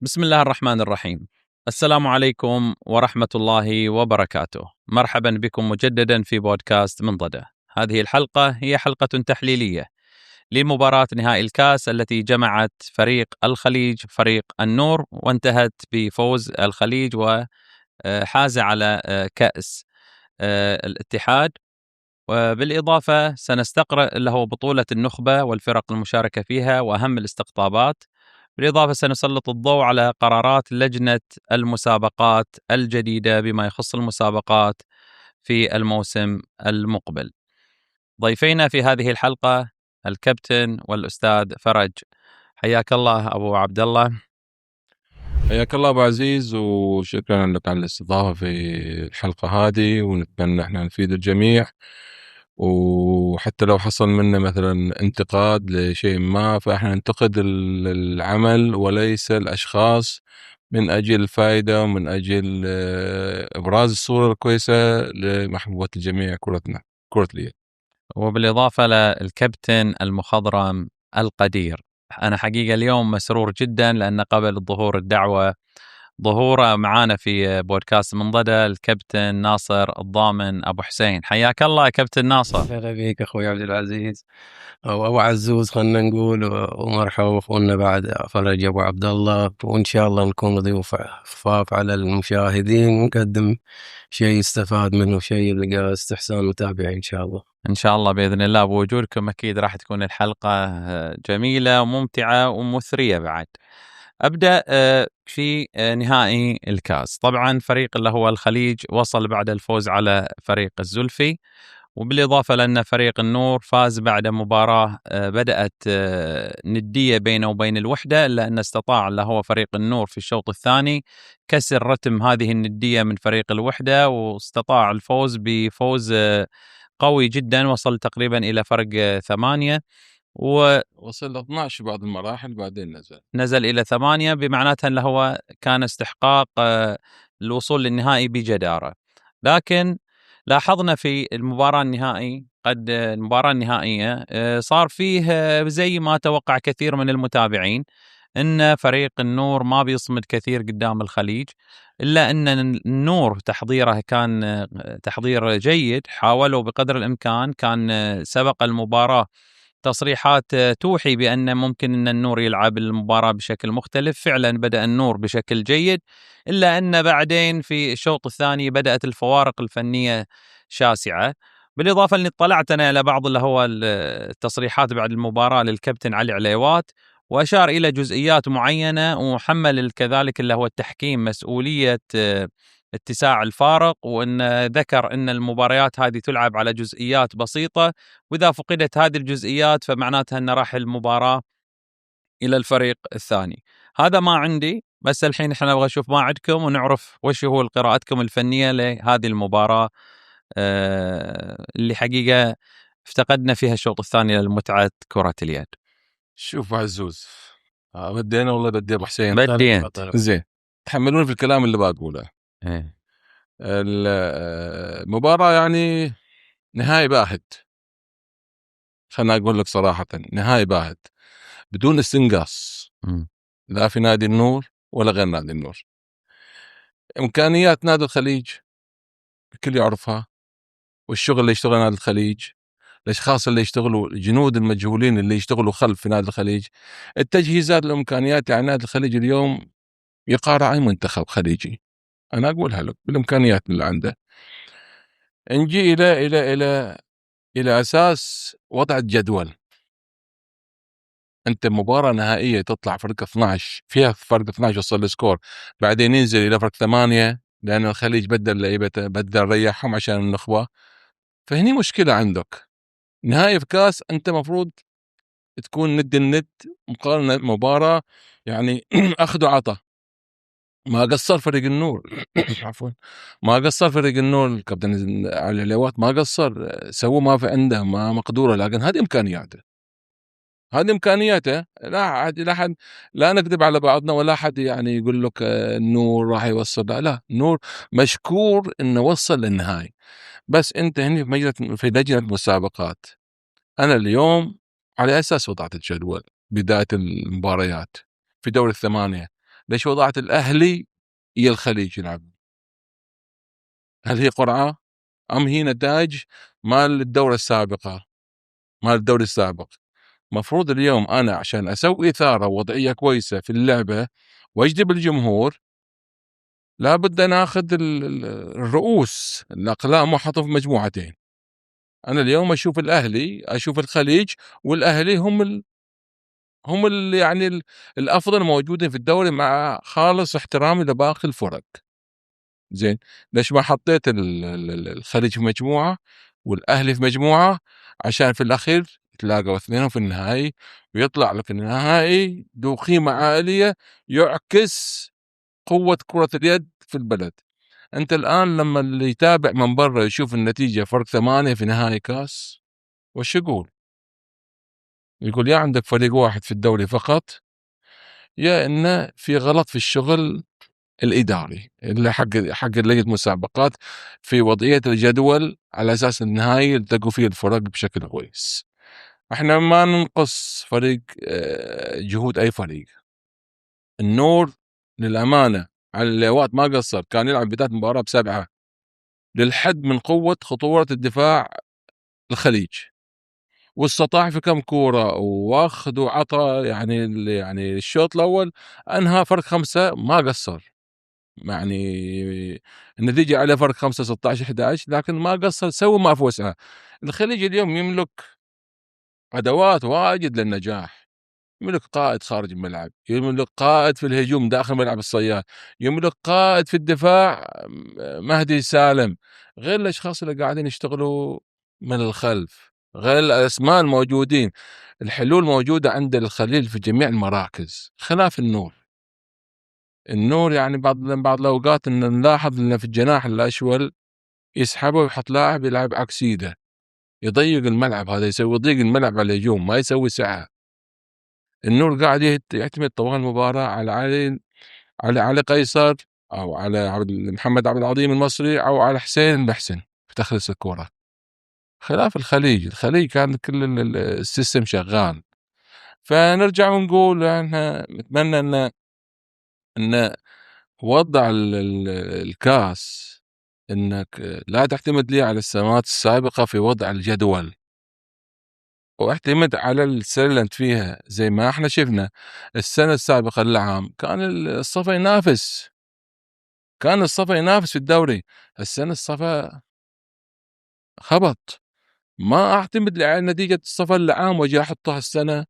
بسم الله الرحمن الرحيم. السلام عليكم ورحمة الله وبركاته. مرحبا بكم مجددا في بودكاست منضدة. هذه الحلقة هي حلقة تحليلية لمباراة نهائي الكاس التي جمعت فريق الخليج فريق النور، وانتهت بفوز الخليج وحاز على كأس الاتحاد. وبالإضافة سنستقرأ له بطولة النخبة والفرق المشاركة فيها وأهم الاستقطابات. بالإضافة سنسلط الضوء على قرارات لجنة المسابقات الجديدة بما يخص المسابقات في الموسم المقبل. ضيفينا في هذه الحلقة الكابتن والأستاذ فرج. حياك الله أبو عبد الله. حياك الله أبو عزيز، وشكرا لك على الاستضافة في الحلقة هذه، ونتمنى احنا نفيد الجميع. وحتى لو حصل منا مثلا انتقاد لشيء ما، فاحنا ننتقد العمل وليس الأشخاص، من أجل الفائدة ومن أجل إبراز الصورة الكويسة لمحبوبة الجميع، كرة اليد. وبالإضافة للكابتن المخضرم القدير. أنا حقيقة اليوم مسرور جدا لأن قبل ظهور الدعوة ظهوره معانا في بودكاست منضدة الكابتن ناصر الضامن أبو حسين. حياك الله يا كابتن ناصر. هلا بيك أخوي عبد العزيز أو أبو عزوز، خلنا نقول، ومرحبا أخونا بعد فرج أبو عبد الله، وإن شاء الله نكون ضيوف خفاف على المشاهدين ونقدم شيء يستفاد منه، شيء يلقى استحسان متابعين إن شاء الله. إن شاء الله بإذن الله بوجودكم أكيد راح تكون الحلقة جميلة وممتعة ومثرية بعد. أبدأ في نهائي الكاس. طبعا فريق اللي هو الخليج وصل بعد الفوز على فريق الزلفي، وبالإضافة لأن فريق النور فاز بعد مباراة بدأت ندية بينه وبين الوحدة، إلا أن استطاع اللي هو فريق النور في الشوط الثاني كسر رتم هذه الندية من فريق الوحدة، واستطاع الفوز بفوز قوي جدا، وصل تقريبا إلى فرق 8 وصل ل 12 بعض المراحل، بعدين نزل إلى 8، بمعناتها أنه هو كان استحقاق الوصول للنهائي بجدارة. لكن لاحظنا في المباراة النهائية صار فيه زي ما توقع كثير من المتابعين أن فريق النور ما بيصمد كثير قدام الخليج، إلا أن النور تحضيره كان تحضير جيد، حاولوا بقدر الإمكان، كان سبق المباراة تصريحات توحي بأن ممكن أن النور يلعب المباراة بشكل مختلف. فعلا بدأ النور بشكل جيد، إلا أن بعدين في الشوط الثاني بدأت الفوارق الفنية شاسعة. بالإضافة أني اطلعت أنا على بعض اللي هو التصريحات بعد المباراة للكابتن علي عليوات، وأشار إلى جزئيات معينة، وحمل كذلك اللي هو التحكيم مسؤولية اتساع الفارق، وأن ذكر أن المباريات هذه تلعب على جزئيات بسيطة، وإذا فقدت هذه الجزئيات فمعناتها أن راح المباراة إلى الفريق الثاني. هذا ما عندي، بس الحين احنا نبغى نشوف ما عندكم ونعرف وش هو قراءتكم الفنية لهذه المباراة اللي حقيقة افتقدنا فيها الشوط الثاني للمتعة كرة اليد. شوف عزوز، بدينا والله بدي ابو حسين. بدين زين، تحملوني في الكلام اللي بقوله. المباراة يعني نهائي باهت، خلنا اقول لك صراحة، نهائي باهت بدون استنقاص، لا في نادي النور ولا غير نادي النور. امكانيات نادي الخليج الكل يعرفها، والشغل اللي يشتغل نادي الخليج، الاشخاص اللي يشتغلوا، الجنود المجهولين اللي يشتغلوا خلف نادي الخليج، التجهيزات، الامكانيات. يعني نادي الخليج اليوم يقارع اي منتخب خليجي، انا اقولها لك بالامكانيات اللي عنده. نجي الى اساس وضع الجدول. انت مباراه نهائيه تطلع فرق 12 فيها فرق 12 وصل السكور، بعدين ينزل الى فرق 8 لان الخليج بدل لعيبته، بدل ريحهم عشان النخبه. فهني مشكله عندك. نهائي في كاس انت مفروض تكون ند الند، مقارنه مباراه يعني اخذ وعطى. ما قصر فريق النور عفوا، ما قصر فريق النور، الكابتن علي العليوات ما قصر، سووا ما في عنده، ما مقدوره، لكن هذه امكانياته، هذه امكانياته. لا نكذب على بعضنا، ولا حد يعني يقول لك النور راح يوصل، لا النور مشكور انه وصل للنهائي. بس انت هنا في لجنه المسابقات، انا اليوم على اساس وضعت الجدول بدايه المباريات في دور الثمانيه، ليش وضعت الأهلي هي الخليج يلعب؟ هل هي قرعة أم هي نتائج مال الدورة السابقة، مال الدوري السابق؟ مفروض اليوم أنا عشان أسوي إثارة وضعية كويسة في اللعبة وأجذب الجمهور لابد أن أخذ الرؤوس الأقلام وأحطهم في مجموعتين. أنا اليوم أشوف الأهلي، أشوف الخليج، والأهلي هم يعني الأفضل موجودين في الدوري مع خالص احترامي لباقي الفرق. زين، ليش ما حطيت الخليج في مجموعة والأهلي في مجموعة عشان في الأخير يتلاقوا اثنينهم في النهائي ويطلع لك النهائي ذو قيمة عالية يعكس قوة كرة اليد في البلد. أنت الآن لما اللي يتابع من برا يشوف النتيجة فرق 8 في نهائي كاس، وش يقول؟ يقول يا عندك فريق واحد في الدوري فقط، يا إنه في غلط في الشغل الإداري اللي حق لجنة المسابقات في وضعية الجدول على أساس النهائي يلتقوا فيه الفرق بشكل كويس. احنا ما ننقص فريق جهود أي فريق. النور للأمانة على الليوات ما قصر، كان يلعب بداية المباراة ب7 للحد من قوة خطورة الدفاع الخليج، واستطاع في كم كورة واخذ وعطى، يعني الشوط الأول أنهى فرق 5 ما قصر، يعني النتيجة على فرق 5 16 11 لكن ما قصر، سوى ما في وسعه. الخليج اليوم يملك أدوات واجد للنجاح، يملك قائد خارج الملعب، يملك قائد في الهجوم داخل ملعب الصياد، يملك قائد في الدفاع مهدي سالم، غير الأشخاص اللي قاعدين يشتغلوا من الخلف، غير الأسماء الموجودين. الحلول موجودة عند الخليل في جميع المراكز خلاف النور يعني بعض الأوقات إن نلاحظ إن في الجناح الأشول يسحبه ويحط لاعب يلعب عكس يده، يضيق الملعب، هذا يسوي يضيق الملعب على الهجوم ما يسوي سعة. النور قاعد يعتمد طوال المباراة على قيصر أو على محمد عبد العظيم المصري أو على حسين المحسن في تخليص الكرة، خلاف الخليج كان كل السيستم شغال. فنرجع ونقول احنا نتمنى ان وضع الكاس انك لا تعتمد لي على السنوات السابقة في وضع الجدول، واعتمد على السنة اللي انت فيها. زي ما احنا شفنا السنة السابقة العام كان الصفا ينافس، في الدوري. السنة الصفا خبط، ما اعتمد على نتيجة الصفا العام واجي احطها السنة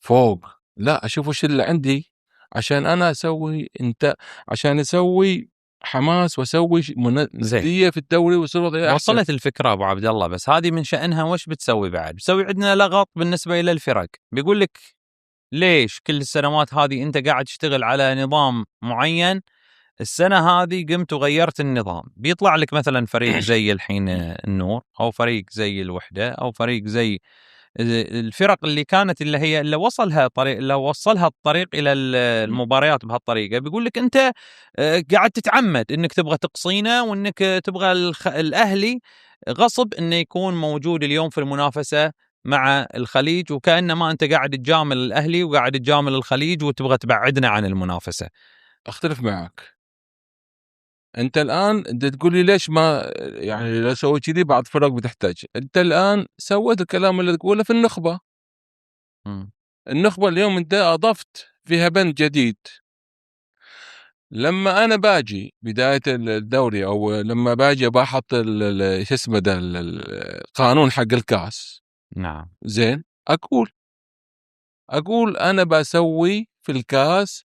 فوق، لا اشوف وش اللي عندي عشان انا اسوي عشان اسوي حماس واسوي ندية في الدوري ويصير وضعي احسن. وصلت الفكرة ابو عبد الله، بس هذه من شأنها وش بتسوي بعد؟ بتسوي عندنا لغط بالنسبة الى الفرق، بيقول لك ليش كل السنوات هذه انت قاعد تشتغل على نظام معين، السنة هذه قمت وغيرت النظام، بيطلع لك مثلا فريق زي الحين النور او فريق زي الوحدة او فريق زي الفرق اللي كانت اللي وصلها الطريق الى المباريات بهالطريقه، بيقول لك انت قاعد تتعمد انك تبغى تقصينا وانك تبغى الاهلي غصب انه يكون موجود اليوم في المنافسه مع الخليج، وكانما انت قاعد تجامل الاهلي وقاعد تجامل الخليج وتبغى تبعدنا عن المنافسه. اختلف معك. انت الان تقول لي ليش ما يعني لو سويت كذي بعض فرق بتحتاج، انت الان سويت الكلام اللي تقوله في النخبه. النخبه اليوم انت اضفت فيها بند جديد. لما انا باجي بدايه الدوري او لما باجي بحط شو اسمه ده القانون حق الكاس، نعم زين، اقول انا بسوي في الكاس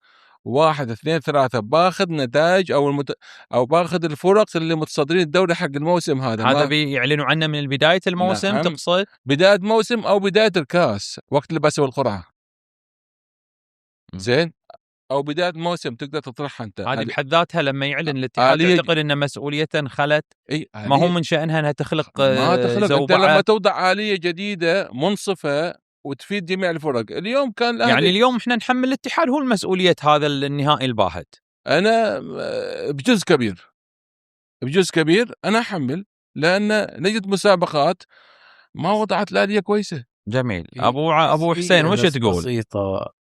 1 2 3 باخذ نتائج او باخذ الفرق اللي متصدرين الدوري حق الموسم هذا بيعلنوا عنه من بدايه الموسم. نعم. تقصد بدايه موسم او بدايه الكاس وقت اللي بسوي القرعه، زين، او بدايه موسم تقدر تطرحها انت. هذه بحد ذاتها لما يعلن الاتحاد تعتقد ان مسؤوليته انخلت؟ ما هو من شأنها انها تخلق ما تخلق زوبعة. انت لما توضع آلية جديدة منصفة وتفيد جميع الفرق. اليوم كان الأهلي يعني اليوم احنا نحمل الاتحاد هو المسؤولية هذا النهائي الباهت. انا بجزء كبير انا احمل، لان لجنة مسابقات ما وضعت الآلية كويسة. جميل. ابو حسين وش تقول؟ بسيطة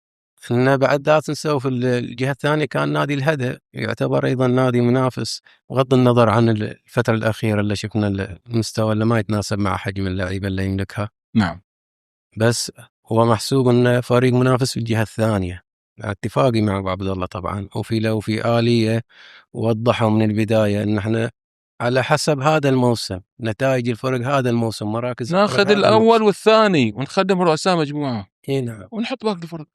إن بعد لا تنسوا في الجهة الثانية كان نادي الهدى يعتبر أيضا نادي منافس، بغض النظر عن الفترة الأخيرة اللي شفنا المستوى اللي ما يتناسب مع حجم اللعيبة اللي يملكها. نعم. بس هو محسوب إنه فريق منافس في الجهة الثانية، اتفاقي مع أبو عبد الله طبعا، وفي آلية وضحوا من البداية إن احنا على حسب هذا الموسم نتائج الفرق هذا الموسم مراكز ناخذ الأول والثاني ونخدم رؤساء مجموعة. نعم. ونحط باقي الفرق.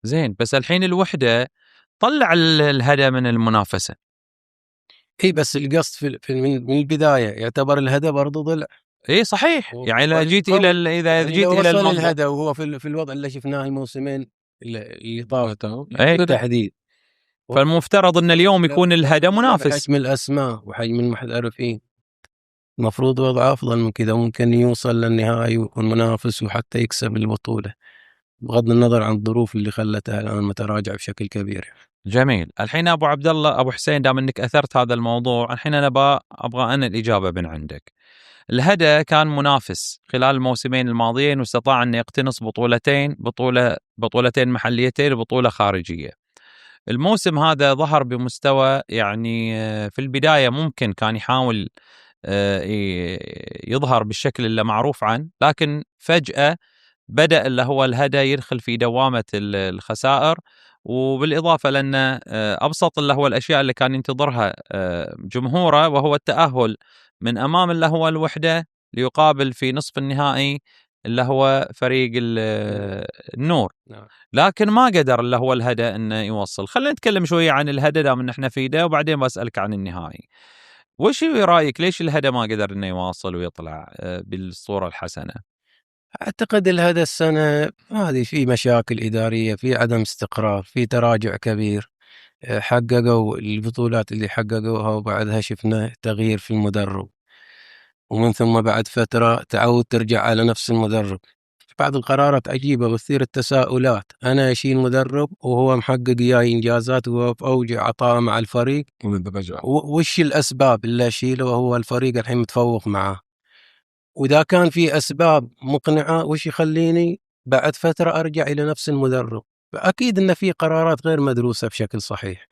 زين، بس الحين الوحدة طلع الهدى من المنافسة. بس القصد من البداية يعتبر الهدى برضو ضلع. صحيح، يعني إذا جيت إلى الموضوع الهدى وهو في الوضع اللي شفناه الموسمين اللي طافوا بالتحديد، فالمفترض ان اليوم يكون الهدى منافس. حجم الاسماء وحجم المحترفين المفروض وضع افضل من كذا، ممكن يوصل للنهائي ويكون منافس وحتى يكسب البطولة، بغض النظر عن الظروف اللي خلتها الان متراجع بشكل كبير. جميل. الحين ابو عبد الله ابو حسين، دام انك اثرت هذا الموضوع، الحين انا ابغى انا الاجابه من عندك. الهدى كان منافس خلال الموسمين الماضيين واستطاع ان يقتنص بطولتين محليتين وبطوله خارجيه. الموسم هذا ظهر بمستوى يعني في البدايه ممكن كان يحاول يظهر بالشكل اللي معروف عنه، لكن فجأة بدأ اللي هو الهدى يدخل في دوامة الخسائر، وبالإضافة لأن أبسط اللي هو الأشياء اللي كان ينتظرها جمهوره وهو التأهل من أمام اللي هو الوحدة ليقابل في نصف النهائي اللي هو فريق النور، لكن ما قدر اللي هو الهدى انه يوصل. خلينا نتكلم شويه عن الهدى دام ان احنا في ده، وبعدين بسألك عن النهائي. وش رايك ليش الهدى ما قدر انه يواصل ويطلع بالصوره الحسنه؟ اعتقد الهدى السنه هذه في مشاكل اداريه، في عدم استقرار، في تراجع كبير. حققوا البطولات اللي حققوها وبعدها شفنا تغيير في المدرب، ومن ثم بعد فترة تعود ترجع على نفس المدرب. بعض القرارات عجيبة وتثير التساؤلات، أنا أشيل مدرب وهو محقق إياي إنجازات وهو في أوج عطاء مع الفريق، وش الأسباب اللي أشيله وهو الفريق الحين متفوق معه؟ وإذا كان في أسباب مقنعة وش يخليني بعد فترة أرجع إلى نفس المدرب؟ فأكيد أن في قرارات غير مدروسة بشكل صحيح.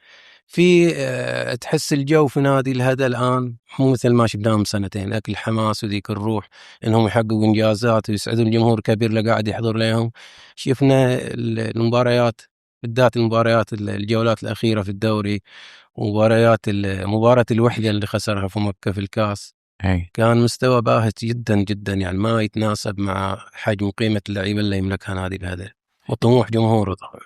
في تحس الجو في نادي الهدى الآن مو مثل ما شفناه من سنتين، ذاك الحماس وذيك الروح إنهم يحققوا إنجازات ويسعدوا الجمهور الكبير اللي قاعد يحضر لهم. شفنا المباريات، بالذات المباريات الجولات الأخيرة في الدوري، مباراة الوحدة اللي خسرها في مكة في الكاس، كان مستوى باهت جدا جدا، يعني ما يتناسب مع حجم قيمة اللعيبة اللي يملكها نادي الهدى وطموح جمهوره طبعا.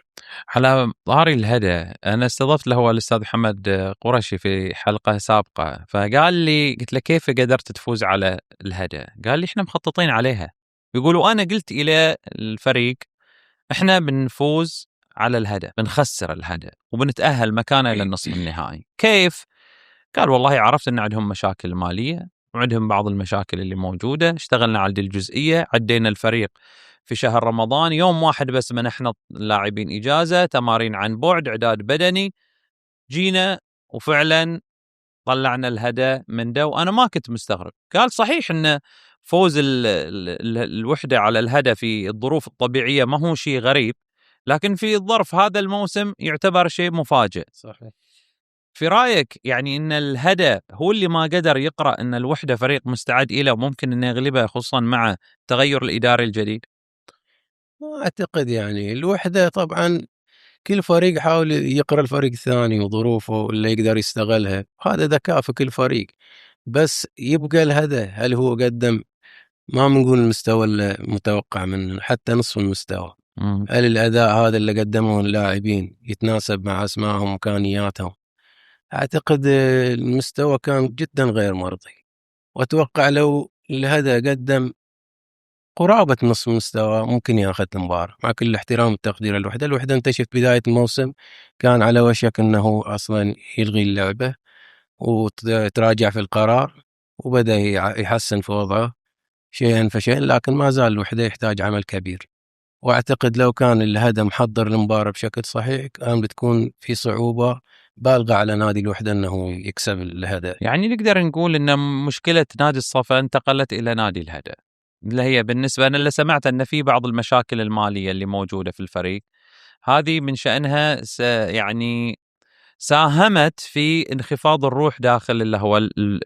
على ظهر الهدى أنا استضفت له الأستاذ محمد قرشي في حلقة سابقة، فقال لي، قلت له كيف قدرت تفوز على الهدى؟ قال لي إحنا مخططين عليها. يقولوا أنا قلت إلى الفريق إحنا بنفوز على الهدى، بنخسر الهدى وبنتأهل مكانه إلى النصف النهائي. كيف؟ قال والله عرفت أن عندهم مشاكل مالية وعندهم بعض المشاكل اللي موجودة، اشتغلنا على دي الجزئية، عدينا الفريق في شهر رمضان يوم واحد بس منحنا اللاعبين إجازة، تمارين عن بعد، إعداد بدني، جينا وفعلا طلعنا الهدى من ده. وأنا ما كنت مستغرب. قال صحيح أن فوز الوحدة على الهدى في الظروف الطبيعية ما هو شيء غريب، لكن في الظرف هذا الموسم يعتبر شيء مفاجئ. صحيح. في رأيك يعني أن الهدى هو اللي ما قدر يقرأ أن الوحدة فريق مستعد إلى وممكن أن يغلبه، خصوصا مع التغير الإداري الجديد؟ أعتقد يعني الوحدة طبعا كل فريق حاول يقرأ الفريق الثاني وظروفه اللي يقدر يستغلها، هذا ذكاء في كل فريق. بس يبقى الهدى هل هو قدم، ما بنقول المستوى المتوقع منه، حتى نصف المستوى. هل الأداء هذا اللي قدمه اللاعبين يتناسب مع أسمائهم وإمكانياتهم؟ أعتقد المستوى كان جدا غير مرضي، وأتوقع لو الهدى قدم قرابة نصف مستوى ممكن ياخذ المباراة، مع كل الاحترام والتقدير للوحدة. الوحدة انت شفت بداية الموسم كان على وشك انه اصلا يلغي اللعبة وتراجع في القرار، وبدأ يحسن في وضعه شيئا فشيئا، لكن ما زال الوحدة يحتاج عمل كبير. واعتقد لو كان الهدى محضر المباراة بشكل صحيح كان بتكون في صعوبة بالغة على نادي الوحدة انه يكسب الهدى. يعني نقدر نقول ان مشكلة نادي الصفا انتقلت الى نادي الهدى، اللي هي بالنسبة أنا اللي سمعت أن في بعض المشاكل المالية اللي موجودة في الفريق، هذه من شأنها يعني ساهمت في انخفاض الروح داخل اللي هو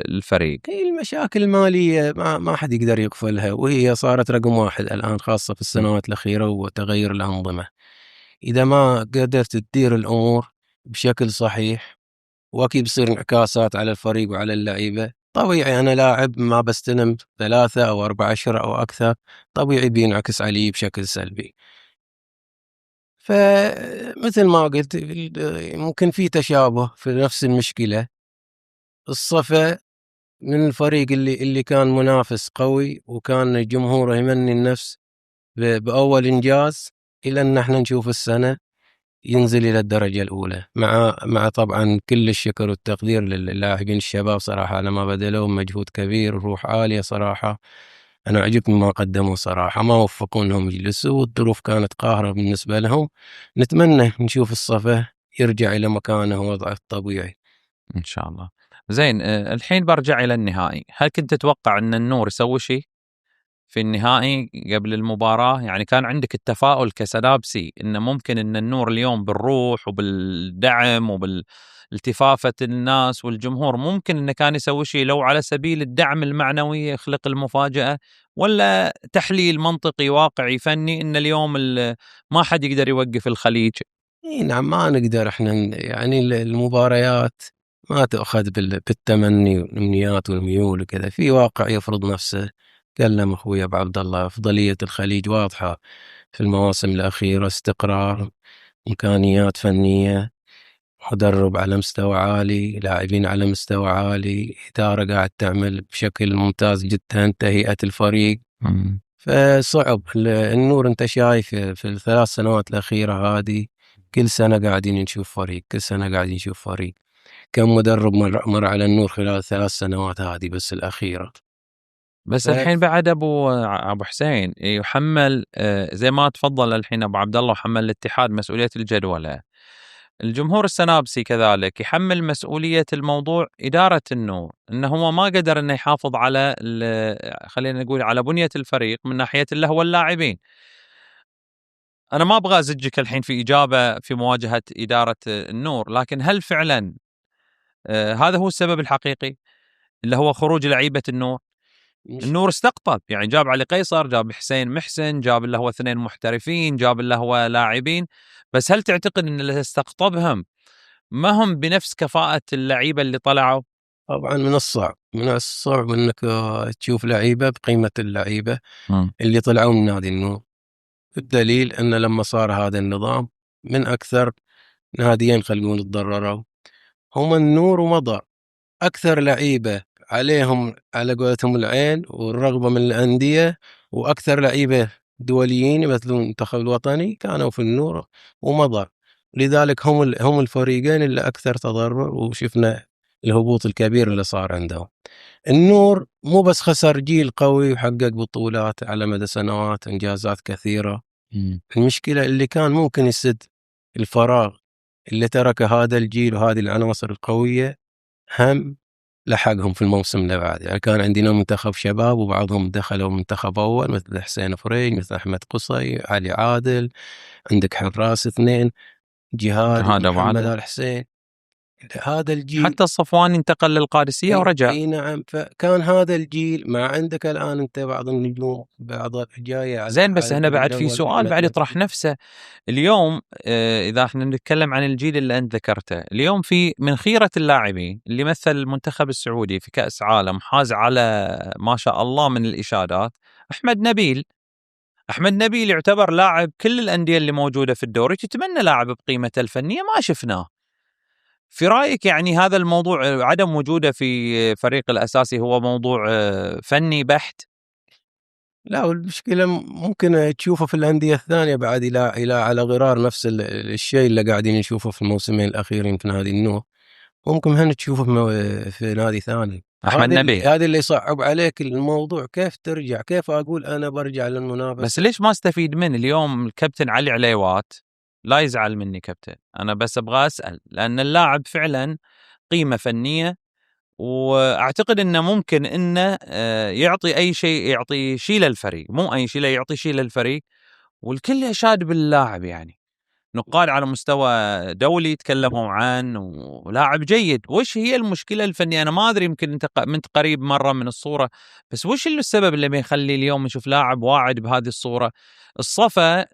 الفريق. هي المشاكل المالية ما حد يقدر يغفلها، وهي صارت رقم واحد الآن خاصة في السنوات الأخيرة وتغير الأنظمة. إذا ما قدرت تدير الأمور بشكل صحيح وأكيد بصير انعكاسات على الفريق وعلى اللعيبة. طبيعي أنا لاعب ما بستلم 3 أو 4 أشهر أو أكثر، طبيعي بينعكس علي بشكل سلبي. فمثل ما قلت ممكن في تشابه في نفس المشكلة. الصفا من الفريق اللي كان منافس قوي وكان جمهوره يمني النفس بأول إنجاز، إلى أن احنا نشوف السنة ينزل إلى الدرجة الأولى، مع طبعا كل الشكر والتقدير للاعبين الشباب صراحة على ما بذلوا مجهود كبير وروح عالية صراحة. أنا عجبني ما قدموا صراحة، ما وفقوا إنهم يجلسوا والظروف كانت قاهرة بالنسبة لهم. نتمنى نشوف الصفا يرجع إلى مكانه ووضعه الطبيعي إن شاء الله. زين، الحين برجع إلى النهائي. هل كنت تتوقع أن النور يسوي شيء في النهائي قبل المباراة؟ يعني كان عندك التفاؤل كسنابسي إن ممكن أن النور اليوم بالروح وبالدعم وبالالتفافة الناس والجمهور ممكن أنه كان يسوي شيء لو على سبيل الدعم المعنوي يخلق المفاجأة، ولا تحليل منطقي واقعي فني أن اليوم ما حد يقدر يوقف الخليج؟ نعم، ما نقدر احنا يعني المباريات ما تؤخذ بالتمني والامنيات والميول وكذا، في واقع يفرض نفسه. تكلم اخوي ابو عبد الله، افضليه الخليج واضحه في المواسم الاخيره، استقرار، امكانيات فنيه، مدرب على مستوى عالي، لاعبين على مستوى عالي، اداره قاعد تعمل بشكل ممتاز جدا، تهيئه الفريق. فصعب النور، انت شايف في ال3 سنوات الاخيره هذه كل سنة قاعدين نشوف فريق، كل سنة قاعدين نشوف فريق. كم مدرب مر على النور خلال 3 سنوات هذه بس الأخيرة. بس الحين بعد ابو حسين يحمل، زي ما تفضل الحين ابو عبد الله، وحمل الاتحاد مسؤولية الجدولة. الجمهور السنابسي كذلك يحمل مسؤولية الموضوع إدارة النور، انه هو ما قدر انه يحافظ على خلينا نقول على بنية الفريق من ناحية اللي هو اللاعبين. انا ما ابغى ازجك الحين في اجابة في مواجهة إدارة النور، لكن هل فعلا هذا هو السبب الحقيقي اللي هو خروج لعيبة النور؟ النور استقطب، يعني جاب علي قيصر، جاب حسين محسن، جاب اللي هو 2 محترفين، جاب اللي هو لاعبين، بس هل تعتقد ان اللي استقطبهم ما هم بنفس كفاءة اللعيبة اللي طلعوا؟ طبعا من الصعب انك تشوف لعيبة بقيمة اللعيبة اللي طلعوا من نادي النور. الدليل ان لما صار هذا النظام من اكثر ناديين خلينا نقول تضرروا هم النور ومضى. أكثر لعيبة عليهم على قولتهم العين والرغبة من الأندية، وأكثر لعيبة دوليين يمثلون المنتخب الوطني كانوا في النور ومضى. لذلك هم الفريقين اللي أكثر تضرر، وشفنا الهبوط الكبير اللي صار عندهم. النور مو بس خسر جيل قوي وحقق بطولات على مدى سنوات، إنجازات كثيرة. المشكلة اللي كان ممكن يسد الفراغ اللي ترك هذا الجيل وهذه العناصر القوية هم لحقهم في الموسم اللي بعد. يعني كان عندنا منتخب شباب وبعضهم دخلوا منتخب أول، مثل حسين فريج، مثل أحمد قصي، علي عادل، عندك حراس 2 جهاد محمد آل حسين. هذا الجيل حتى الصفواني انتقل للقادسية ورجع. اي نعم، فكان هذا الجيل ما عندك الآن انت بعض النجوم بعض جاية زين، بس هنا بعد في سؤال بعد يطرح نفسه اليوم. إذا احنا نتكلم عن الجيل اللي أنت ذكرته اليوم، في من خيرة اللاعبين اللي مثل المنتخب السعودي في كأس عالم، حاز على ما شاء الله من الإشادات، أحمد نبيل يعتبر لاعب كل الأندية اللي موجودة في الدوري تتمنى لاعب بقيمته الفنية، ما شفناه. في رأيك يعني هذا الموضوع عدم وجوده في فريق الأساسي هو موضوع فني بحت؟ لا، والمشكلة ممكن تشوفه في الأندية الثانية بعد إلى على غرار نفس الشيء اللي قاعدين نشوفه في الموسمين الأخيرين في نادي النور، ممكن هنا تشوفه في نادي ثاني. أحمد نبيل هذا اللي يصعب عليك الموضوع، كيف ترجع، كيف أقول أنا برجع للمنافسة. بس ليش ما استفيد من اليوم الكابتن علي عليوات؟ لا يزعل مني كابتن، أنا بس أبغى أسأل، لأن اللاعب فعلا قيمة فنية، واعتقد انه ممكن انه يعطي اي شيء، يعطي شيء للفريق، مو اي شيء، لا يعطي شيء للفريق، والكل يشاد باللاعب يعني. نقاد على مستوى دولي تكلموا عنه ولاعب جيد. وش هي المشكلة الفنية؟ أنا ما أدري، يمكن أنت قريب مرة من الصورة، بس وش اللي السبب اللي بيخلي اليوم نشوف لاعب واعد بهذه الصورة؟ الصفة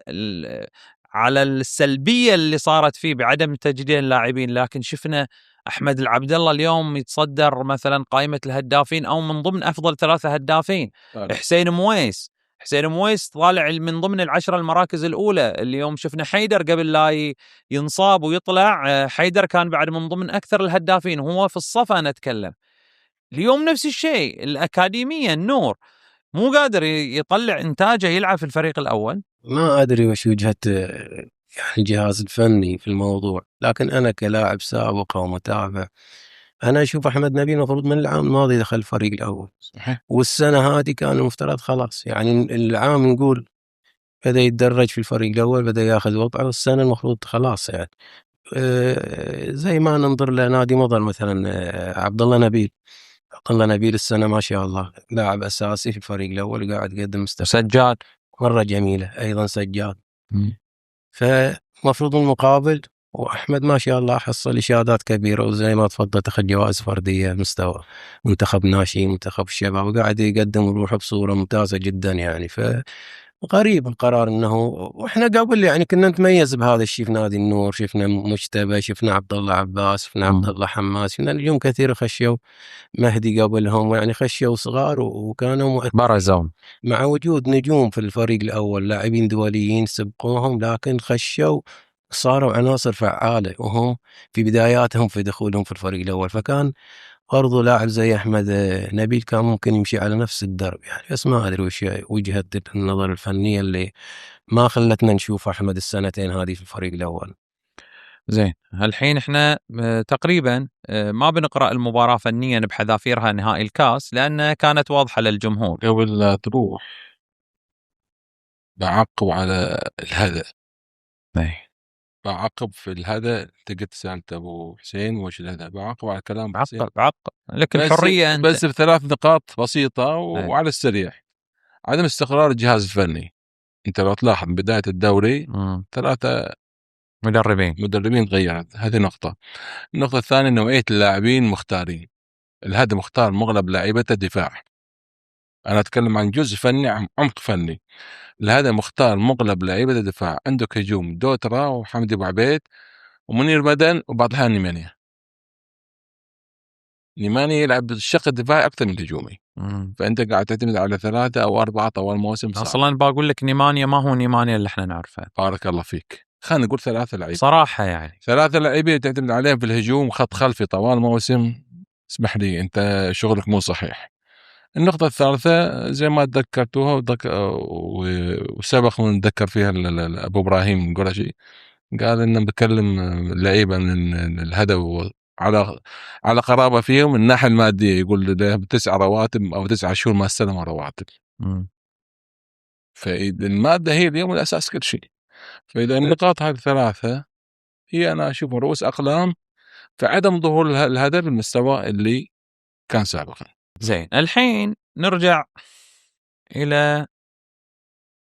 على السلبية اللي صارت فيه بعدم تجديد اللاعبين، لكن شفنا أحمد العبد الله اليوم يتصدر مثلا قائمة الهدافين أو من ضمن أفضل 3 هدافين. حسين مويس طالع من ضمن ال10 المراكز الأولى. اليوم شفنا حيدر قبل لا ينصاب ويطلع، حيدر كان بعد من ضمن أكثر الهدافين، هو في الصفة أنا أتكلم. اليوم نفس الشيء، الأكاديمية النور مو قادر يطلع إنتاجه يلعب في الفريق الأول. ما أدري وش وجهة يعني الجهاز الفني في الموضوع، لكن أنا كلاعب سابق ومتابع أنا أشوف أحمد نبيل المفروض من العام الماضي دخل الفريق الأول. صحيح. والسنة هذه كان المفترض خلاص، يعني العام نقول بدأ يتدرج في الفريق الأول، بدأ ياخذ وضعه، والسنة المفروض خلاص يعني زي ما ننظر لنادي مضر مثلا عبد الله نبيل السنة ما شاء الله لاعب أساسي في الفريق الأول وقاعد يقدم سجاد مرة جميلة، أيضا سجاد. فمفروض المقابل، وأحمد ما شاء الله حصل إشادات كبيرة، وزي ما تفضلت أخذ جوائز فردية مستوى منتخب ناشئين، منتخب الشباب، وقاعد يقدم روحه بصورة ممتازة جدا يعني. غريب القرار انه، واحنا قبل يعني كنا نتميز بهذا الشيء في نادي النور، شفنا مجتبى، شفنا عبد الله عباس، شفنا عبد الله حماس، شفنا نجوم كثير خشوا، مهدي قبلهم، يعني خشوا صغار وكانوا برزون مع وجود نجوم في الفريق الاول، لاعبين دوليين سبقوهم، لكن خشوا صاروا عناصر فعالة وهم في بداياتهم في دخولهم في الفريق الاول. فكان برضو لاعب زي أحمد نبيل كان ممكن يمشي على نفس الدرب يعني، بس ما أدري وش وجهة النظر الفنية اللي ما خلتنا نشوف أحمد السنتين هذه في الفريق الأول. زين، الحين احنا تقريبا ما بنقرأ المباراة فنيا بحذافيرها نهائي الكاس لأنها كانت واضحة للجمهور. قبل لا تروح بعقب على الهدف، بعقب في الهدف. تقدر سألت أبو حسين وش الهدف، بعقب على كلام بعقب لك الحرية أنت. بس ب3 نقاط بسيطة وعلى السريع. عدم استقرار الجهاز الفني. أنت لو تلاحظ بداية الدوري 3 مدربين تغيرت، هذه نقطة. النقطة الثانية نوعية اللاعبين مختارين. الهدف مختار مغلب لاعيبته دفاع. أنا أتكلم عن جزء فني، عمق فني. الهدف مختار مغلب لاعيبته دفاع. عندك هجوم دوترا وحمدي أبو عبيد ومنير مدن وبعض الأحيان نيماني يلعب بالشق الدفاعي أكثر من الهجومي. فأنت قاعد تعتمد على 3 أو 4 طوال الموسم. أصلا بقول لك نيمانيا ما هو نيمانيا اللي احنا نعرفه. بارك الله فيك. خلينا نقول 3 لعيبة صراحة، يعني 3 لاعبين تعتمد عليهم في الهجوم خط خلفي طوال الموسم. اسمح لي، أنت شغلك مو صحيح. النقطة الثالثة زي ما تذكرتوها وسبق من نتذكر فيها أبو إبراهيم القرشي، قال إنه بكلم لعيبة من الهدف على قرابة فيهم من الناحية المادية، يقول له 9 رواتب أو 9 شهور ما استلموا رواتب. فالمادة هي اليوم الأساس كل شيء. فإذا النقاط هذه 3 هي أنا أشوف رؤوس أقلام في عدم ظهور الهدف المستوى اللي كان سابقا. زين، الحين نرجع إلى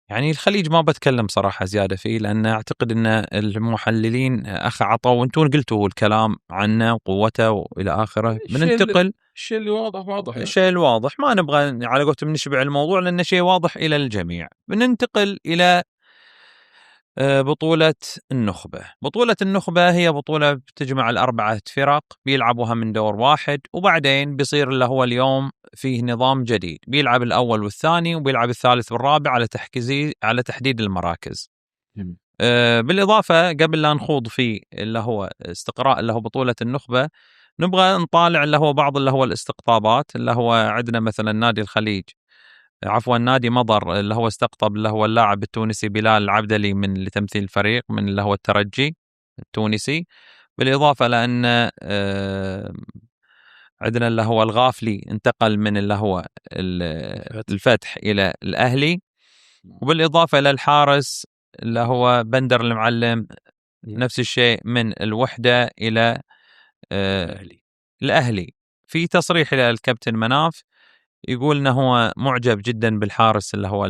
يعني الخليج. ما بتكلم صراحة زيادة فيه لأن أعتقد أن المحللين عطوا وانتون قلتوا الكلام عنه وقوته وإلى آخره. بننتقل الشيء اللي واضح يعني. الشيء الواضح، ما نبغى على قولتهم نشبع الموضوع لأنه شيء واضح إلى الجميع. بننتقل إلى بطولة النخبة. بطولة النخبة هي بطولة بتجمع 4 فرق بيلعبوها من دور واحد، وبعدين بيصير اللي هو اليوم فيه نظام جديد، بيلعب الأول والثاني وبيلعب الثالث والرابع على تحديد المراكز. بالإضافة قبل لا نخوض في اللي هو استقراء اللي هو بطولة النخبة، نبغى نطالع اللي هو بعض اللي هو الاستقطابات. اللي هو عندنا مثلا نادي الخليج، عفوا نادي مضر، اللي هو استقطب اللي هو اللاعب التونسي بلال العبدلي من لتمثيل الفريق من اللي هو الترجي التونسي. بالإضافة لأن عندنا اللي هو الغافلي انتقل من اللي هو الفتح إلى الأهلي. وبالإضافة إلى الحارس اللي هو بندر المعلم نفس الشيء من الوحدة إلى الأهلي. في تصريح إلى الكابتن مناف يقول انه هو معجب جدا بالحارس اللي هو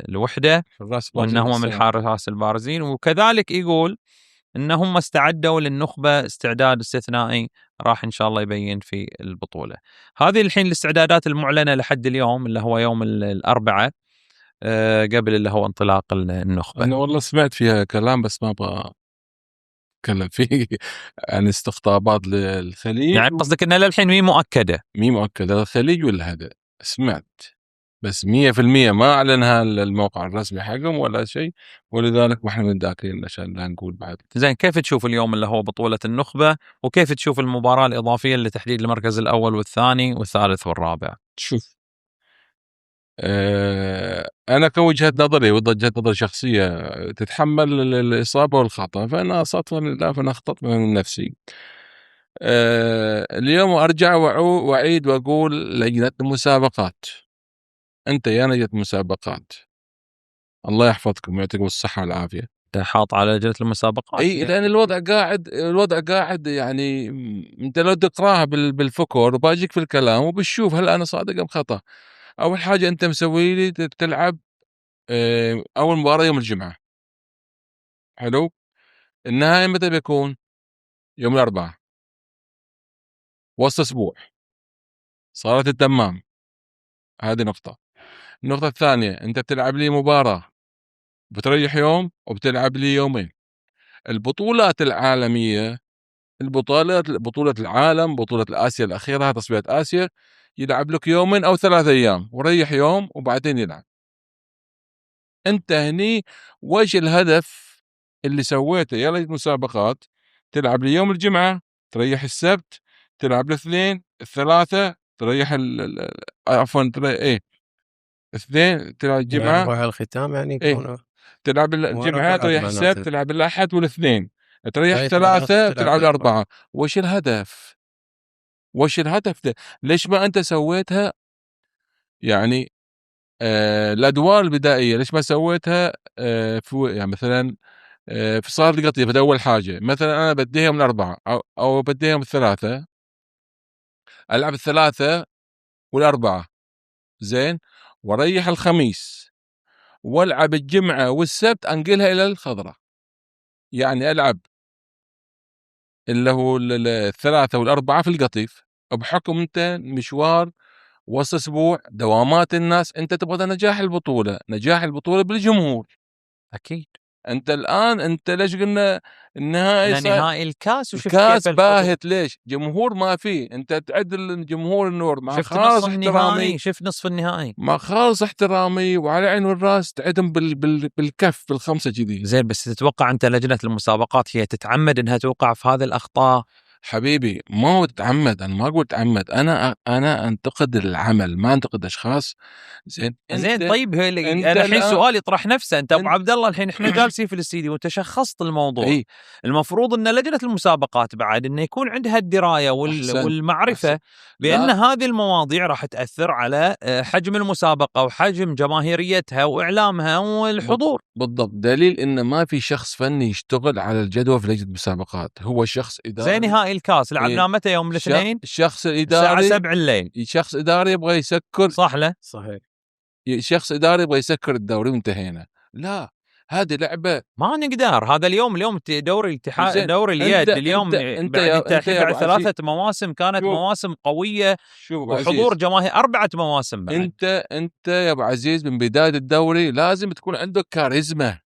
الوحده، وانه هو من الحراس البارزين، وكذلك يقول ان هم استعدوا للنخبه استعداد استثنائي راح ان شاء الله يبين في البطوله. هذه الحين الاستعدادات المعلنه لحد اليوم اللي هو يوم الاربعاء قبل اللي هو انطلاق النخبه. انا والله سمعت فيها كلام بس ما ابغى اتكلم فيه عن استقطابات للخليج. يعني قصدك انها للحين مي مؤكده؟ مي مؤكده الخليج ولا هذا، سمعت بس 100% ما اعلنها الموقع الرسمي حقهم ولا شيء، ولذلك ما احنا متذاكرين عشان لا نقول بعد. زين، كيف تشوف اليوم اللي هو بطوله النخبه، وكيف تشوف المباراه الاضافيه لتحديد المركز الاول والثاني والثالث والرابع؟ شوف انا كوجهه نظري وجهه نظر شخصيه تتحمل الاصابه والخطا، فانا صدفه لله فانا اخطأت من نفسي. اليوم ارجع واعيد واقول لجنه المسابقات، انت يا لجنه المسابقات الله يحفظكم ويعطيكم الصحه والعافيه. حاط على لجنه المسابقات. اي لان الوضع قاعد يعني انت لو تقراها بالفكر وباجيك في الكلام وبتشوف هل انا صادق ام خطا. اول حاجه انت مسوي لي تلعب اول مباراه يوم الجمعه، حلو. النهائي متى بيكون؟ يوم الاربعاء، وسط اسبوع، صارت التمام. هذه نقطه. النقطه الثانيه انت بتلعب لي مباراه بتريح يوم وبتلعب لي يومين. البطولات العالميه، بطوله العالم، بطوله اسيا الاخيره تصفيات اسيا، يلعب لك يومين او 3 ايام وريح يوم وبعدين يلعب. انت هني وش الهدف اللي سويته يا لجنة مسابقات؟ تلعب لي يوم الجمعة تريح السبت، تلعب الاثنين الثلاثة تريح عفوا اثنين تلعب الجمعة روح الختام يعني يكون تلعب الجمعة تريح السبت، تلعب الأحد والاثنين تريح ثلاثة تلعب الأربعة. وش الهدف؟ وش الهدف ده؟ ليش ما أنت سويتها يعني الأدوار البدائية؟ ليش ما سويتها في يعني مثلا في صالة القطيفة؟ أول حاجة مثلا أنا بديها يوم الأربعاء أو بديها يوم الثلاثة، ألعب الثلاثة والأربعة زين، وريح الخميس، والعب الجمعة والسبت أنقلها إلى الخضراء. يعني ألعب اللي هو الثلاثة والأربعة في القطيف، بحكم أنت مشوار وسط أسبوع دوامات الناس، أنت تبغى نجاح البطولة، نجاح البطولة بالجمهور. اكيد. انت الان انت ليش قلنا النهائي نهائي الكاس وشفت الكاس كيف باهت؟ ليش جمهور ما فيه؟ انت تعدل جمهور النور مع شفت خالص نص احترامي، النهائي، شفت نصف النهائي مع خالص احترامي وعلى عين والراس تعدم بالكف بالخمسه كذي. زين، بس تتوقع انت لجنه المسابقات هي تتعمد انها توقع في هذه الاخطاء؟ حبيبي ما هو تتعمد، انا ما اقول تعمد، انا انتقد العمل ما انتقد اشخاص. زين طيب انا الحين سؤال يطرح نفسه. انت ابو عبد الله الحين احنا جالسين في الاستديو وانت شخصت الموضوع. المفروض ان لجنه المسابقات بعد انه يكون عندها الدرايه والمعرفه بان هذه المواضيع راح تاثر على حجم المسابقه وحجم جماهيريتها واعلامها والحضور. بالضبط، دليل ان ما في شخص فني يشتغل على الجدوى في لجنه المسابقات، هو شخص اداري. زي نهائي الكاس لعبناه متى؟ يوم الاثنين، الشخص الاداري الساعه 7 الليل. شخص اداري يبغى يسكر، صح له؟ صحيح. شخص اداري يبغى يسكر الدوري وانتهينا. لا، هذه لعبه ما نقدر. هذا اليوم دوري الاتحاد، دوري اليد اليوم انت بعد التاخير بعد 3 مواسم كانت مواسم قويه وحضور جماهير 4 مواسم بعد. انت يا ابو عزيز من بدايه الدوري لازم تكون عندك كاريزما.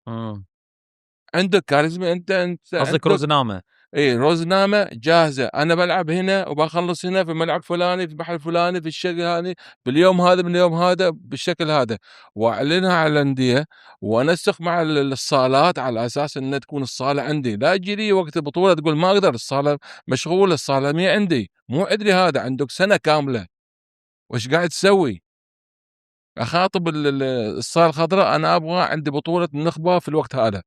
عندك كاريزما. انت قصدك روزنامه؟ روزنامه جاهزه، انا بلعب هنا وبخلص هنا في الملعب فلاني في المحل فلاني في الشكل هذا باليوم هذا من اليوم هذا بالشكل هذا، واعلنها على الانديه وانسق مع الصالات على اساس ان تكون الصاله عندي. لا تجي لي وقت البطوله تقول ما اقدر، الصاله مشغوله، الصاله مي عندي. مو ادري هذا عندك سنه كامله وش قاعد تسوي؟ اخاطب الصاله الخضراء، انا ابغى عندي بطوله النخبه في الوقت هذا.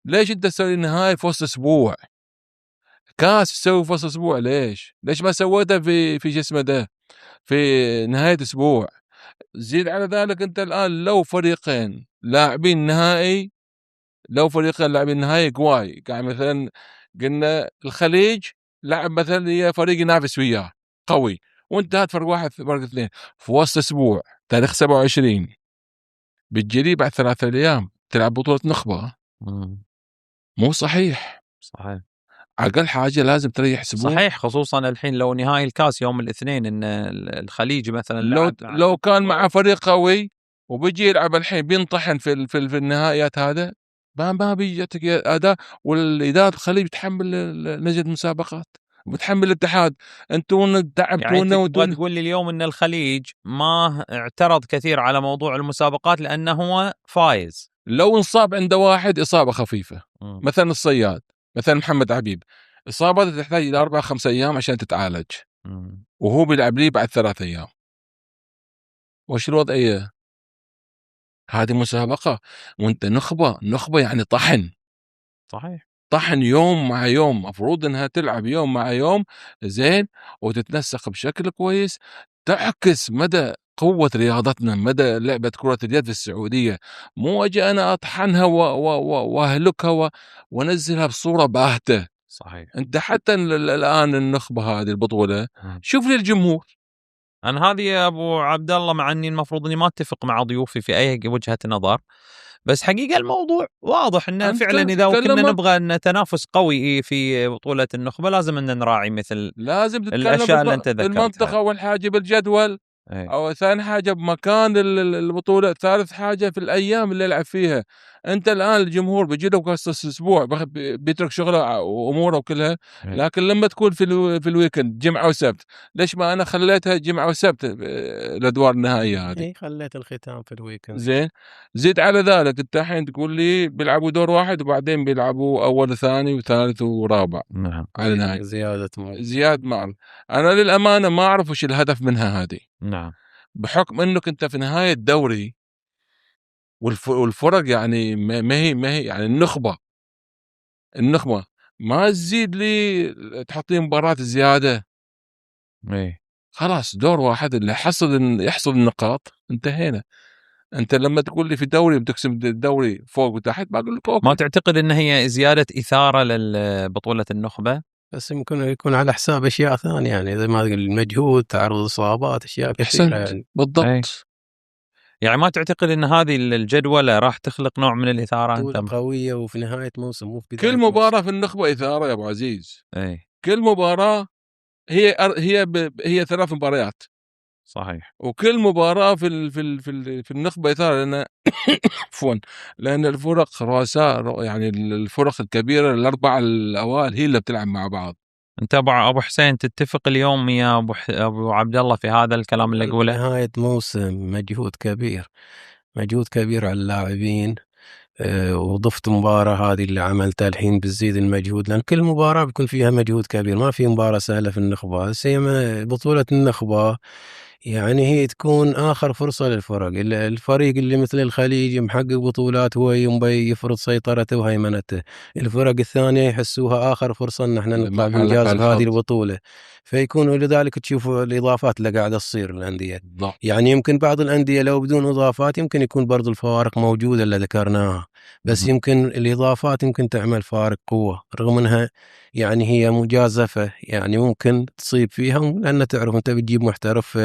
ليش انت تسوي نهايه في وسط اسبوع؟ كاس تسوي في وسط اسبوع؟ ليش ما سويتها في جسمه ده في نهايه اسبوع؟ زيد على ذلك انت الان لو فريقين لاعبين نهائي، قواي، قاعد مثلا قلنا الخليج لعب مثلا هي فريق ينافس وياه قوي وانتهت فرق 1 فرق 2 في وسط اسبوع تاريخ 27 بتجري بعد 3 ايام تلعب بطولة نخبة. مو صحيح. صحيح. اقل حاجة لازم تريح اسبوع. صحيح، خصوصا الحين لو نهائي الكاس يوم الاثنين ان الخليج مثلا لو كان مع فريق قوي وبيجي يلعب الحين بينطحن في النهائيات هذا ما بيجيك اداء، والاداره الخليج بتحمل لجنه المسابقات بتحمل الاتحاد. انتم تعبتونا. يعني تبغى تقول لي اليوم ان الخليج ما اعترض كثير على موضوع المسابقات لانه هو فايز؟ لو انصاب عنده واحد اصابه خفيفه مثلا الصياد، مثلا محمد عبيب، اصابه تحتاج الى 4-5 ايام عشان تتعالج، وهو بيلعب لي بعد 3 ايام. وش الوضعيه؟ هذه مسابقة، وانت نخبة يعني طحن. صحيح. طحن يوم مع يوم، مفروض انها تلعب يوم مع يوم زين وتتنسق بشكل كويس، تعكس مدى قوة رياضتنا، مدى لعبة كرة اليد في السعودية. مو اجي انا اطحنها واهلكها وانزلها بصورة باهتة. صحيح. انت حتى الان النخبة هذه البطولة شوف لي الجمهور. أنا هذه يا أبو عبد الله، مع أني المفروض أني ما أتفق مع ضيوفي في أي وجهة نظر، بس حقيقة الموضوع واضح أنه فعلا إذا كنا نبغى أن تنافس قوي في بطولة النخبة لازم أن نراعي مثل لازم الأشياء اللي أنت ذكرتها. المنطقة أول حاجة بالجدول، أو ثاني حاجة بمكان البطولة، ثالث حاجة في الأيام اللي يلعب فيها. أنت الآن الجمهور بيجي له أسبوع بيترك شغله وأموره وكلها، لكن لما تكون في الويكند جمعة وسبت، ليش ما أنا خليتها جمعة وسبت الأدوار النهائية هذه؟ خليت الختام في الويكند. زين، زيد على ذلك أنت الحين تقول لي بيلعبوا دور واحد وبعدين بيلعبوا أول وثاني وثالث ورابع. نعم. على نهاية زيادة معر. أنا للأمانة ما أعرف وش الهدف منها هذه. نعم. بحكم انك انت في نهاية الدوري والفرق يعني ما هي يعني النخبة ما تزيد لي تحط لي مباراة زيادة. خلاص دور واحد اللي يحصل النقاط انتهينا. انت لما تقول لي في دوري بتقسم الدوري فوق وتحت بقول لك اوكي. ما تعتقد ان هي زيادة إثارة لبطولة النخبة؟ بس يمكن يكون على حساب اشياء ثانية، يعني زي ما تقول المجهود، تعرض اصابات، اشياء كثيرة يعني. بالضبط. يعني ما تعتقد ان هذه الجدولة راح تخلق نوع من الإثارة؟ بطولة قوية وفي نهاية موسم، مو في كل مباراة في النخبة إثارة يا ابو عزيز. اي كل مباراة هي 3 مباريات. صحيح. وكل مباراة في النخبة إثارة، لأن عفوا لأن الفرق رؤساء، يعني الفرق الكبيرة الأربعة الأوائل هي اللي بتلعب مع بعض. أنت أبو حسين تتفق اليوم يا أبو عبد الله في هذا الكلام اللي أقوله؟ نهاية موسم مجهود كبير على اللاعبين، وضفت مباراة هذه اللي عملتها الحين بتزيد المجهود، لأن كل مباراة بيكون فيها مجهود كبير، ما في مباراة سهلة في النخبة. سيما بطولة النخبة يعني هي تكون آخر فرصة للفرق. الفريق اللي مثل الخليج محقق بطولات هو يبي يفرض سيطرته وهيمنته، الفرق الثانية يحسوها آخر فرصة إن احنا نطلع بإنجاز هذه البطولة، فيكونوا لذلك تشوفوا الإضافات اللي قاعدة تصير الأندية. يعني يمكن بعض الأندية لو بدون إضافات يمكن يكون برضو الفوارق موجودة اللي ذكرناها، بس يمكن الإضافات يمكن تعمل فارق قوة، رغم أنها يعني هي مجازفة، يعني ممكن تصيب فيها، لأن تعرف أنت بتجيب محترف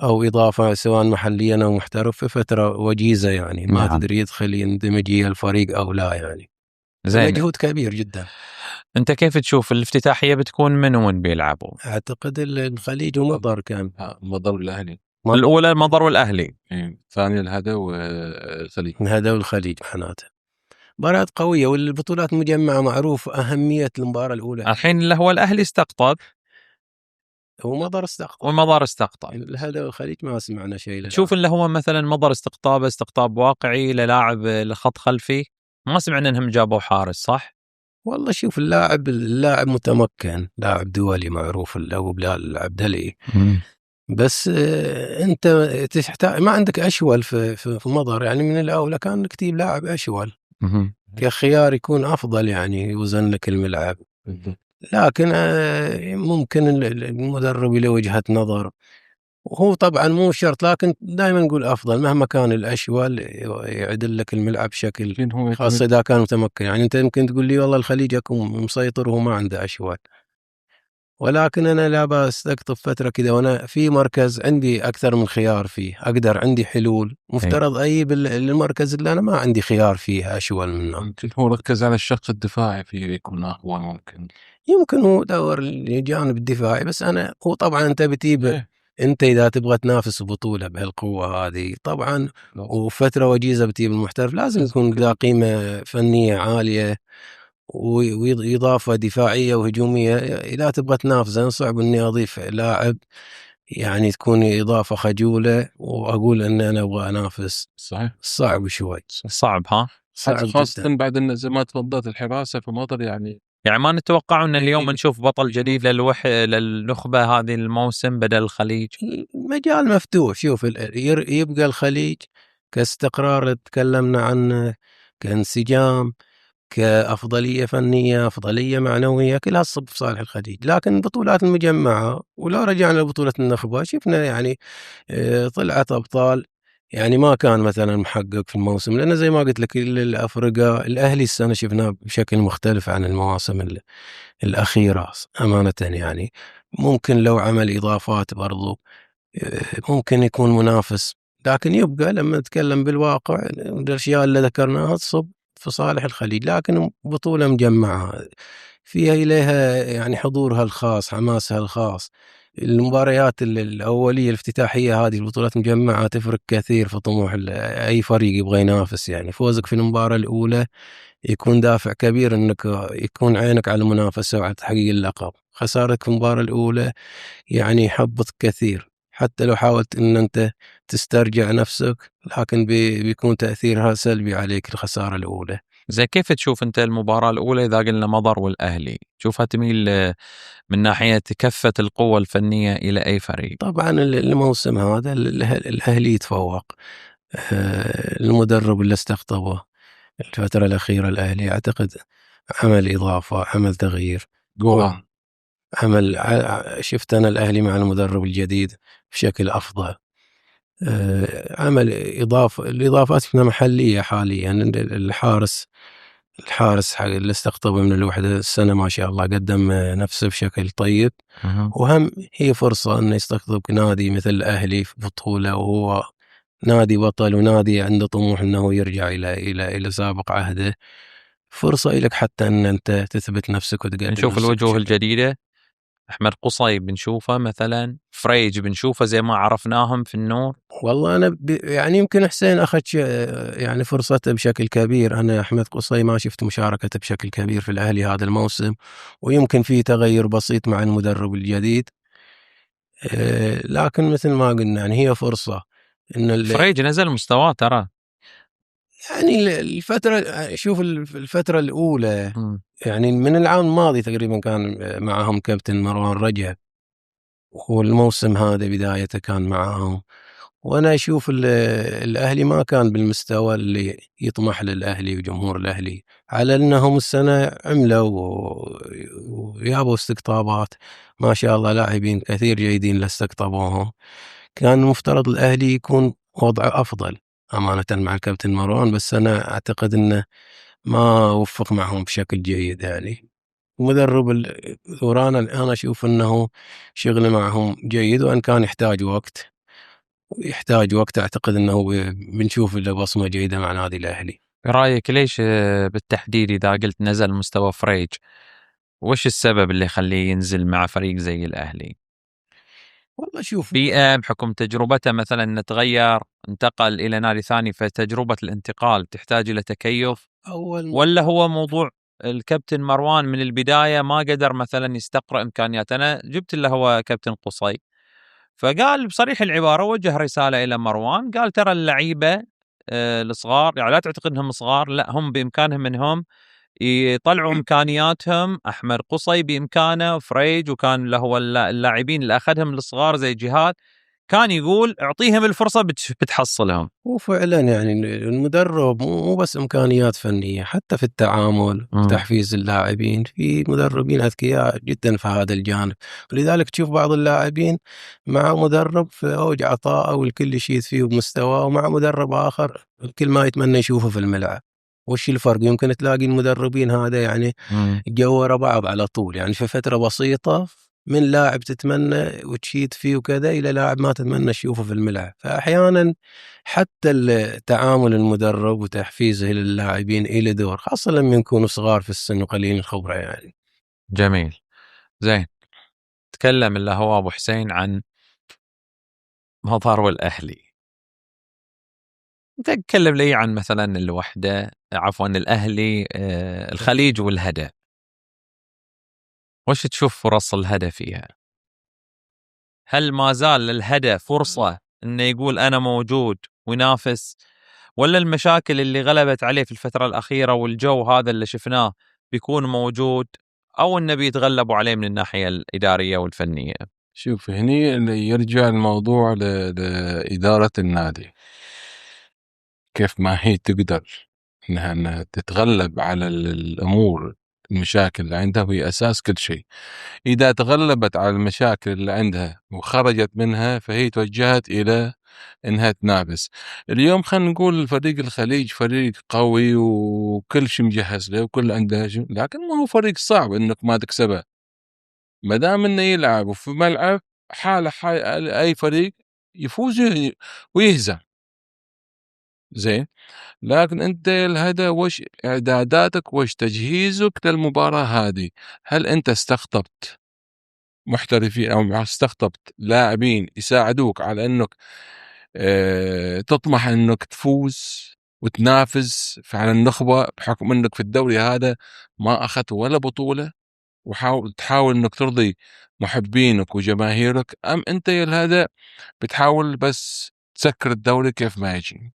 أو إضافة سواء محليا أو محترف في فترة وجيزة، يعني ما تدري يدخل يندمج الفريق أو لا، يعني مجهود كبير جدا. أنت كيف تشوف الافتتاحية بتكون من وين بيلعبوا؟ أعتقد الخليج ومضر، كان مضر والأهلي. الأولى المضر والأهلي، الثانية الهدى والخليج. الهدى والخليج معناته مباراة قوية، والبطولات مجمعة، معروف أهمية المباراة الأولى. الحين اللي هو الأهلي استقطب ومضر استقطب ومضر استقطب. الهدى والخليج ما سمعنا شيء. شوف اللي هو مثلا مضر استقطاب واقعي للاعب لخط خلفي، ما سمعنا انهم جابوا حارس، صح؟ والله شوف، اللاعب متمكن، لاعب دولي معروف اللي هو بلال العبدلي، بس انت تحتاج، ما عندك اشول في مضر، يعني من الاولى كان تجيب لاعب اشول كخيار يكون افضل، يعني يوزن لك الملعب. لكن ممكن المدرب له وجهة نظر، وهو طبعا مو شرط، لكن دائما نقول افضل مهما كان الاشول يعدل لك الملعب بشكل، خاصه اذا كان متمكن. يعني انت يمكن تقول لي والله الخليج يكون مسيطر وهو ما عنده اشول، ولكن أنا لا بستقطب فترة كذا وأنا في مركز عندي أكثر من خيار فيه، أقدر عندي حلول، مفترض أجيب المركز اللي أنا ما عندي خيار فيه أشول منه. يمكن هو ركز على الشق الدفاعي فيه يكون أقوى يمكن هو دور الجانب الدفاعي، بس أنا هو طبعا أنت بتجيب أنت إذا تبغى تنافس بطولة بهالقوة هذه طبعا وفترة وجيزة بتجيب المحترف لازم يكون ذا قيمة فنية عالية وإضافة دفاعية وهجومية. إذا تبغى تنافس أنا صعب إني أضيف لاعب يعني تكون إضافة خجولة وأقول إن أنا أبغى أنافس. صحيح صعب شوي. صعب ها صعب خاصة جدا. بعد إن زي ما تفضلت الحراسة في مطر يعني ما نتوقع ان اليوم نشوف بطل جديد للنخبة هذه الموسم بدل الخليج. مجال مفتوح. شوف يبقى الخليج كاستقرار اللي تكلمنا عنه، كانسجام، كأفضلية فنية، أفضلية معنوية، كلها تصب في صالح الخليج. لكن بطولات المجمعة ولو رجعنا لبطولة النخبة شفنا يعني طلعت أبطال يعني ما كان مثلا محقق في الموسم، لأن زي ما قلت لك الأفرقة الأهلي السنة شفناه بشكل مختلف عن المواسم الأخيرة أمانة. يعني ممكن لو عمل إضافات برضو ممكن يكون منافس، لكن يبقى لما نتكلم بالواقع الأشياء اللي ذكرناها تصب في صالح الخليج. لكن بطولة مجمعة فيها إليها يعني حضورها الخاص، حماسها الخاص، المباريات الأولية الافتتاحية هذه البطولات مجمعة تفرق كثير في طموح أي فريق يبغى ينافس. يعني فوزك في المباراة الأولى يكون دافع كبير انك يكون عينك على المنافسة وعلى تحقيق اللقب. خسارتك في المباراة الأولى يعني يحبط كثير، حتى لو حاولت ان انت تسترجع نفسك لكن بيكون تأثيرها سلبي عليك الخسارة الأولى. زي كيف تشوف انت المباراة الأولى إذا قلنا مضر والأهلي؟ تشوفها تميل من ناحية كفة القوة الفنية إلى أي فريق؟ طبعا الموسم هذا الأهلي يتفوق. المدرب اللي استقطبه الفترة الأخيرة الأهلي أعتقد عمل إضافة، عمل تغيير، عمل شفت أنا الأهلي مع المدرب الجديد بشكل أفضل. عمل الإضافات فينا محلية حاليا. الحارس حق اللي استقطبه من الوحدة السنة ما شاء الله قدم نفسه بشكل طيب. وهم هي فرصة أنه يستقطب نادي مثل الأهلي في بطولة وهو نادي بطل ونادي عنده طموح أنه يرجع إلى سابق عهده. فرصة لك حتى أن أنت تثبت نفسك وتقدم. نشوف الوجوه الجديدة، أحمد قصي بنشوفه مثلا، فريج بنشوفه زي ما عرفناهم في النور. والله أنا يعني يمكن حسين أخذ يعني فرصته بشكل كبير. أنا أحمد قصي ما شفت مشاركته بشكل كبير في الأهلي هذا الموسم، ويمكن في تغير بسيط مع المدرب الجديد. لكن مثل ما قلنا يعني هي فرصة إن فريج نزل مستواه ترى. يعني شوف الفترة الأولى يعني من العام الماضي تقريبا كان معهم كابتن مروان رجب، والموسم هذا بدايته كان معهم. وأنا أشوف الأهلي ما كان بالمستوى اللي يطمح للأهلي وجمهور الأهلي، على أنهم السنة عملوا ويابوا استقطابات ما شاء الله، لاعبين كثير جيدين اللي استقطبوهم. كان المفترض الأهلي يكون وضعه أفضل أمانة مع الكابتن مروان، بس أنا أعتقد أنه ما وفق معهم بشكل جيد. يعني مدرب ثوران أنا أشوف أنه شغله معهم جيد، وأن كان يحتاج وقت أعتقد أنه بنشوف له بصمة جيدة مع نادي الأهلي. برأيك ليش بالتحديد إذا قلت نزل مستوى فريج، وش السبب اللي يخليه ينزل مع فريق زي الأهلي؟ والله شوف بيئة بحكم تجربته مثلا نتغير، انتقل إلى نادي ثاني، فتجربة الانتقال تحتاج إلى تكيف، ولا هو موضوع الكابتن مروان من البداية ما قدر مثلا يستقرأ إمكانيات؟ أنا جبت له هو كابتن قصي، فقال بصريح العبارة، وجه رسالة إلى مروان، قال ترى اللعيبة الصغار يعني لا تعتقد انهم صغار، لا هم بامكانهم انهم يطلعوا امكانياتهم. احمد قصي بامكانه، فريج، وكان له اللاعبين اللي اخذهم الصغار زي جهاد، كان يقول اعطيهم الفرصه بتحصلهم. وفعلا يعني المدرب مو بس امكانيات فنيه، حتى في التعامل وتحفيز اللاعبين. في مدربين اذكياء جدا في هذا الجانب، ولذلك تشوف بعض اللاعبين مع مدرب في اوج عطاءه والكل يشيد فيه بمستواه، ومع مدرب اخر الكل ما يتمنى يشوفه في الملعب. وش الفرق؟ يمكن تلاقي المدربين هذا يعني جوروا بعض على طول، يعني في فتره بسيطه من لاعب تتمنى وتشيد فيه وكذا إلى لاعب ما تتمنى تشوفه في الملعب. فأحيانا حتى تعامل المدرب وتحفيزه للاعبين إلى دور، خاصة لما يكونوا صغار في السن وقليلين الخبرة يعني. جميل. زين، تكلم اللي هو أبو حسين عن مظهر والأهلي. تكلم لي عن مثلا الوحدة، عفوا الأهلي، الخليج والهدى. وش تشوف فرص الهدى فيها؟ هل ما زال للهدى فرصة إنه يقول أنا موجود وينافس، ولا المشاكل اللي غلبت عليه في الفترة الأخيرة والجو هذا اللي شفناه بيكون موجود، أو إنه بيتغلبوا عليه من الناحية الإدارية والفنية؟ شوف، هني اللي يرجع الموضوع لإدارة النادي، كيف ما هي تقدر إنها تتغلب على الأمور المشاكل اللي عندها، وهي أساس كل شيء. إذا تغلبت على المشاكل اللي عندها وخرجت منها، فهي توجهت إلى إنها تنافس. اليوم خلينا نقول فريق الخليج فريق قوي وكل شيء مجهز له وكل عنده شيء، لكن ما هو فريق صعب إنك ما تكسبه ما دام إنه يلعب وفي ملعب حاله أي فريق يفوز ويهزم. زين، لكن أنت الهدى وش إعداداتك وش تجهيزك للمباراة هذه؟ هل أنت استقطبت محترفين أو استقطبت لاعبين يساعدوك على أنك تطمح أنك تفوز وتنافس على النخبة، بحكم أنك في الدوري هذا ما أخذت ولا بطولة، تحاول أنك ترضي محبينك وجماهيرك، أم أنت هذا بتحاول بس تسكر الدوري كيف ما يجي؟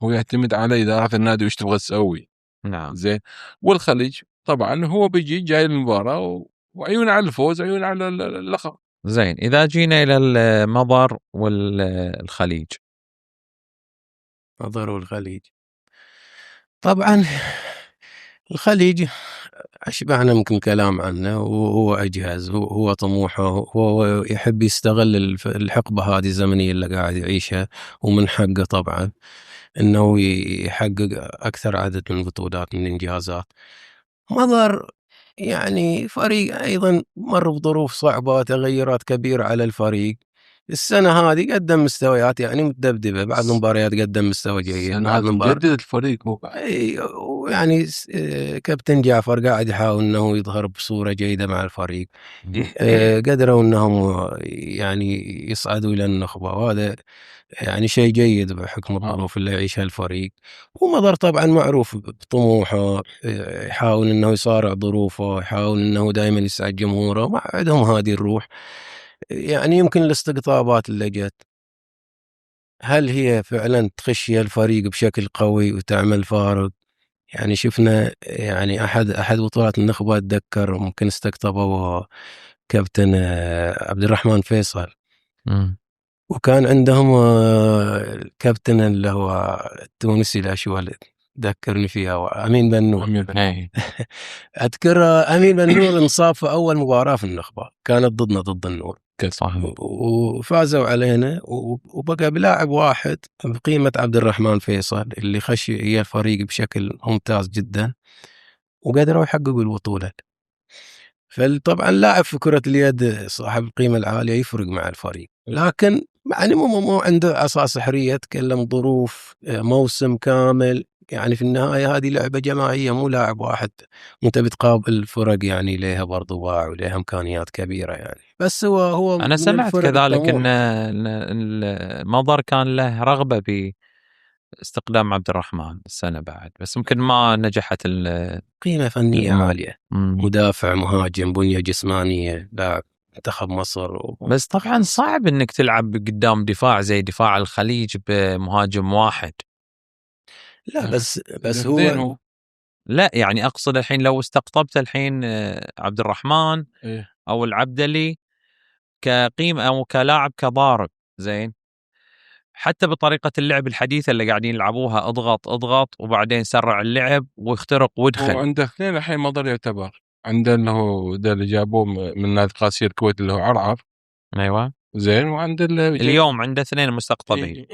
هو يعتمد على إدارة النادي وش تبغى تسوي. نعم. زين، والخليج طبعا هو بيجي جاي المباراة وعيون على الفوز، عيون على اللقب. زين، إذا جينا إلى المضر والخليج. مضر والخليج، طبعا الخليج أشبعنا ممكن كلام عنه، وهو أجهز، هو طموحه، هو يحب يستغل الحقبة هذه الزمنية اللي قاعد يعيشها، ومن حقه طبعا إنه يحقق أكثر عدد من البطولات من الإنجازات. مضر يعني فريق أيضا مر بظروف صعبة، تغيرات كبيرة على الفريق. السنة هذه قدم مستويات يعني متذبذبة، بعض المباريات قدم مستوى جيد، بعض المباريات جدد الفريق هو يعني كابتن جعفر قاعد يحاول انه يظهر بصورة جيدة مع الفريق. قدروا انهم يعني يصعدوا الى النخبة، وهذا يعني شيء جيد بحكم الظروف اللي يعيشها الفريق. ومضر طبعا معروف بطموحه، يحاول انه يصارع ظروفه، يحاول انه دائما يسعد جمهوره، ما عندهم هذه الروح. يعني يمكن الاستقطابات اللي جت، هل هي فعلا تخشي الفريق بشكل قوي وتعمل فارق؟ يعني شفنا يعني احد بطولات النخبة اتذكر ممكن استقطبوا كابتن عبد الرحمن فيصل، وكان عندهم الكابتن اللي هو التونسي الاشول، ذكرني فيها امين بنور. اذكر امين بنور انصاب في اول مباراة في النخبة، كانت ضدنا ضد النور، وفازوا علينا، وبقى بلاعب واحد بقيمة عبد الرحمن فيصل اللي خشي هي الفريق بشكل ممتاز جدا، وقدروا يحققوا البطولة. فطبعا لاعب في كرة اليد صاحب القيمة العالية يفرق مع الفريق، لكن يعني مو عنده عصا سحرية تكلم ظروف موسم كامل. يعني في النهاية هذه لعبة جماعية، مو لاعب واحد وانت بتقابل فرق يعني لها برضو باع ولها إمكانيات كبيرة يعني. بس هو أنا سمعت كذلك أن المضر كان له رغبة باستقدام عبد الرحمن السنة بعد، بس ممكن ما نجحت. قيمة فنية عالية، مدافع مهاجم، بنية جسمانية، لاعب منتخب مصر بس طبعا صعب انك تلعب قدام دفاع زي دفاع الخليج بمهاجم واحد. لا بس هو لا يعني اقصد الحين لو استقطبت الحين عبد الرحمن او العبدلي كقيمة او كلاعب كضارب، زين، حتى بطريقة اللعب الحديثة اللي قاعدين يلعبوها اضغط وبعدين سرع اللعب واخترق وادخل. وعنده اثنين الحين مضر يعتبر، عنده انه ده اللي جابوه من نادي قاسير الكويت اللي هو عرعر. ايوه زين، وعنده اليوم عنده اثنين مستقطبين.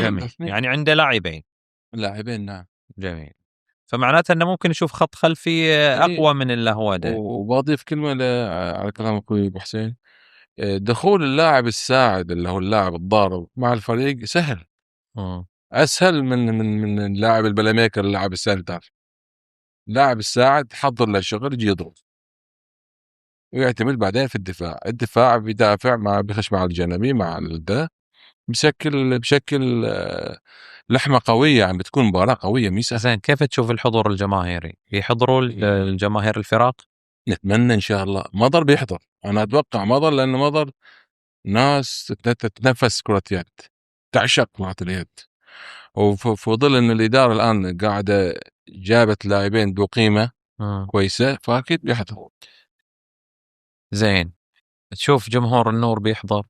جميل، يعني عنده لاعبين. نعم. جميل. فمعناته انه ممكن نشوف خط خلفي اقوى من اللي هو ده. وبضيف كلمه على كلام اخوي ابو حسين، دخول اللاعب الساعد اللي هو اللاعب الضارب مع الفريق سهل، اسهل من اللاعب البلاي ميكر، اللاعب السنتر. اللاعب الساعد حضر له شغل يجي يضرب ويعتمد بعدين في الدفاع بيدافع مع بيخش مع الجانبي مع ده بشكل لحمة قوية، يعني بتكون مباراة قوية ميسا. زين، كيف تشوف الحضور الجماهيري؟ يحضروا الجماهير الفرق؟ نتمنى ان شاء الله. مضر بيحضر، انا اتوقع مضر، لانه مضر ناس تتنفس كرة يد، تعشق كرة اليد، وفي ظل ان الادارة الان قاعدة جابت لاعبين ذو قيمة كويسة، فاكيد بيحضر. زين، تشوف جمهور النور بيحضر؟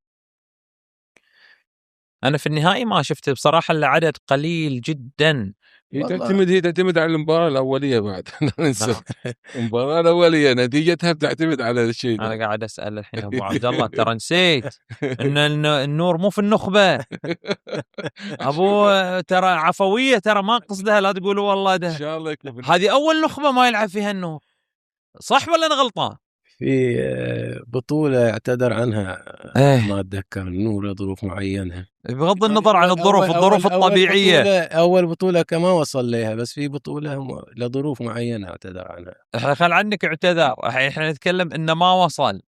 انا في النهائي ما شفت بصراحه الا عدد قليل جدا. هي تعتمد على المباراة الأولية بعد. ننسى المباراة الأولية نتيجتها بتعتمد على الشيء. أنا قاعد أسأل الحين أبو عبد الله، ترى نسيت إن النور مو في النخبة أبو، ترى عفوية، ترى ما قصدها، لا تقولوا والله ده. إن شاء الله يكون هذه أول نخبة ما يلعب فيها النور، صح ولا أنا غلطان؟ في بطولة اعتذر عنها ما أتذكر النور لظروف معينة، بغض النظر عن الظروف الطبيعية. أول بطولة كما وصل لها، بس في بطولة لظروف معينة اعتذر عنها. خل عنك اعتذر، احنا نتكلم إنه ما وصل.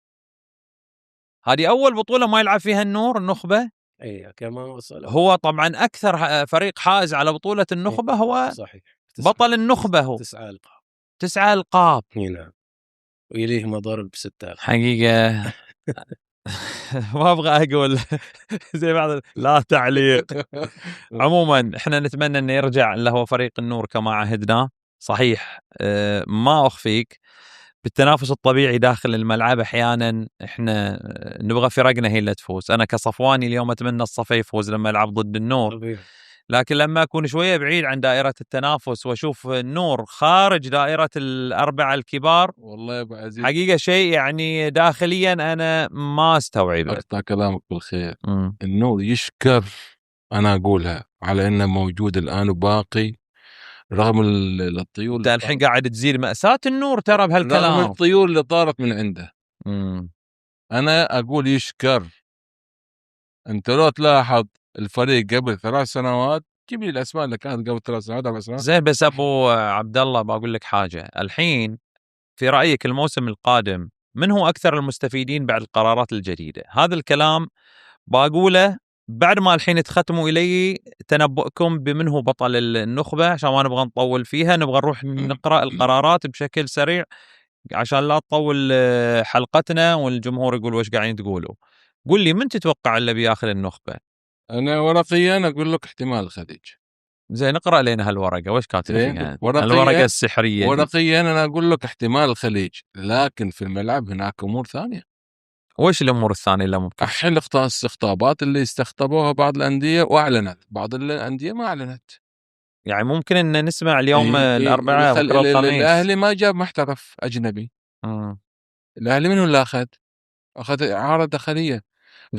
هذه أول بطولة ما يلعب فيها النور النخبة. أي كما وصل. هو طبعا أكثر فريق حائز على بطولة النخبة هو صحيح. بطل النخبة، هو 9 ألقاب. نعم، ويليه مضارب ب6 حقيقة. ما أبغى أقول زي بعض، لا تعليق. عموما احنا نتمنى انه يرجع اللي هو فريق النور كما عهدناه. صحيح ما أخفيك بالتنافس الطبيعي داخل الملعب احيانا احنا نبغى فرقنا هي اللي تفوز. انا كصفواني اليوم اتمنى الصفا يفوز لما يلعب ضد النور، لكن لما اكون شويه بعيد عن دائره التنافس واشوف النور خارج دائره الاربعه الكبار، والله يا ابو عزيز حقيقه شيء يعني داخليا انا ما استوعبه. اقطع كلامك بالخير. النور يشكر، انا اقولها، على انه موجود الان وباقي رغم الطيور. انت الحين قاعد تزيد مأساة النور ترى بهالكلام، رغم الطيور اللي طارت من عنده. انا اقول يشكر. انت لو تلاحظ الفريق قبل 3 سنوات، جيب لي الاسماء اللي كانت قبل 3 سنوات 4 سنوات. زين، بس ابو عبد الله بقول لك حاجه الحين، في رايك الموسم القادم من هو اكثر المستفيدين بعد القرارات الجديده؟ هذا الكلام بقوله بعد ما الحين تختموا الي تنبؤكم بمن هو بطل النخبه، عشان ما نبغى نطول فيها، نبغى نروح نقرا القرارات بشكل سريع عشان لا تطول حلقتنا والجمهور يقول وش قاعدين تقولوا. قول لي من تتوقع اللي بياخذ النخبه؟ انا ورقيا اقول لك احتمال الخليج. زين، نقرا لنا هالورقه وش كاتب فيها الورقه السحريه. ورقيا انا اقول لك احتمال الخليج، لكن في الملعب هناك امور ثانيه. وش الامور الثانيه اللي ممكن؟ الحين الاستقطابات اللي استقطبوها بعض الانديه واعلنت، بعض الانديه ما اعلنت. يعني ممكن ان نسمع اليوم الاربعاء بكره الخميس الاهلي ما جاب محترف اجنبي. الاهلي منو اللي اخذ اعاره داخليه؟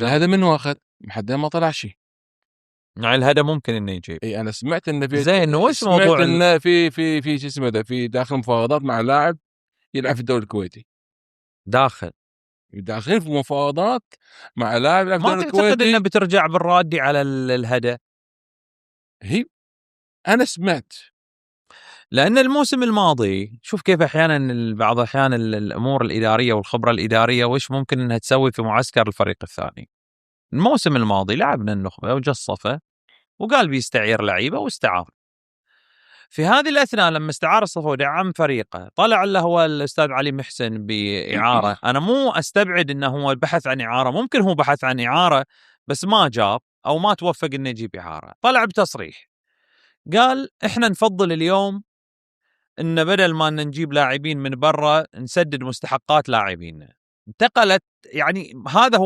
هذا منو اخذ؟ محد ما طلع شيء. يعني الهدف ممكن انه يجيب. اي انا سمعت انه في، زين، وش موضوع انه في شو اسمه ده، في داخل مفاوضات مع لاعب يلعب في الدوري الكويتي. داخلين في مفاوضات مع لاعب يلعب في الدوري الكويتي. ما تعتقد انه بترجع بالرادي على الهدف؟ هي انا سمعت، لان الموسم الماضي شوف كيف احيانا بعض الاحيان الامور الاداريه والخبره الاداريه وش ممكن انها تسوي في معسكر الفريق الثاني. الموسم الماضي لعبنا النخبه وجصفه وقال بيستعير لعيبه واستعار. في هذه الاثناء لما استعار الصفا ودعم فريقه، طلع له هو الاستاذ علي محسن باعاره. انا مو استبعد انه هو بحث عن اعاره، ممكن هو بحث عن اعاره بس ما جاب او ما توفق انه يجيب اعاره. طلع بتصريح قال احنا نفضل اليوم ان بدل ما نجيب لاعبين من برا نسدد مستحقات لاعبينا. انتقلت، يعني هذا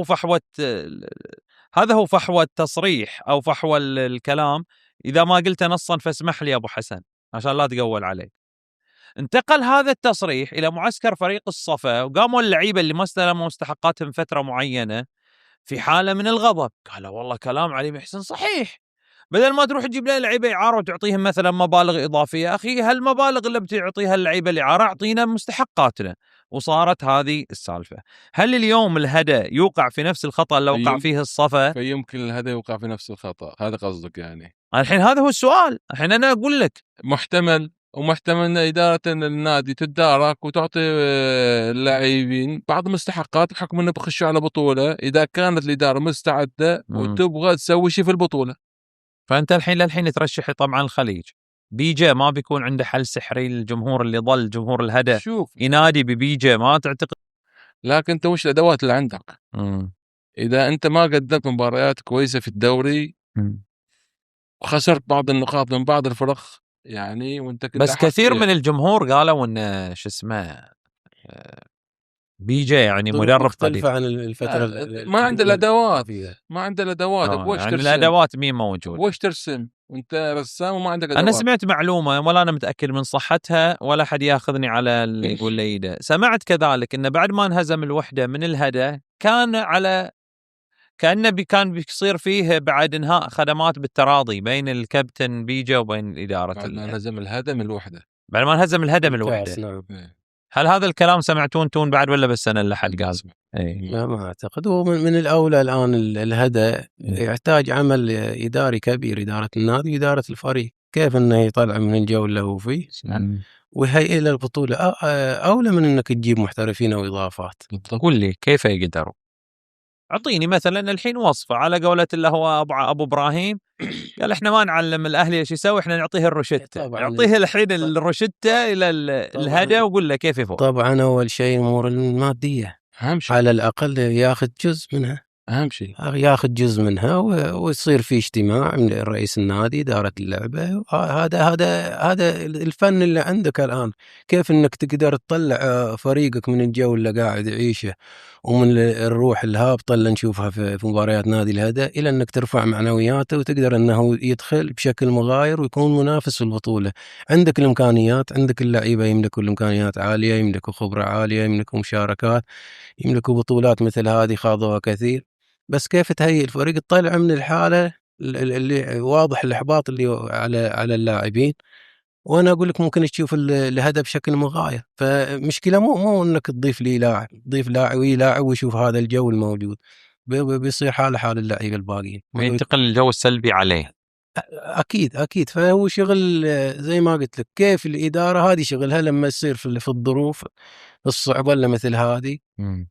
هو فحوى تصريح او فحوى الكلام. اذا ما قلت نصا فاسمح لي ابو حسن عشان لا تقول عليك. انتقل هذا التصريح الى معسكر فريق الصفا، وقاموا اللعيبه اللي ما استلموا مستحقاتهم فتره معينه في حاله من الغضب. قالوا والله كلام علي محسن صحيح، بدل ما تروح تجيب لي لعيبه اعاره وتعطيهم مثلا مبالغ اضافيه، اخي هالمبالغ اللي بتعطيها اللعيبه الاعاره اعطينا مستحقاتنا. وصارت هذه السالفه. هل اليوم الهدى يوقع في نفس الخطا اللي وقع فيه الصفا؟ فيمكن هذا يوقع في نفس الخطأ، هذا قصدك يعني؟ الحين هذا هو السؤال، الحين انا اقول لك محتمل، ومحتمل ان اداره النادي تتدارك وتعطي اللاعبين بعض المستحقات بحكم انه بخشوا على بطوله، اذا كانت الاداره مستعده وتبغى تسوي شيء في البطوله. فانت الحين للحين ترشح طبعا الخليج. بيجا ما بيكون عنده حل سحري للجمهور اللي ظل جمهور الهدى شوف ينادي ببيجا؟ ما تعتقد؟ لكن انت وش الادوات اللي عندك؟ اذا انت ما قدمت مباريات كويسه في الدوري وخسرت بعض النقاط من بعض الفرق يعني، وانت كنت بس كثير من الجمهور قالوا ان شو اسمه بيجا يعني مدرب مختلفة قديم. عن الفترة ما عنده الادوات، ما عنده الادوات. وش يعني ترسم؟ الادوات مين موجود؟ وش ترسم وانت رسام وما عندك ادوات؟ انا سمعت معلومه ولا انا متاكد من صحتها ولا حد ياخذني على اللي يقول لي ده. سمعت كذلك انه بعد ما انهزم الوحده من الهدى كان على كانه كان بيصير فيه بعد انهاء خدمات بالتراضي بين الكابتن بيجا وبين اداره بعد ما انهزم الهدى من الوحده. بعد ما انهزم الهدى من الوحده. نعم. هل هذا الكلام سمعتوه انتم بعد ولا بس انا اللي حد قال؟ لا ما اعتقد. هو من الاولى الان الهدى يحتاج عمل اداري كبير، اداره النادي واداره الفريق، كيف انه يطلع من الجو اللي هو فيه ويهيئ له البطوله. اولى من انك تجيب محترفين او اضافات. قول لي كيف يقدروا؟ اعطيني مثلا الحين وصفه على قولة اللي هو ابو ابراهيم قال احنا ما نعلم الاهلي ايش يسوي، احنا نعطيه الروشته. نعطيه الحين الروشته الى الهدى وقول له كيف يفوز. طبعا اول شيء الامور الماديه اهم شيء، على الاقل ياخذ جزء منها، اهم شيء ياخذ جزء منها ويصير في اجتماع من رئيس النادي اداره اللعبه. هذا الفن اللي عندك الان، كيف انك تقدر تطلع فريقك من الجو اللي قاعد يعيشه ومن الروح الهابطه اللي نشوفها في مباريات نادي الهدى الى انك ترفع معنوياته وتقدر انه يدخل بشكل مغاير ويكون منافس في البطوله. عندك الامكانيات، عندك اللعيبه يملكوا الامكانيات عاليه، يملكوا خبره عاليه، يملكوا مشاركات، يملكوا بطولات مثل هذه خاضوها كثير. بس كيف تهيئ الفريق تطلع من الحاله اللي واضح الاحباط اللي على اللاعبين. وانا اقول لك ممكن تشوف الهدف بشكل مغاير. فمشكله مو انك تضيف لي لاعب، تضيف لاعب ويشوف هذا الجو الموجود، بيصير حال اللعيبه الباقيين، ينتقل الجو السلبي عليه. اكيد. فهو شغل زي ما قلت لك، كيف الاداره هذه شغلها لما يصير في الظروف الصعبه اللي مثل هذه،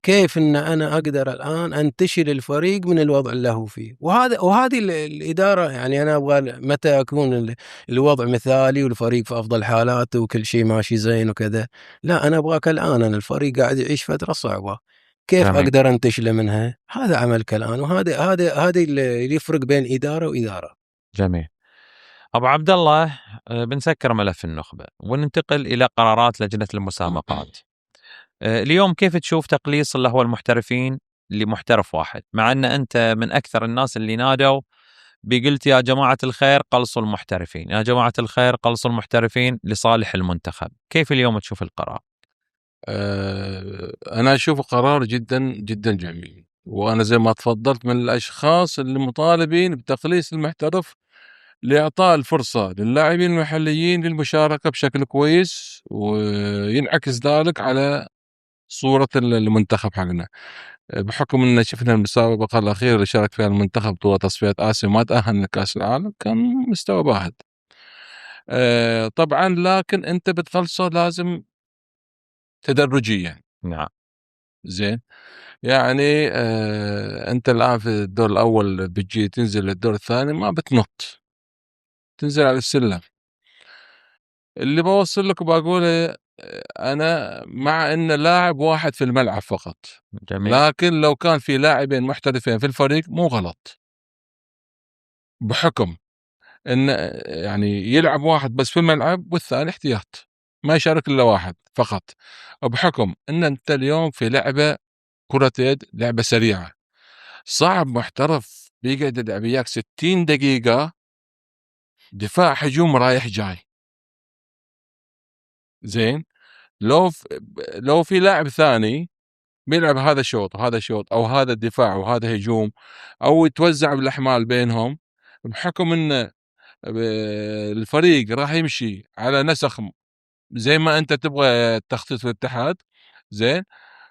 كيف ان انا اقدر الان انتشل الفريق من الوضع اللي هو فيه. وهذه الاداره يعني انا ابغى متى اكون الوضع مثالي والفريق في افضل حالاته وكل شيء ماشي زين وكذا. لا، انا ابغاك الان، انا الفريق قاعد يعيش فتره صعبه، كيف اقدر انتشله منها. هذا عملك الان، وهذا اللي يفرق بين اداره واداره. جميل. ابو عبد الله، بنسكر ملف النخبه وننتقل الى قرارات لجنه المسابقات. اليوم كيف تشوف تقليص اللي هو المحترفين لمحترف واحد، مع ان انت من اكثر الناس اللي نادوا بقلت يا جماعه الخير قلصوا المحترفين، يا جماعه الخير قلصوا المحترفين لصالح المنتخب. كيف اليوم تشوف القرار؟ انا اشوف قرار جدا جدا جميل، وانا زي ما تفضلت من الاشخاص اللي مطالبين بتقليص المحترف لإعطاء الفرصة للاعبين المحليين للمشاركة بشكل كويس، وينعكس ذلك على صورة المنتخب حقنا. بحكم أن شفنا المسابقة الأخيرة اللي شارك فيها المنتخب بطولة تصفيات آسيا ما تأهل لكأس العالم، كان مستوى باهت. طبعا لكن أنت بتخلصه لازم تدرجيا. نعم. زين، يعني أنت الآن في الدور الأول بتجي تنزل للدور الثاني ما بتنط، تنزل على السلم. اللي بوصل لك وبقوله أنا مع أن لاعب واحد في الملعب فقط. جميل. لكن لو كان في لاعبين محترفين في الفريق مو غلط، بحكم أن يعني يلعب واحد بس في الملعب والثاني احتياط، ما يشارك إلا واحد فقط. وبحكم أن أنت اليوم في لعبة كرة يد، لعبة سريعة، صعب محترف بيقعد يلعب وياك 60 دقيقة دفاع هجوم رايح جاي. زين، لو في لاعب ثاني بيلعب هذا شوط وهذا شوط، او هذا الدفاع وهذا هجوم، او يتوزع بالاحمال بينهم، بحكم ان الفريق راح يمشي على نسق زي ما انت تبغى تخطيط في الاتحاد، زين،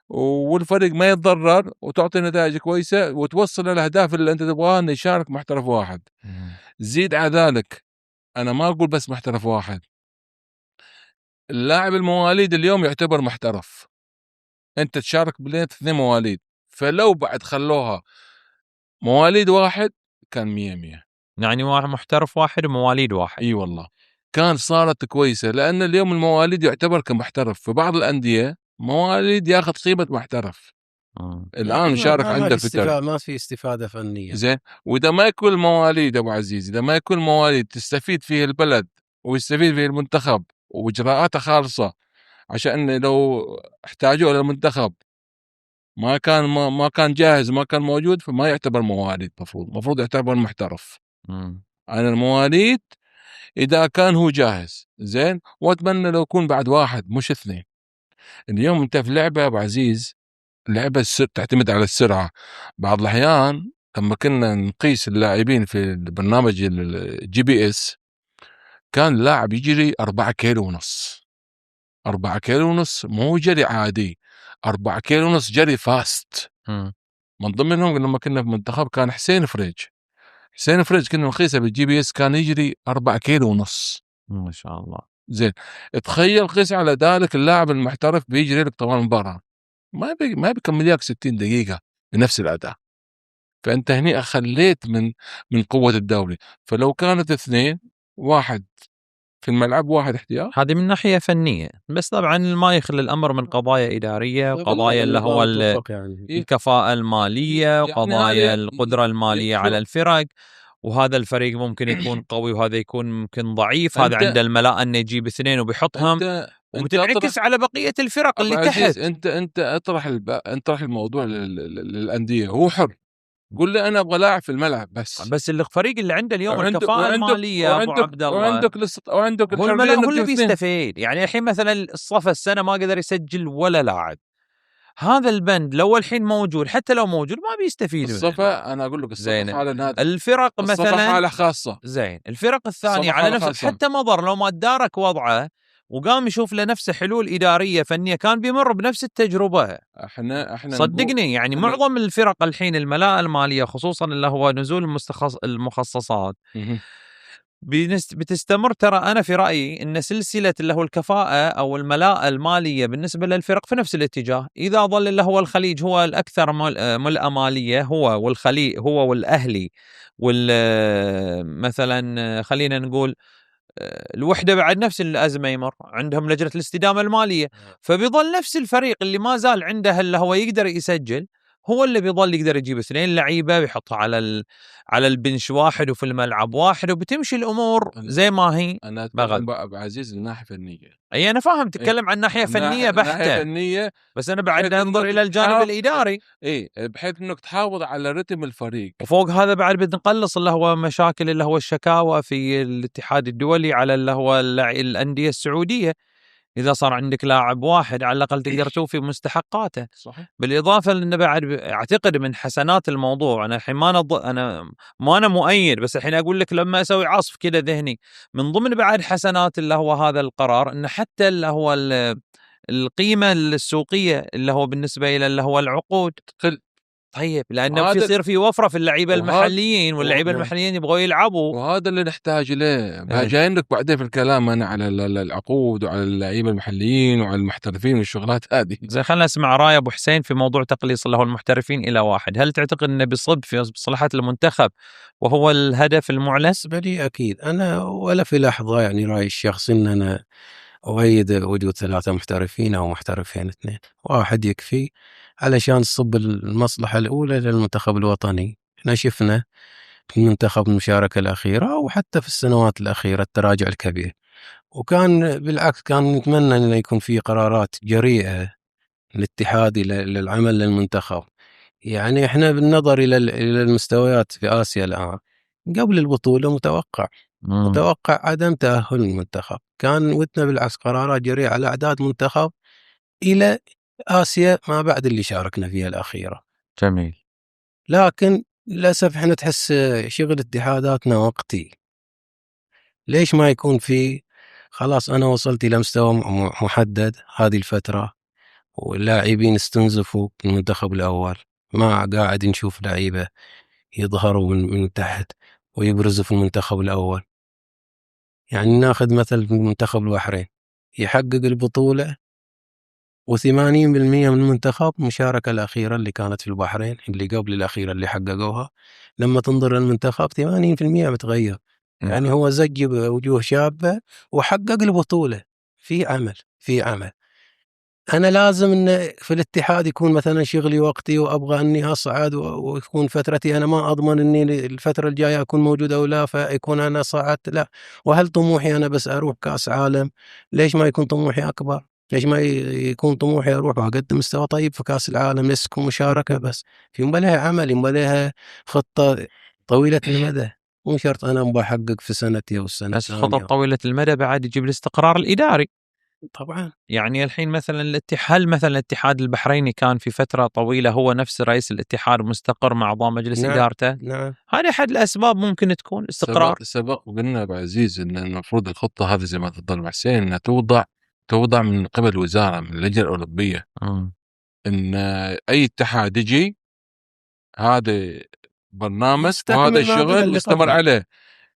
والفريق ما يتضرر وتعطي نتائج كويسه وتوصل الاهداف اللي انت تبغاها، انه يشارك محترف واحد. زيد على ذلك، انا ما اقول بس محترف واحد، اللاعب المواليد اليوم يعتبر محترف، انت تشارك بين 2 مواليد، فلو بعد خلوها مواليد واحد كان 100 يعني محترف واحد ومواليد واحد. اي والله كان صارت كويسه، لان اليوم المواليد يعتبر كمحترف في بعض الانديه، مواليد ياخذ قيمه محترف. الان مشارك عنده في ما في استفاده فنيه، زين. واذا ما يكون المواليد ابو عزيز، اذا ما يكون مواليد تستفيد فيه البلد ويستفيد فيه المنتخب واجراءاته خالصه، عشان لو احتاجوا الى المنتخب ما كان جاهز، ما كان موجود، فما يعتبر مواليد، المفروض يعتبر محترف. انا المواليد اذا كان هو جاهز، زين، واتمنى لو يكون بعد واحد مش 2. اليوم انت في لعبه ابو عزيز، لعبه تعتمد على السرعه. بعض الاحيان لما كنا نقيس اللاعبين في البرنامج الGPS، كان اللاعب يجري 4 كيلو ونص. 4 كيلو ونص مو جري عادي، 4 كيلو ونص جري فاست. من ضمنهم لما كنا في المنتخب كان حسين فريج كنا نقيسه بالGPS كان يجري 4 كيلو ونص. ما شاء الله. زين، تخيل قيس على ذلك اللاعب المحترف بيجري لك طوال المباراة ما بيكمل لك 60 دقيقة بنفس الأداء. فأنت هني أخليت من قوة الدوري. فلو كانت 2، واحد في الملعب واحد احتياط، هذه من ناحية فنية، بس طبعا ما يخلي الأمر من قضايا إدارية وقضايا اللي هو الكفاءة المالية وقضايا القدرة المالية على الفرق، وهذا الفريق ممكن يكون قوي وهذا يكون ممكن ضعيف، هذا عنده الملاءة انه يجيب 2 وبيحطهم وبتنعكس على بقية الفرق اللي تحت. انت اطرح الموضوع للأندية، هو حر، قول لي انا ابغى لاعب في الملعب بس الفريق اللي عنده اليوم الكفاءة المالية ابو عبد الله وعندك هو الملاءة، هو اللي بيستفيد. يعني الحين مثلا الصفا السنة ما قدر يسجل ولا لاعب، هذا البند لو الحين موجود، حتى لو موجود ما بيستفيد الصفا. انا اقول لك الصفا حاله نادرة، الفرق مثلا حاله خاصه. زين، الفرق الثانيه على نفس حتى مضر لو ما تدارك وضعه وقام يشوف لنفسه حلول اداريه فنيه كان بيمر بنفس التجربه. احنا صدقني يعني معظم الفرق الحين الملاءه الماليه خصوصا اللي هو نزول المخصصات بتستمر. ترى أنا في رأيي أن سلسلة اللي هو الكفاءة أو الملاءة المالية بالنسبة للفرق في نفس الاتجاه. إذا ظل اللي هو الخليج هو الأكثر ملأة مالية، هو والخليج هو والأهلي مثلا خلينا نقول الوحدة بعد نفس الأزمة يمر عندهم لجنة الاستدامة المالية، فبيظل نفس الفريق اللي ما زال عنده اللي هو يقدر يسجل هو اللي بيظل يقدر يجيب 2 لعيبه ويحطها على البنش واحد وفي الملعب واحد، وبتمشي الامور زي ما هي. انا اتكلم ابو عزيز الناحيه فنيه، اي انا فاهم تتكلم عن ناحيه فنيه بحته، ناحية فنيه، بس انا بعد انظر الى الجانب الاداري، بحيث انك تحافظ على رتم الفريق. وفوق هذا بعد بنقلص اللي هو مشاكل اللي هو الشكاوى في الاتحاد الدولي على اللي هو الانديه السعوديه. إذا صار عندك لاعب واحد على الأقل تقدر توفي مستحقاته. صحيح. بالإضافة لأن بعد أعتقد من حسنات الموضوع، أنا الحين أنا مؤيد، بس الحين أقول لك لما أسوي عصف كده ذهني، من ضمن بعد حسنات اللي هو هذا القرار إن حتى اللي هو القيمة السوقية اللي هو بالنسبة إلى اللي هو العقود تقل. طيب لأنه يصير في وفرة في اللعيبة المحليين، واللعيبة المحليين يبغوا يلعبوا، وهذا اللي نحتاج له. جايين لك بعدين في الكلام أنا على العقود وعلى اللعيبة المحليين وعلى المحترفين والشغلات هذه. زين، خلنا نسمع رأي أبو حسين في موضوع تقليص اللي هو المحترفين إلى 1. هل تعتقد أنه بيصب في مصلحة المنتخب وهو الهدف المعلن؟ بلي أكيد. أنا ولا في لحظة يعني رأيي الشخصي أن أنا أؤيد وجود 3 محترفين أو محترفين 2، واحد يكفي علشان تصب المصلحة الأولى للمنتخب الوطني. احنا شفنا في المنتخب المشاركة الأخيرة وحتى في السنوات الأخيرة التراجع الكبير، وكان بالعكس كان نتمنى أن يكون في قرارات جريئة الاتحاد للعمل للمنتخب. يعني احنا بالنظر إلى المستويات في آسيا الآن قبل البطولة متوقع عدم تأهل المنتخب، كان ودنا بالعكس قرارات جريئة على أعداد منتخب إلى آسيا ما بعد اللي شاركنا فيها الأخيرة. جميل. لكن للأسف إحنا تحس شغل اتحاداتنا وقتي. ليش ما يكون في خلاص أنا وصلت إلى مستوى محدد هذه الفترة، واللاعبين استنزفوا المنتخب الأول، ما قاعد نشوف لعيبة يظهروا من تحت ويبرزوا في المنتخب الأول. يعني ناخذ مثل منتخب البحرين يحقق البطولة و80% من المنتخب المشاركة الأخيرة اللي كانت في البحرين اللي قبل الأخيرة اللي حققوها، لما تنظر للمنتخب 80% متغير. يعني هو زج بوجوه شابة وحقق البطولة. في عمل. أنا لازم إن في الاتحاد يكون مثلا شغلي وقتي وأبغى إني أصعد ويكون فترتي، أنا ما أضمن إني الفترة الجاية أكون موجود أو لا، فيكون أنا صعدت لا. وهل طموحي أنا بس أروح كأس عالم؟ ليش ما يكون طموحي أكبر؟ ليش ما يكون طموحي أروح وأقدم مستوى طيب في كأس العالم؟ ليش تكون مشاركة بس؟ يبقى لها عمل، يبقى لها خطة طويلة المدى. مو شرط أنا أبغى أحقق في سنتي أو السنة بس خطط الثانية. طويلة المدى بعد يجيب الاستقرار الإداري. طبعا يعني الحين مثلا هل مثلا الاتحاد البحريني كان في فترة طويلة هو نفس رئيس الاتحاد مستقر مع أعضاء مجلس نعم إدارته؟ نعم هذه أحد الأسباب ممكن تكون استقرار. سبق وقلنا أبو عزيز إن المفروض الخطة هذه زي ما تفضل مع حسين إنها توضع من قبل وزارة من اللجنة الأولمبية، إن أي اتحاد يجي هذا برنامج وهذا يستكمل ما الشغل اللي واستمر قبله. عليه.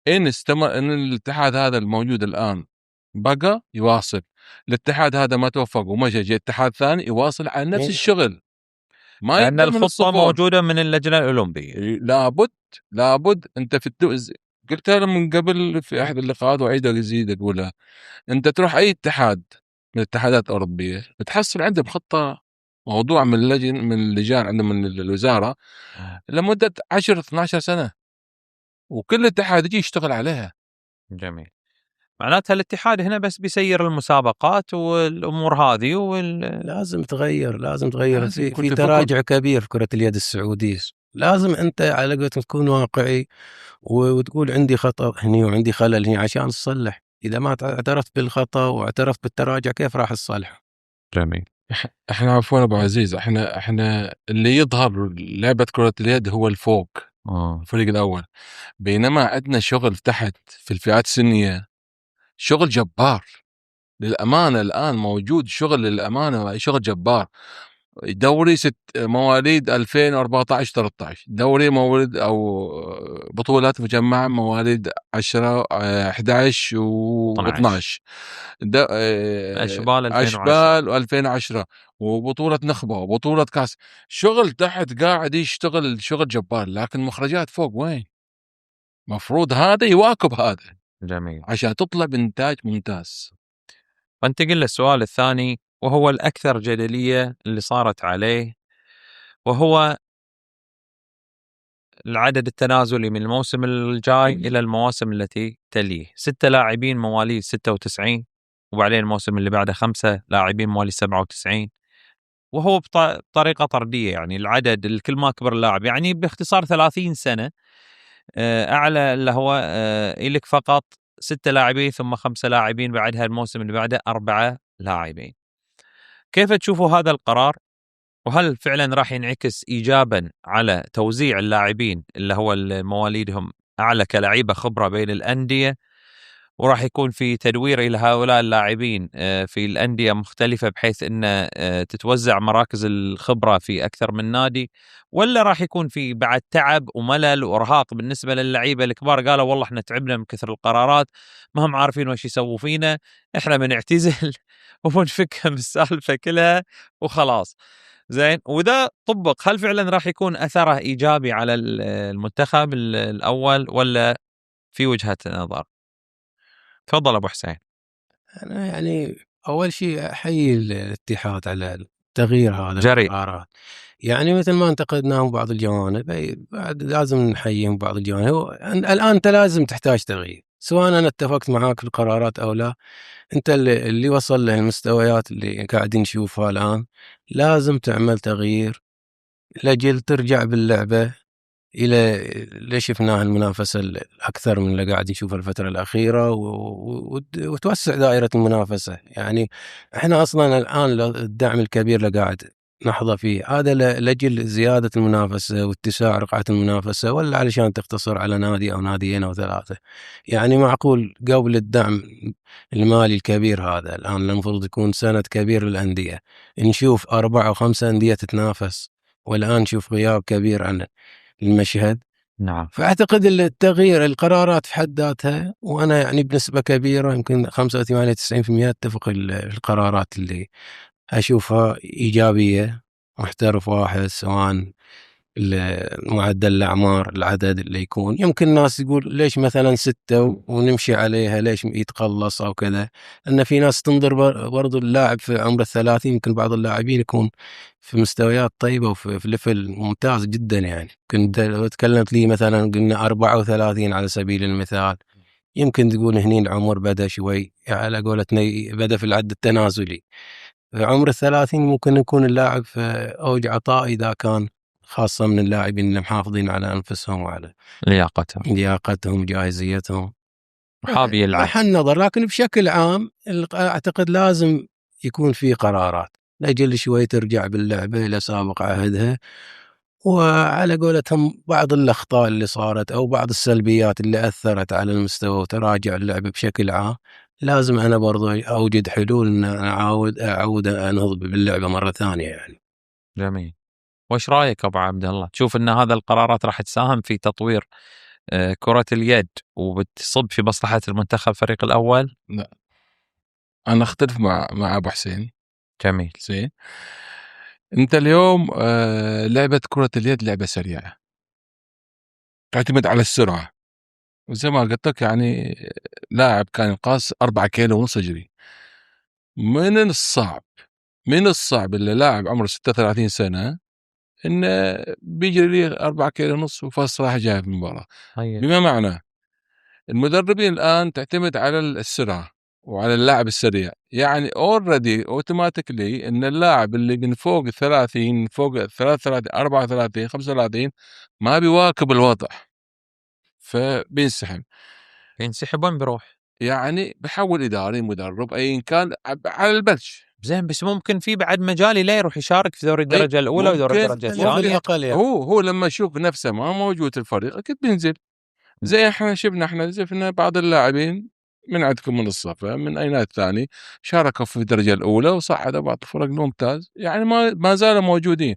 إن الاتحاد هذا الموجود الآن بقى يواصل، الاتحاد هذا ما توفق ومشى جاء اتحاد ثاني يواصل على نفس الشغل، ما لأن يبدأ من الخطة الصفر. موجودة من اللجنة الأولمبية. لابد أنت في قلتها من قبل في أحد اللقاءات وعيدها ويزيد أقولها، أنت تروح أي اتحاد من الاتحادات الأوروبية بتحصل عندهم خطة موضوع من اللجان عندهم من الوزارة لمدة 10-12 سنة، وكل اتحاد يجي يشتغل عليها. جميل. معناتها الاتحاد هنا بس بيسير المسابقات والأمور هذه لازم تغير لازم في تراجع كبير في كرة اليد السعودية. لازم أنت على قولتهم تكون واقعي وتقول عندي خطأ هني وعندي خلل هني عشان تصلح. إذا ما اعترفت بالخطأ واعترفت بالتراجع كيف راح تصلح؟ جميل. احنا عفوا ابو عزيز، احنا اللي يظهر لعبة كرة اليد هو الفوق الفريق الاول، بينما عندنا شغل تحت في الفئات السنية شغل جبار للأمانة. الآن موجود شغل للأمانة، شغل جبار. دوري مواليد 2014-13، دوري مواليد أو بطولات مجمعة مواليد 10 11 و12، أشبال 2010 وبطولة نخبة وبطولة كاس. شغل تحت قاعد يشتغل شغل جبار، لكن مخرجات فوق وين؟ مفروض هذا يواكب هذا. جميل. عشان تطلع بإنتاج ممتاز. فانتقل للسؤال الثاني وهو الأكثر جدلية اللي صارت عليه، وهو العدد التنازلي من الموسم الجاي إلى المواسم التي تليه. 6 لاعبين مواليد 96، وبعدين الموسم اللي بعده 5 لاعبين مواليد 97، وهو بطريقة طردية. يعني العدد الكل ما كبر اللاعب، يعني باختصار 30 سنة أعلى اللي هو إلك فقط 6 لاعبين ثم 5 لاعبين بعدها الموسم اللي بعده 4 لاعبين. كيف تشوفوا هذا القرار؟ وهل فعلا راح ينعكس إيجابا على توزيع اللاعبين اللي هو مواليدهم أعلى كلاعيبة خبرة بين الأندية، وراح يكون في تدوير إلى هؤلاء اللاعبين في الأندية مختلفة بحيث أن تتوزع مراكز الخبرة في أكثر من نادي، ولا راح يكون في بعد تعب وملل وإرهاق بالنسبة للعيبة الكبار؟ قالوا والله احنا تعبنا من كثر القرارات، ما هم عارفين وش يسووا فينا، احنا بنعتزل وبنفكها من السالفة كلها وخلاص. زين، وإذا طبق هل فعلا راح يكون أثره إيجابي على المنتخب الأول ولا في وجهة نظر؟ تفضل أبو حسين. أنا يعني أول شيء أحيي الاتحاد على تغيير هذا جريء. القرارات. يعني مثل ما انتقدناهم بعض الجوانب بعد لازم نحييهم بعض الجوانب. الآن أنت لازم تحتاج تغيير، سواء أنا اتفقت معاك في القرارات أو لا. أنت اللي وصل له المستويات اللي قاعدين نشوفها الآن لازم تعمل تغيير لأجل ترجع باللعبة إلى اللي شفناه المنافسة الأكثر من اللي قاعد نشوفها الفترة الأخيرة وتوسع دائرة المنافسة. يعني إحنا أصلا الآن الدعم الكبير اللي قاعد نحظى فيه، هذا لأجل زيادة المنافسة واتساع رقعة المنافسة، ولا علشان تقتصر على نادي أو ناديين أو 3؟ يعني معقول قبل الدعم المالي الكبير هذا الآن المفروض يكون سند كبير للأندية، نشوف 4 و5 أندية تتنافس، والآن نشوف غياب كبير عن المشهد. نعم. فأعتقد التغيير القرارات في حد ذاتها، وأنا يعني بنسبة كبيرة يمكن 85-90% أتفق القرارات اللي أشوفها إيجابية. محترف واحد، سواء معدل الأعمار، العدد اللي يكون، يمكن الناس يقول ليش مثلا 6 ونمشي عليها، ليش يتقلص أو كذا، لأن في ناس تنظر برضو اللاعب في عمر 30، يمكن بعض اللاعبين يكون في مستويات طيبة وفي ليفل ممتاز جدا. يعني كنت لو تكلمت لي مثلا قلنا 34 على سبيل المثال، يمكن تقول هني العمر بدأ شوي، يعني على قولتنا بدأ في العد التنازلي. في عمر 30 ممكن يكون اللاعب في أوج عطاء، إذا كان خاصة من اللاعبين اللي محافظين على أنفسهم وعلى لياقتهم وجاهزيتهم، حابي يلعب. محل نظر. لكن بشكل عام أعتقد لازم يكون في قرارات لأجل شوي ترجع باللعبة إلى سابق عهدها، وعلى قولتهم بعض الأخطاء اللي صارت أو بعض السلبيات اللي أثرت على المستوى وتراجع اللعبة بشكل عام، لازم أنا برضو أوجد حلول إن أعود أنهض باللعبة مرة ثانية. يعني جميل. وش رأيك أبو عبد الله؟ تشوف أن هذا القرارات راح تساهم في تطوير كرة اليد وبتصب في مصلحة المنتخب فريق الأول؟ لا، أنا أختلف مع أبو حسين. جميل. زين. أنت اليوم لعبة كرة اليد لعبة سريعة، تعتمد على السرعة، وزي ما قلت لك يعني لاعب كان يقاس 4 كيلو ونص يجري. من الصعب اللي لاعب عمره 36 سنة إنه بيجري لي 4 كيلو ونص وفاص راح جاي في المباراة. بما معناه المدربين الآن تعتمد على السرعة وعلى اللاعب السريع، يعني اوريدي اوتوماتيكلي ان اللاعب اللي من فوق 30 فوق 33 34 35 ما بيواكب الوضع، فبينسحب. وين بروح؟ يعني بحول اداري، مدرب، ايا كان على البلش. زين، بس ممكن في بعد مجالي لا يروح يشارك في دوري الدرجة الأولى ودوري الدرجة الثانية. يعني. هو لما يشوف نفسه ما موجود الفريق أكيد بينزل. زي احنا شفنا بعض اللاعبين من عندكم من الصفا من اينات ثاني شاركوا في الدرجة الأولى وصعدوا بعض الفرق الممتاز، يعني ما زالوا موجودين.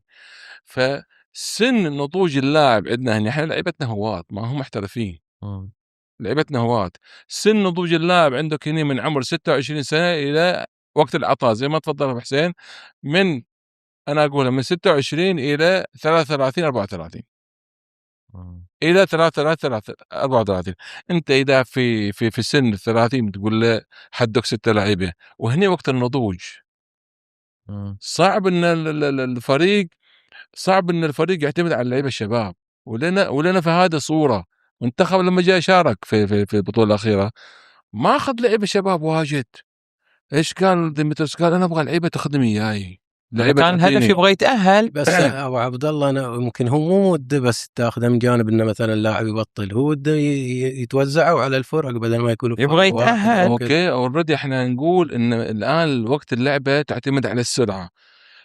فسن نضوج اللاعب عندنا هنا، احنا لعبتنا هواة ما هم محترفين، لعبتنا هواة. سن نضوج اللاعب عندك هنا من عمر 26 سنة إلى وقت العطاء، زي ما تفضل أبو حسين، أنا أقولها من 26 إلى 33 34 إلى 33 34. أنت إذا في سن 30 تقول له حدك 6 لعيبة، وهني وقت النضوج. صعب إن الفريق يعتمد على اللعيبة الشباب. ولنا في هذا صورة منتخب لما جاء شارك في البطولة الأخيرة ما أخذ لعيبة شباب واجد. إيش قال ديمتروس؟ قال أنا أبغى لعيبة تخدم إياي، لعيبة كان الهدف يبغى يتأهل. بس أبو عبد الله أنا يمكن هو مو وده بس تاخذه من جانب إنه مثلا لاعب يبطل، هو وده يتوزعوا على الفرق بدل ما يكونوا يبغى يتأهل. أوكي أوريدي إحنا نقول إن الآن وقت اللعبة تعتمد على السرعة،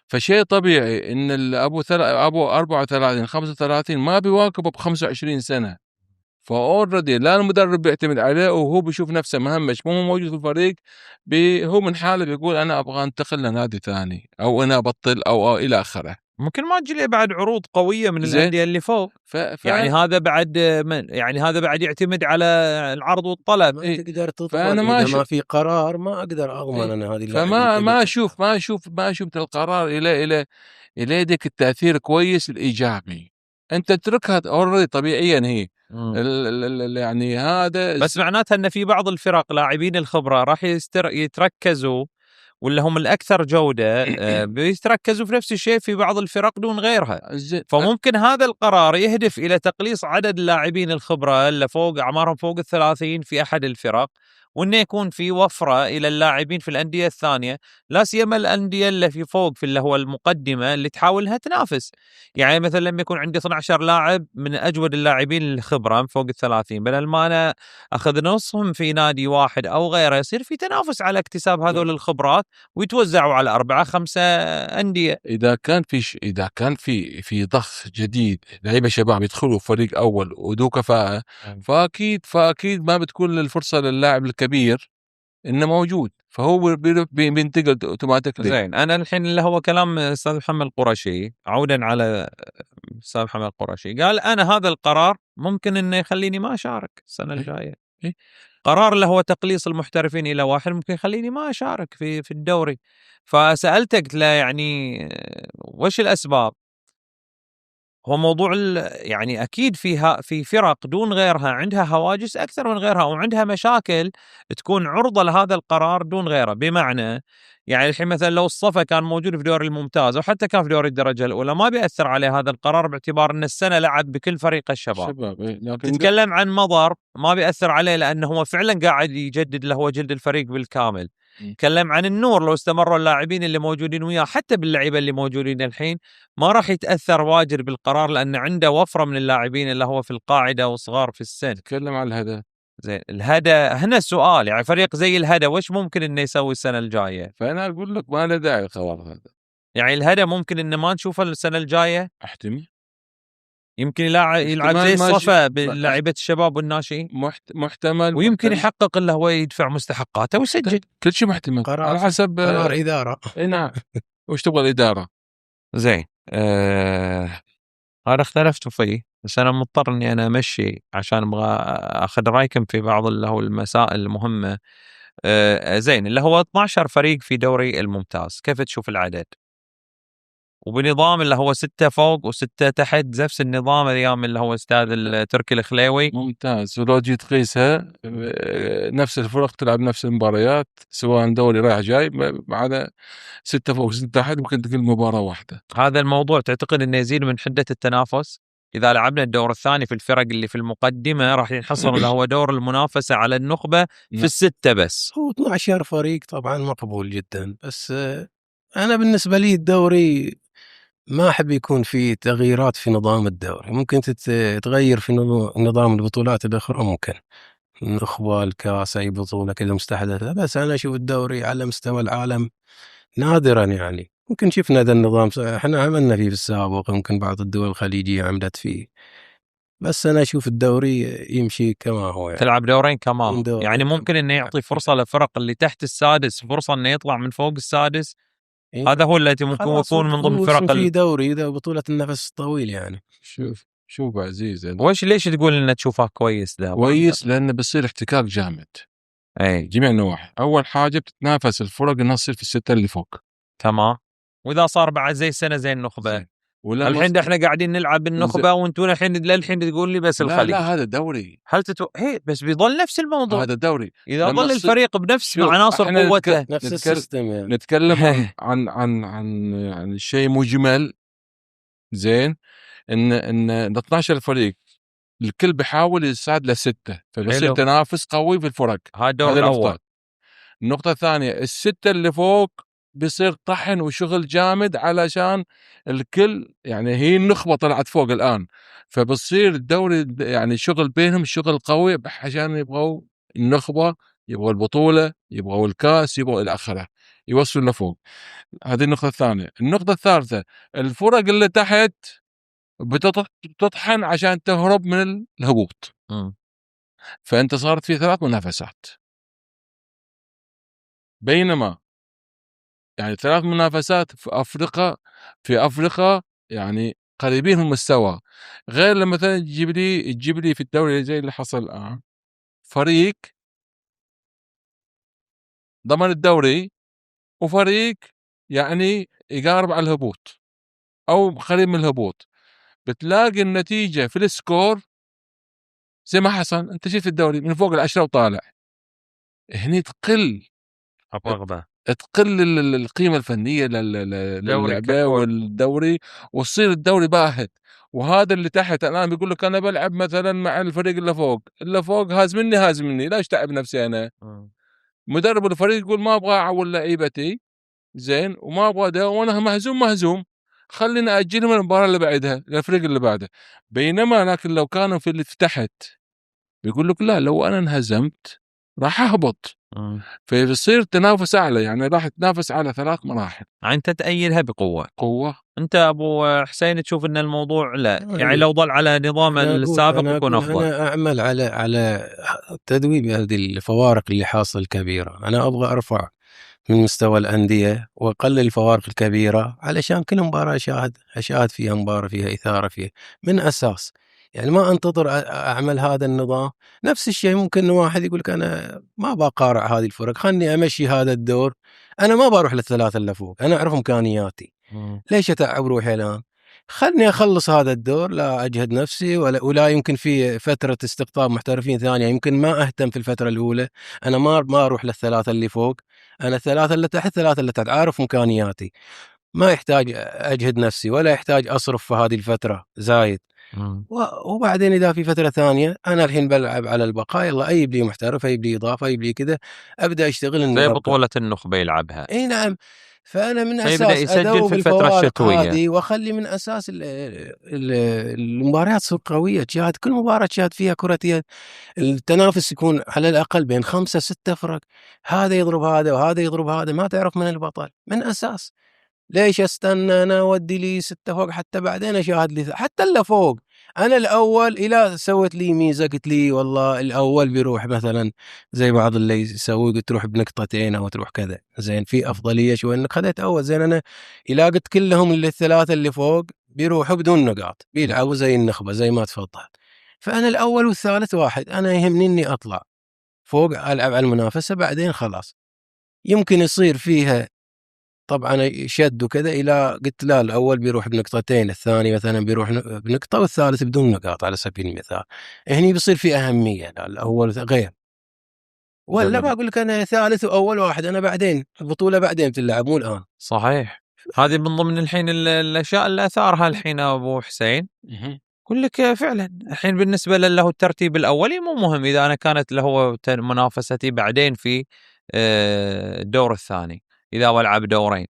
فشيء طبيعي إن أبو 34 35 ما بيواكبه ب25 سنة. فأوريدي لا المدرب بيعتمد عليه وهو بيشوف نفسه مهمش مو موجود في الفريق، هو من حاله بيقول أنا أبغى أنتقل لنادي ثاني أو أنا أبطل أو إلى آخره. ممكن ما تجي لي بعد عروض قوية من الأندية اللي فوق. يعني هذا بعد يعتمد على العرض والطلب. ما تقدر تضمن ما في قرار، ما أقدر أضمن أنا هذه فما ما أشوف القرار إلى يدك التأثير كويس الإيجابي. أنت تتركها أوريدي طبيعيا هي يعني هذا بس معناتها أن في بعض الفرق لاعبين الخبرة راح يتركزوا ولا هم الأكثر جودة بيتركزوا في نفس الشيء في بعض الفرق دون غيرها. فممكن هذا القرار يهدف إلى تقليص عدد اللاعبين الخبرة اللي فوق أعمارهم فوق 30 في أحد الفرق، وانه يكون في وفره الى اللاعبين في الانديه الثانيه، لا سيما الانديه اللي في فوق في اللي هو المقدمه اللي تحاولها تنافس. يعني مثلا لما يكون عندي 12 لاعب من اجود اللاعبين الخبره فوق ال30، بدل ما انا اخذ نصهم في نادي واحد او غيره، يصير في تنافس على اكتساب هذول الخبرات ويتوزعوا على 4-5 انديه. اذا كان في ضخ جديد لعيبه شباب يدخلوا فريق اول وذو كفاءه، فاكيد ما بتكون الفرصه للاعب الكبير انه موجود، فهو بينتقل اوتوماتيكلي. زين، انا الحين اللي هو كلام استاذ محمد القرشي، عودا على استاذ محمد القرشي، قال انا هذا القرار ممكن انه يخليني ما اشارك السنه الجايه. قرار اللي هو تقليص المحترفين الى 1 ممكن يخليني ما اشارك في الدوري. فسالتك لا يعني وش الاسباب؟ هو موضوع يعني اكيد في فرق دون غيرها عندها هواجس اكثر من غيرها، وعندها مشاكل تكون عرضه لهذا القرار دون غيره. بمعنى يعني الحين مثلا لو الصفا كان موجود في دوري الممتاز او حتى كان في دوري الدرجه الاولى، ما بيأثر عليه هذا القرار باعتبار ان السنه لعب بكل فريق الشباب. لكن تتكلم عن مضر ما بيأثر عليه لانه هو فعلا قاعد يجدد له جلد الفريق بالكامل. تكلم عن النور، لو استمروا اللاعبين اللي موجودين وياه حتى باللعيبه اللي موجودين الحين ما راح يتاثر واجد بالقرار، لان عنده وفره من اللاعبين اللي هو في القاعده وصغار في السن. تكلم عن الهدف. زين، الهدى هنا السؤال، يعني فريق زي الهدى وش ممكن انه يسوي السنه الجايه؟ فانا اقول لك ما له داعي القرار هذا. يعني الهدى ممكن انه ما نشوفه السنه الجايه، احتمال يمكن يلعب زي الصفا بلاعيبه الشباب والناشئين، محتمل، ويمكن يحقق اللي هو يدفع مستحقاته ويسجل. كل شيء محتمل على حسب قرار اداره. اي نعم. وش تبغى الاداره؟ زين، هذا اختلفتوا فيه، بس انا مضطر اني انا امشي عشان ابغى اخذ رايكم في بعض اللي هو المسائل المهمه. زين، اللي هو 12 فريق في دوري الممتاز، كيف تشوف العدد؟ وبنظام اللي هو 6 فوق و6 تحت، نفس النظام ايام اللي هو استاذ التركي الخليوي. ممتاز. ولو جيت تقيسها نفس الفرق تلعب نفس المباريات سواء دوري رايح جاي، ما عدا 6 فوق 6 تحت ممكن تقل مباراه واحده. هذا الموضوع تعتقد انه يزيد من حده التنافس؟ اذا لعبنا الدور الثاني في الفرق اللي في المقدمه راح ينحصر اللي هو دور المنافسه على النخبه في ال6 بس. هو 12 فريق طبعا مقبول جدا، بس انا بالنسبه لي الدوري ما أحب يكون في تغييرات في نظام الدوري. ممكن تغير في نظام البطولات الأخرى، ممكن الأخوة، الكاس، أي بطولة كذا مستحدثة، بس أنا أشوف الدوري على مستوى العالم نادرا. يعني ممكن شفنا هذا النظام، احنا عملنا فيه في السابق، ممكن بعض الدول الخليجية عملت فيه، بس أنا أشوف الدوري يمشي كما هو. يعني تلعب دورين كمان، يعني ممكن إنه يعطي فرصة لفرق اللي تحت السادس فرصة إنه يطلع من فوق السادس. هذا هو الذي ممكن يكون من ضمن فرق في دوري بطولة النفس الطويل. يعني شوف عزيز، ليش تقول إنه تشوفها كويس؟ ده كويس لأنه بيصير احتكاك جامد جميع النواحي. أول حاجة بتتنافس الفرق إنها تصير في الستة اللي فوق، تمام. وإذا صار بعد زي السنة زي النخبة، الحين احنا قاعدين نلعب بالنخبة وانتم الحين تقول لي بس الخليج. لا هذا دوري. هل بس بيظل نفس الموضوع. هذا دوري إذا ظل الفريق بنفس عناصر قوته، نفس السيستم. يعني نتكلم عن شيء مجمل. زين، ان 12 فريق الكل بيحاول يصعد ل6، فبصير تنافس قوي في الفرق. هذا الدور الأول. النقطة الثانية، ال6 اللي فوق بيصير طحن وشغل جامد علشان الكل، يعني هي النخبة طلعت فوق الآن، فبصير الدوري يعني شغل بينهم، شغل قوي عشان يبغوا النخبة، يبغوا البطولة، يبغوا الكاس، يبغوا إلى آخره، يوصلوا لفوق. هذه النقطة الثانية. النقطة الثالثة، الفرق اللي تحت بتطحن عشان تهرب من الهبوط. فأنت صارت في 3 منافسات، بينما يعني 3 منافسات في أفريقيا يعني قريبين من المستوى، غير لما مثلا تجيب لي في الدوري زي اللي حصل الآن فريق ضمن الدوري وفريق يعني يقارب على الهبوط أو قريب من الهبوط، بتلاقي النتيجة في السكور زي ما حصل. أنت شفت الدوري من فوق 10 وطالع، هني تقل تقل القيمة الفنية للعبة والدوري، وتصير الدوري باهت. وهذا اللي تحت الآن بيقول لك أنا بلعب مثلا مع الفريق اللي فوق هاز مني لاش تعب نفسي أنا. مدرب الفريق يقول ما أبغى أعول لعيبتي زين، وما أبغى ده، وأنا مهزوم خلينا أجل من المباراة اللي بعدها للفريق اللي بعده. بينما لكن لو كانوا في اللي تحت بيقول لك لا، لو أنا انهزمت راح أهبط. فيصير تنافس أعلى، يعني راح تنافس على 3 مراحل. أنت تأيدها بقوة. أنت أبو حسين تشوف أن الموضوع لا، يعني لو ضل على نظام السابق يكون أفضل. أنا أعمل على تذويب هذه الفوارق اللي حاصل الكبيرة. أنا أبغى أرفع من مستوى الأندية وأقلل الفوارق الكبيرة، علشان كل مباراة أشاهد فيها مباراة فيها إثارة فيها من أساس. يعني ما أنتظر أعمل هذا النظام. نفس الشيء ممكن واحد يقول لك أنا ما بقارع هذه الفرق، خلني أمشي هذا الدور، أنا ما بروح للثلاثة اللي فوق، أنا أعرف إمكانياتي، ليش أتعب روحي الآن؟ خلني أخلص هذا الدور، لا أجهد نفسي ولا يمكن في فترة استقطاب محترفين ثانية، يمكن ما أهتم في الفترة الأولى، أنا ما أروح للثلاثة اللي فوق، أنا الثلاثة اللي تحت، عارف إمكانياتي، ما يحتاج أجهد نفسي ولا يحتاج أصرف في هذه الفترة زايد. وبعدين إذا في فترة ثانية أنا الحين بلعب على البقاء، يلا أجيب لي محترف، أجيب لي إضافة، أجيب لي كذا، أبدأ أشتغل زي بطولة النخبة يلعبها. إي نعم. فأنا من أساس أدوب الفوارق هذه وأخلي من أساس المباريات تصير قوية، تشاهد كل مباراة تشاهد فيها كرة يد، التنافس يكون على الأقل بين 5-6 فرق، هذا يضرب هذا وهذا يضرب هذا، ما تعرف من البطل من أساس. ليش استنى أنا أودي لي 6 فوق حتى بعدين أشاهد لي حتى اللي فوق؟ أنا الأول إذا سويت لي ميزة قلت لي والله الأول بيروح مثلا زي بعض اللي يسوي، قلت تروح بنقطتين أو تروح كذا، زين في أفضلية شوي إنك خذيت أول. زين أنا إذا قلت كلهم اللي الثلاثة اللي فوق بيروحوا بدون نقاط، بيلعبوا زي النخبة زي ما تفضل، فأنا الأول والثالث واحد، أنا يهمني إني أطلع فوق ألعب على المنافسة، بعدين خلاص يمكن يصير فيها طبعا شد وكذا. إلى قلت لا الأول بيروح بنقطتين، الثاني مثلا بيروح بنقطة، والثالث بدون نقاط على سبيل المثال، هني بيصير في أهمية. لا الأول غير، ولا بقول لك أنا ثالث وأول واحد، أنا بعدين البطولة بعدين بتلعب مو الآن. صحيح. هذه من ضمن الحين الأشياء اللي أثارها الحين أبو حسين. يقول لك فعلا الحين بالنسبة له الترتيب الأولي مو مهم، إذا أنا كانت له منافستي بعدين في الدور الثاني، إذا ألعب دورين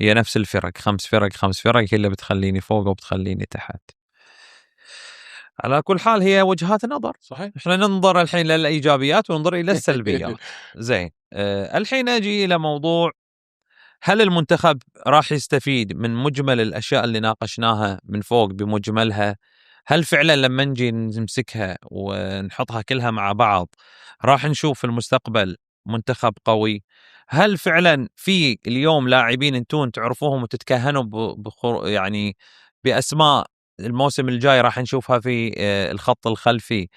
هي نفس الفرق، 5 فرق هي اللي بتخليني فوق وبتخليني تحت. على كل حال هي وجهات نظر. صحيح. احنا ننظر الحين للإيجابيات وننظر إلى السلبيات. زين. الحين أجي إلى موضوع، هل المنتخب راح يستفيد من مجمل الأشياء اللي ناقشناها من فوق بمجملها؟ هل فعلا لما نجي نمسكها ونحطها كلها مع بعض راح نشوف في المستقبل منتخب قوي؟ هل فعلا في اليوم لاعبين انتون تعرفوهم وتتكهنوا يعني بأسماء الموسم الجاي راح نشوفها في الخط الخلفي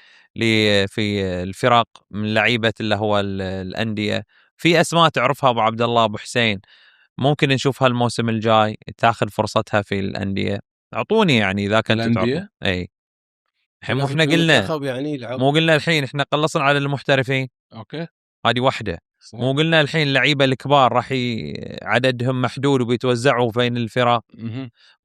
في الفرق من لعيبة اللي هو الأندية؟ في أسماء تعرفها أبو عبد الله أبو حسين ممكن نشوفها الموسم الجاي تاخذ فرصتها في الأندية؟ أعطوني يعني إذا كنت الأندية. أي الحين مو إحنا قلنا يعني مو قلنا الحين إحنا قلصنا على المحترفين، أوكي هذه واحدة. مو قلنا الحين اللعيبة الكبار راح عددهم محدود وبيتوزعوا بين الفرق.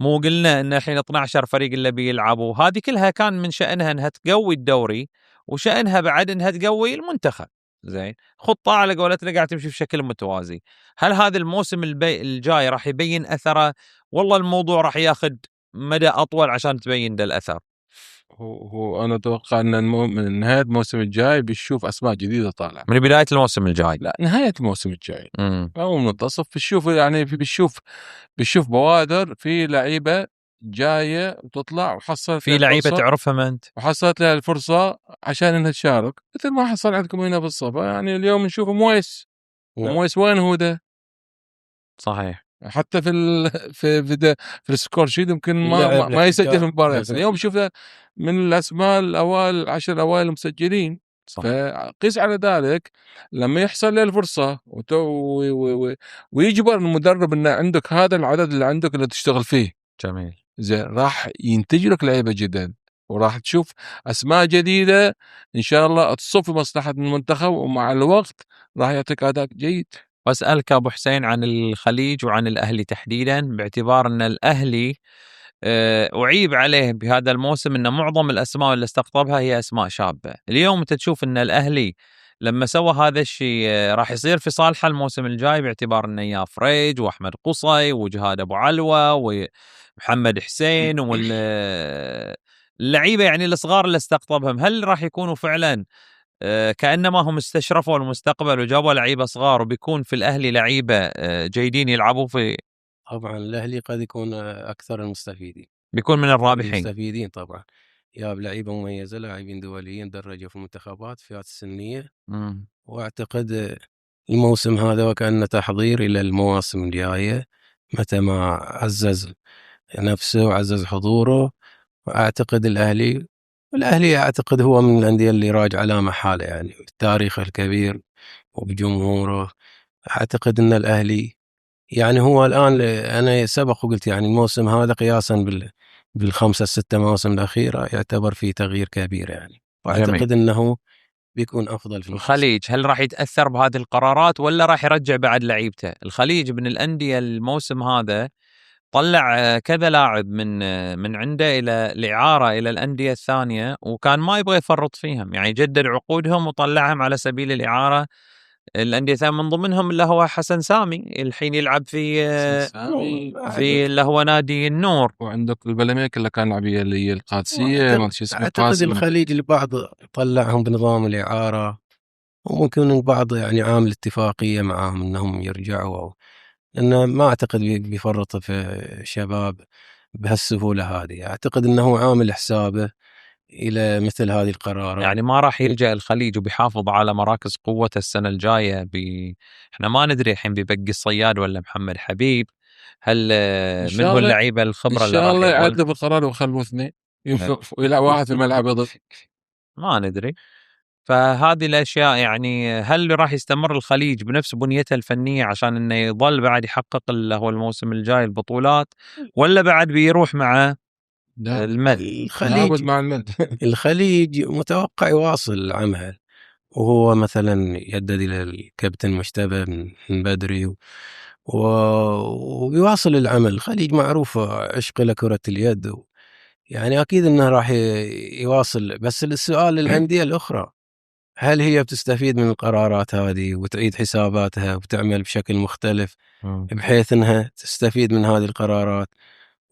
مو قلنا إن الحين 12 فريق اللي بيلعبوا، هذه كلها كان من شأنها إنها تقوي الدوري وشأنها بعد إنها تقوي المنتخب. زين، خطة على قولتنا قاعد تمشي بشكل متوازي. هل هذا الموسم الجاي راح يبين أثره، والله الموضوع راح ياخذ مدى أطول عشان تبين ده الأثر؟ هو أنا أتوقع أن من نهاية الموسم الجاي بيشوف أسماء جديدة طالعة. من بداية الموسم الجاي؟ لا، نهاية الموسم الجاي أو منتصف بيشوف، يعني بيشوف بوادر في لعيبة جاية وتطلع وحصلت في لعيبة تعرفها ما أنت وحصلت لها الفرصة عشان إنها تشارك، مثل ما حصل عندكم هنا في الصفا. يعني اليوم نشوف مويس وين هو ده؟ صحيح. حتى في السكور شيت يمكن ما يسجل في المباريات. اليوم شوف من الأسماء الأوائل 10 الأوائل المسجلين. فقيس على ذلك لما يحصل له الفرصة ويجبر المدرب أن عندك هذا العدد اللي عندك اللي تشتغل فيه. جميل. زين، راح ينتج لك لعيبة جدا وراح تشوف أسماء جديدة إن شاء الله تصف مصلحة المنتخب، ومع الوقت راح يعطيك أداء جيد. وأسألك أبو حسين عن الخليج وعن الأهلي تحديدا، باعتبار أن الأهلي أعيب عليه بهذا الموسم أن معظم الأسماء اللي استقطبها هي أسماء شابة. اليوم أنت تشوف أن الأهلي لما سوى هذا الشيء راح يصير في صالحه الموسم الجاي، باعتبار أنه يا فريج وأحمد قصي وجهاد أبو علوة ومحمد حسين واللعيبة يعني الصغار اللي استقطبهم، هل راح يكونوا فعلا كأنما هم استشرفوا المستقبل وجابوا لعيبة صغار وبيكون في الأهلي لعيبة جيدين يلعبوا في؟ طبعا الأهلي قد يكون أكثر المستفيدين، بيكون من الرابحين. المستفيدين طبعا، جاب لعيبة مميزة، لاعبين دوليين درجوا في المنتخبات فئات السنية. واعتقد الموسم هذا وكأنه تحضير إلى المواسم الجاية، متى ما عزز نفسه وعزز حضوره. وأعتقد الأهلي أعتقد هو من الأندية اللي راجع على محاله، يعني بالتاريخ الكبير وبجمهوره. أعتقد أن الأهلي يعني هو الآن، أنا سبق وقلت يعني الموسم هذا قياسا بالخمسة ستة مواسم الأخيرة يعتبر فيه تغيير كبير يعني، وأعتقد أنه بيكون أفضل في الخليج. هل راح يتأثر بهذه القرارات ولا راح يرجع بعد لعيبته؟ الخليج من الأندية الموسم هذا طلع كذا لاعب من عنده إلى الإعارة إلى الأندية الثانية، وكان ما يبغى يفرط فيهم، يعني جدد عقودهم وطلعهم على سبيل الإعارة الأندية الثانية، من ضمنهم اللي هو حسن سامي الحين يلعب في اللي هو نادي النور. وعندك البلميك اللي كان لعبيه اللي هي القادسية، أعتقد الخليج البعض طلعهم بنظام الإعارة، وممكن البعض يعني عامل اتفاقية معهم أنهم يرجعوا، لأن ما أعتقد بيفرط في شباب بهالسهولة هذه. أعتقد أنه عامل حسابه إلى مثل هذه القرارات، يعني ما راح يلجأ الخليج وبيحافظ على مراكز قوته السنة الجاية. احنا ما ندري الحين بيبقي الصياد ولا محمد حبيب، هل من هو اللعيبة الخبرة إن شاء الله يعدلوا بالقرار ويخلوا اثنين ويلعب واحد في الملعب يضل ما ندري. فهذه الأشياء يعني هل راح يستمر الخليج بنفس بنيته الفنية عشان إنه يظل بعد يحقق اللي هو الموسم الجاي البطولات، ولا بعد بيروح مع المد؟ الخليج متوقع يواصل العمل، وهو مثلا يدد إلى الكابتن مجتبى من بدري ويواصل العمل. الخليج معروف عشق لكرة اليد، يعني أكيد أنه راح يواصل. بس السؤال للأندية الأخرى، هل هي بتستفيد من القرارات هذه وتعيد حساباتها وتعمل بشكل مختلف بحيث أنها تستفيد من هذه القرارات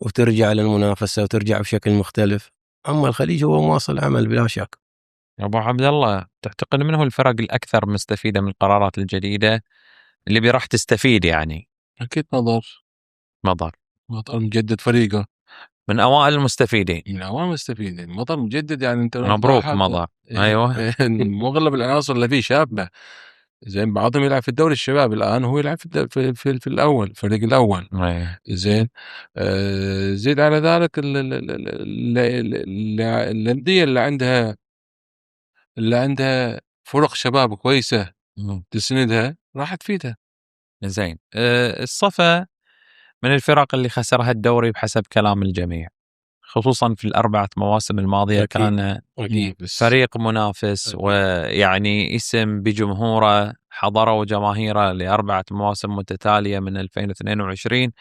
وترجع للمنافسة وترجع بشكل مختلف؟ أما الخليج هو مواصل عمل بلا شك. أبو عبد الله، تعتقد من هو الفرق الأكثر مستفيدة من القرارات الجديدة اللي راح تستفيد يعني؟ أكيد مضر مجدد فريقه من أوائل المستفيدين. مضر مجدد، يعني أنت مبروك مضر. أيوة. مغلب العناصر اللي فيه شابة، زين بعضهم يلعب في الدوري الشباب الآن، هو يلعب في الأول، الفريق الأول. زين زيد على ذلك الأندية اللي عندها فرق شباب كويسة تسندها راح تفيدها. زين. الصفا من الفرق اللي خسرها الدوري بحسب كلام الجميع، خصوصا في الأربعة مواسم الماضية. كان فريق منافس ويعني اسم بجمهوره، حضروا جماهيره لأربعة مواسم متتالية من 2022،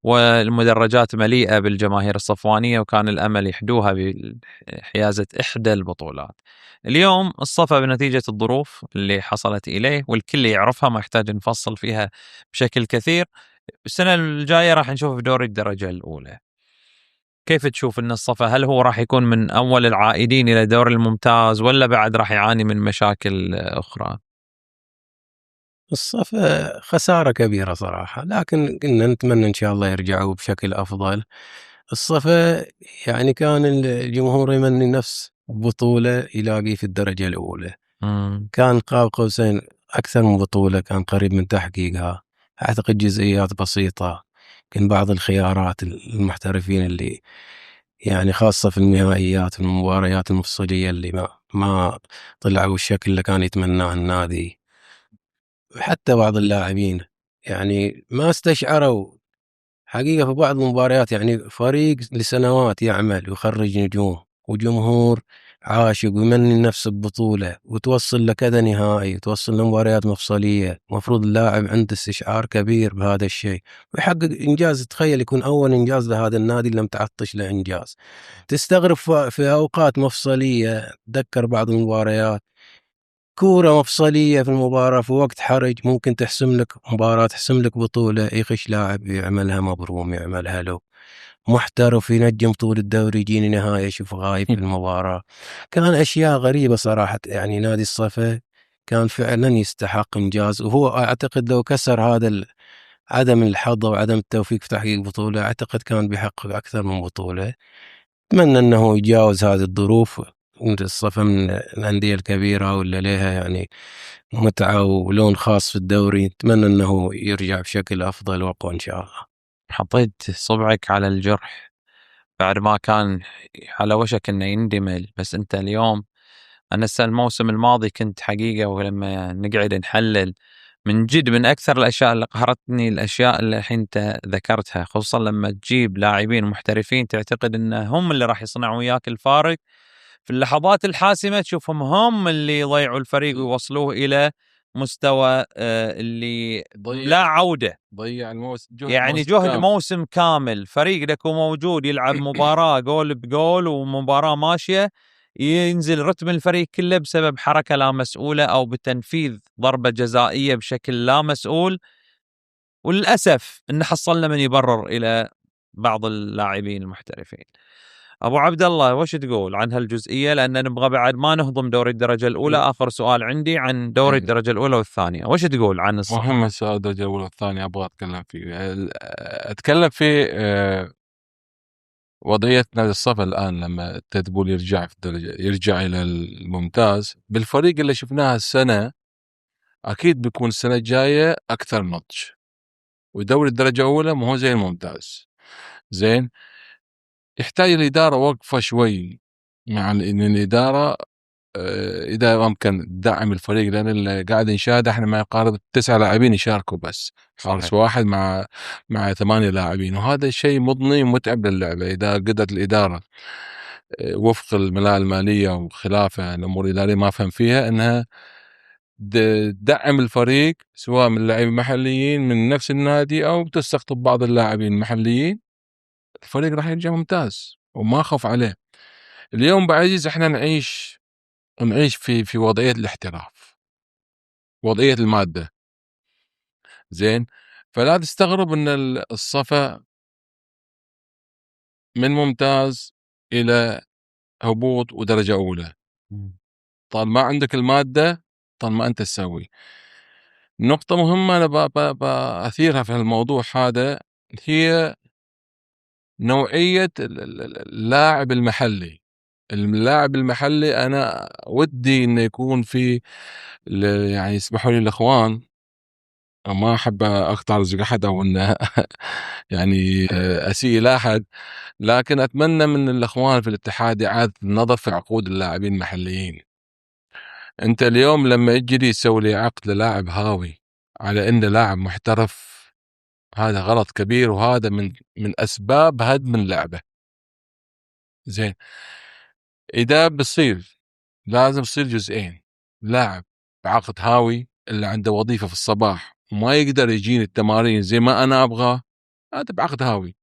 والمدرجات مليئة بالجماهير الصفوانية، وكان الأمل يحدوها بحيازة إحدى البطولات. اليوم الصفا بنتيجة الظروف اللي حصلت إليه والكل يعرفها، ما يحتاج نفصل فيها بشكل كثير، السنة الجاية راح نشوف في دوري الدرجة الأولى. كيف تشوف أن الصفا هل هو راح يكون من أول العائدين إلى دور الممتاز ولا بعد راح يعاني من مشاكل أخرى؟ الصفا خسارة كبيرة صراحة، لكن قلنا نتمنى إن شاء الله يرجعوا بشكل أفضل. الصفا يعني كان الجمهور يمني نفس بطولة يلاقي في الدرجة الأولى. كان قاب قوسين أكثر من بطولة، كان قريب من تحقيقها. أعتقد جزئيات بسيطة، كان بعض الخيارات المحترفين اللي يعني خاصة في النهائيات والمباريات المفصلية اللي ما طلعوا الشكل اللي كان يتمناه النادي. وحتى بعض اللاعبين يعني ما استشعروا حقيقة في بعض المباريات، يعني فريق لسنوات يعمل ويخرج نجوم وجمهور عاشق ويمني نفسه ببطولة وتوصل لكذا نهائي وتوصل لمباريات مفصلية. مفروض اللاعب عنده استشعار كبير بهذا الشيء ويحقق إنجاز. تخيل يكون أول إنجاز لهذا النادي لم تعطش له إنجاز. تستغرب في أوقات مفصلية، تذكر بعض المباريات كورة مفصلية في المباراة في وقت حرج ممكن تحسم لك مباراة، تحسم لك بطولة، يخش لاعب يعملها مبروم، يعملها له محترف ينجم طول الدوري، يجيني نهاية يشوف غايب في المباراة. كان أشياء غريبة صراحة. يعني نادي الصفا كان فعلا يستحق إنجاز، وهو أعتقد لو كسر هذا عدم الحظ وعدم التوفيق في تحقيق بطولة أعتقد كان بيحقق أكثر من بطولة. أتمنى أنه يتجاوز هذه الظروف. الصفا من الأندية الكبيرة واللي لها يعني متعة ولون خاص في الدوري. أتمنى أنه يرجع بشكل أفضل وأقوى إن شاء الله. حطيت صبعك على الجرح بعد ما كان على وشك انه يندمل. بس انت اليوم، انا الموسم الماضي كنت حقيقة ولما نقعد نحلل من جد من اكثر الاشياء اللي قهرتني الاشياء اللي الحين انت ذكرتها، خصوصا لما تجيب لاعبين محترفين تعتقد ان هم اللي راح يصنعوا وياك الفارق في اللحظات الحاسمة، تشوفهم هم اللي يضيعوا الفريق ويوصلوه الى مستوى اللي لا عودة. ضيع الموسم، يعني جهد موسم كامل، فريق لك موجود يلعب مباراة جول بجول ومباراة ماشية، ينزل رتم الفريق كله بسبب حركة لا مسؤولة أو بتنفيذ ضربة جزائية بشكل لا مسؤول. وللأسف إن حصلنا من يبرر إلى بعض اللاعبين المحترفين. أبو عبد الله، وش تقول عن هالجزئية؟ لأن نبغى بعد ما نهضم دوري الدرجة الأولى. آخر سؤال عندي عن دوري الدرجة الأولى والثانية، وش تقول عن الصف؟ مهم السؤال الدرجة الأولى والثانية أبغى أتكلم فيه. أتكلم في وضعية نادي الصفا الآن لما تقول يرجع في الدرجة، يرجع إلى الممتاز بالفريق اللي شفناها السنة، أكيد بيكون السنة الجاية أكثر نضج. ودوري الدرجة الأولى مو زي الممتاز. زين، يحتاج الإدارة وقفة شوي مع إن الإدارة إذا أمكن دعم الفريق، لأن اللي قاعد نشاهد إحنا ما يقارب 9 لاعبين يشاركوا بس، حارس واحد مع 8 لاعبين، وهذا الشيء مضني ومتعب للعبة. إذا قدرت الإدارة وفق الملاءة المالية وخلافه الأمور الإدارية ما أفهم فيها، إنها تدعم الفريق سواء من اللاعبين المحليين من نفس النادي أو تستقطب بعض اللاعبين المحليين، الفريق راح يرجع ممتاز وما أخاف عليه. اليوم بعزيز إحنا نعيش في وضعية الاحتراف، وضعية المادة. زين، فلا تستغرب ان الصفا من ممتاز الى هبوط ودرجة اولى. طال ما عندك المادة، طال ما انت تسوي. نقطة مهمة انا بأثيرها في الموضوع هذا هي نوعية اللاعب المحلي. اللاعب المحلي انا ودي انه يكون في، يعني يسمحوا لي الاخوان، ما احب اقطع رزق احد او انه يعني اسيء الى احد، لكن اتمنى من الاخوان في الاتحاد اعاده النظر في عقود اللاعبين المحليين. انت اليوم لما يجي يسوي لي عقد للاعب هاوي على انه لاعب محترف، هذا غلط كبير، وهذا من اسباب هدم اللعبه. زين، اذا بصير لازم يصير جزئين: لاعب بعقد هاوي اللي عنده وظيفه في الصباح وما يقدر يجيني التمارين زي ما انا ابغى، هذا بعقد هاوي،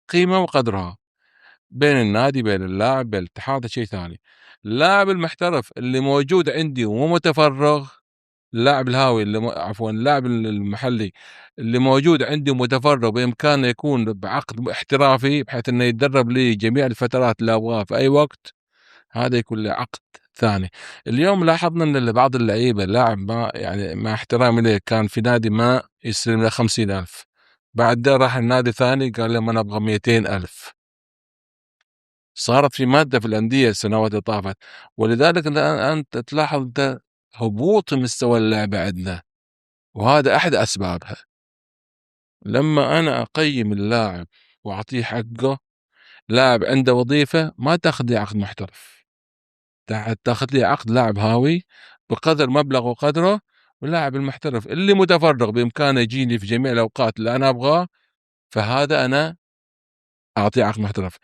قيمه وقدرها بين النادي بين اللاعب بين الاتحاد، شيء ثاني. اللاعب المحترف اللي موجود عندي ومو متفرغ، اللاعب الهاوي اللي عفوا اللاعب المحلي اللي موجود عندي ومتفرغ، بامكانه يكون بعقد احترافي بحيث انه يتدرب لي جميع الفترات اللي ابغاه في اي وقت، هذا يكون له عقد ثاني. اليوم لاحظنا ان بعض اللعيبه اللاعب ما، يعني مع احترامي له، كان في نادي ما يستلم له 50,000، بعد ده راح النادي ثاني قال لهم انا ابغى 200,000. صارت في مادة في الأندية السنوات اللي طافت، ولذلك أنت تلاحظ ده هبوط مستوى اللعبة عندنا، وهذا أحد أسبابها. لما أنا أقيم اللاعب وأعطيه حقه، لاعب عنده وظيفة ما تاخذ لي عقد محترف، تاخذ لي عقد لاعب هاوي بقدر مبلغ وقدره، واللاعب المحترف اللي متفرغ بإمكانه يجيني في جميع الأوقات اللي أنا أبغاه، فهذا أنا أعطيه عقد محترف.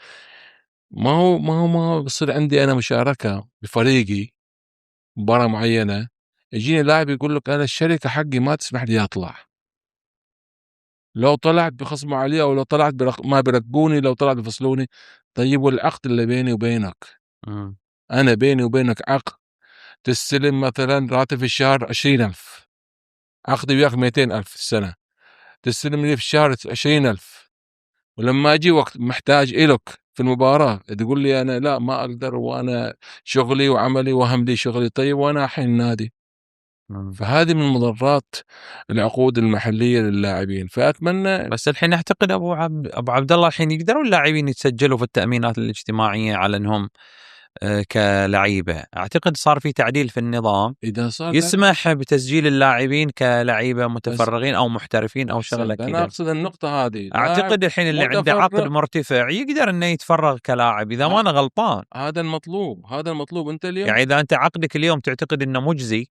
ما هو بصير عندي انا مشاركه بفريقي مباراه معينه، يجيني لاعب يقول لك انا الشركه حقي ما تسمح لي اطلع، لو طلعت بخصموا علي، او لو طلعت ما بيرقبوني، لو طلعت بفصلوني. طيب والعقد اللي بيني وبينك، انا بيني وبينك عقد، تستلم مثلا راتب في الشهر 20,000، عقدي وياك 200,000 في السنه، تستلم لي في الشهر 20,000، ولما اجي وقت محتاج إلك في المباراة تقول لي انا لا ما اقدر، وانا شغلي وعملي واهم لي شغلي. طيب وانا الحين نادي. فهذه من مضرات العقود المحلية للاعبين. فاتمنى بس الحين اعتقد ابو عبد الله الحين يقدروا اللاعبين يتسجلوا في التأمينات الاجتماعية على انهم كلعيبة. اعتقد صار في تعديل في النظام اذا صار يسمح بتسجيل اللاعبين كلعيبة متفرغين او محترفين او شغلة انا كذا. اقصد النقطة هذه، اعتقد الحين اللي عنده عقد مرتفع يقدر انه يتفرغ كلاعب اذا ما انا غلطان. هذا المطلوب انت اليوم. يعني اذا انت عقدك اليوم تعتقد انه مجزي،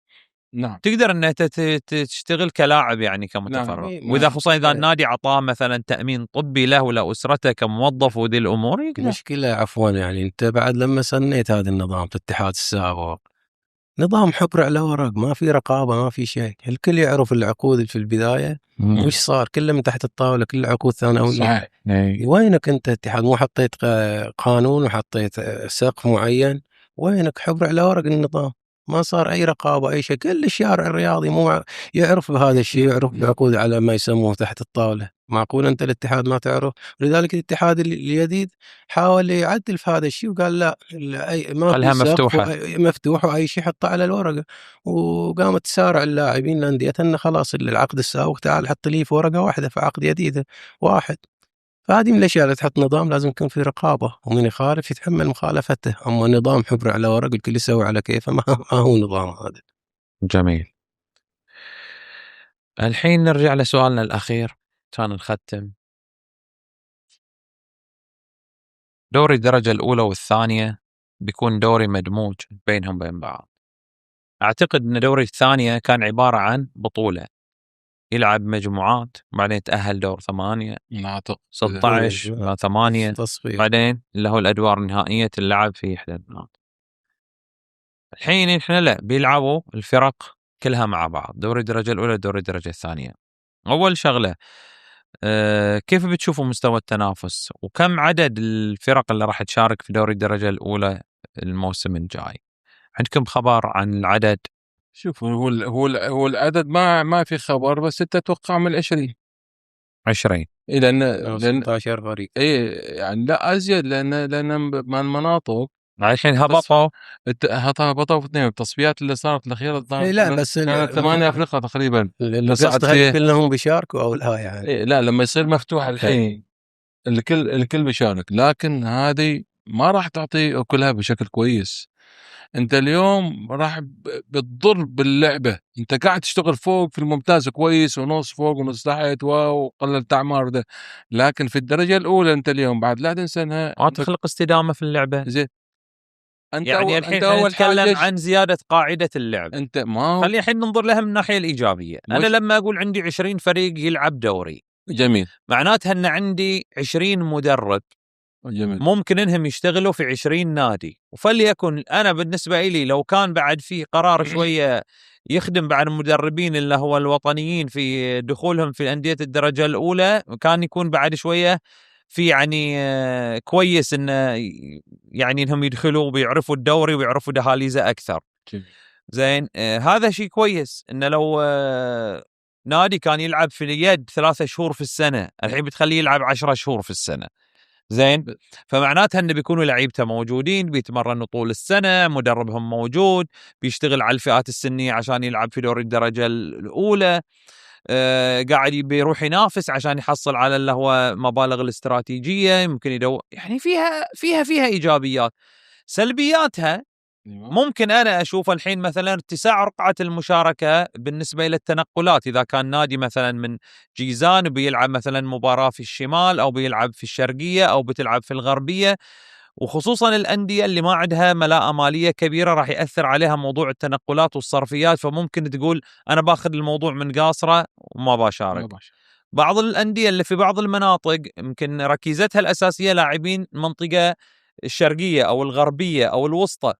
نعم، تقدر انك تشتغل كلاعب يعني كمتفرغ. نعم. واذا خصوصا اذا النادي عطاه مثلا تامين طبي له ولا اسرته كموظف ودي الامور يقدر. المشكله عفوا يعني انت بعد لما سنيت هذا النظام في الاتحاد السابق، نظام حبر على ورق، ما في رقابه، ما في شيء، الكل يعرف العقود في البدايه وش صار، كله من تحت الطاوله، كل العقود ثانويه. صحيح. وينك انت اتحاد؟ مو حطيت قانون وحطيت سقف معين؟ وينك؟ حبر على ورق النظام، ما صار اي رقابه اي شيء. كل الشارع الرياضي مو يعرف بهذا الشيء، يعرف العقود على ما يسموه تحت الطاوله. معقول انت الاتحاد ما تعرف؟ لذلك الاتحاد الجديد حاول يعدل في هذا الشيء وقال لا، ما خلها في مفتوحه مفتوح، واي شيء حطه على الورقه. وقامت تسارع اللاعبين الانديه انه خلاص العقد السابق تعال حط لي في ورقه واحده في عقد جديد واحد. فهذه من الاشياء اللي تحط نظام لازم يكون في رقابه، ومن يخالف يتحمل مخالفته. اما نظام حبر على ورق الكل يسوي على كيفه، ما هو نظام هذا. جميل. الحين نرجع لسؤالنا الاخير كان نختم. دوري الدرجه الاولى والثانيه بيكون دوري مدموج بينهم بين بعض. اعتقد ان دوري الثانيه كان عباره عن بطوله يلعب مجموعات، بعدين تأهل دور 8 16 8 بعدين اللي هو الأدوار النهائية تلعب في إحدى البنات. الحين إحنا لا بيلعبوا الفرق كلها مع بعض، دوري الدرجة الأولى دوري الدرجة الثانية. أول شغلة كيف بتشوفوا مستوى التنافس وكم عدد الفرق اللي راح تشارك في دوري الدرجة الأولى الموسم الجاي؟ عندكم خبر عن العدد؟ شوف هو العدد ما في خبر، بس انت تتوقع من 20 إيه، لان 16 فريق. اي يعني لا ازيد، لان من المناطق الحين هبطوا في اثنين التصفيات اللي صارت الاخيره. إيه لا بس 8 افريقيا تقريبا اللي صعد فيه كلهم بيشاركوا او لا يعني. إيه لا، لما يصير مفتوح الحين الكل بيشارك، لكن هذه ما راح تعطي كلها بشكل كويس. انت اليوم راح بتضر باللعبه، انت قاعد تشتغل فوق في الممتاز كويس، ونص فوق ونص تحت وقللت اعمار ده، لكن في الدرجه الاولى انت اليوم بعد لا تنسى انها ما تخلق استدامه في اللعبه. زين انت يعني الحين نتكلم عن زياده قاعده اللعب. انت ما خلينا الحين ننظر لها من الناحيه الايجابيه. انا لما اقول عندي 20 فريق يلعب دوري، جميل، معناتها ان عندي 20 مدرب جميل. ممكن انهم يشتغلوا في 20 نادي. وفليكن انا بالنسبه لي لو كان بعد في قرار شويه يخدم بعد المدربين اللي هو الوطنيين في دخولهم في انديه الدرجه الاولى، كان يكون بعد شويه في يعني كويس انه يعني انهم يدخلوا وبيعرفوا الدوري ويعرفوا دهاليزه اكثر. زين هذا شيء كويس. انه لو نادي كان يلعب في اليد 3 شهور في السنه، الحين بتخليه يلعب 10 شهور في السنه. زين، فمعناتها انه بيكونوا لعيبته موجودين، بيتمرنوا طول السنه، مدربهم موجود، بيشتغل على الفئات السنيه عشان يلعب في دوري الدرجه الاولى. قاعد بيروح ينافس عشان يحصل على اللي هو مبالغ الاستراتيجيه، يمكن يدور يعني فيها ايجابيات. سلبياتها ممكن انا اشوف الحين مثلا اتساع رقعه المشاركه بالنسبه الى التنقلات. اذا كان نادي مثلا من جيزان بيلعب مثلا مباراه في الشمال او بيلعب في الشرقيه او بتلعب في الغربيه، وخصوصا الانديه اللي ما عندها ملاءه ماليه كبيره راح ياثر عليها موضوع التنقلات والصرفيات. فممكن تقول انا باخذ الموضوع من قاصره وما بشارك. بعض الانديه اللي في بعض المناطق يمكن ركيزتها الاساسيه لاعبين منطقه الشرقية أو الغربية أو الوسطى،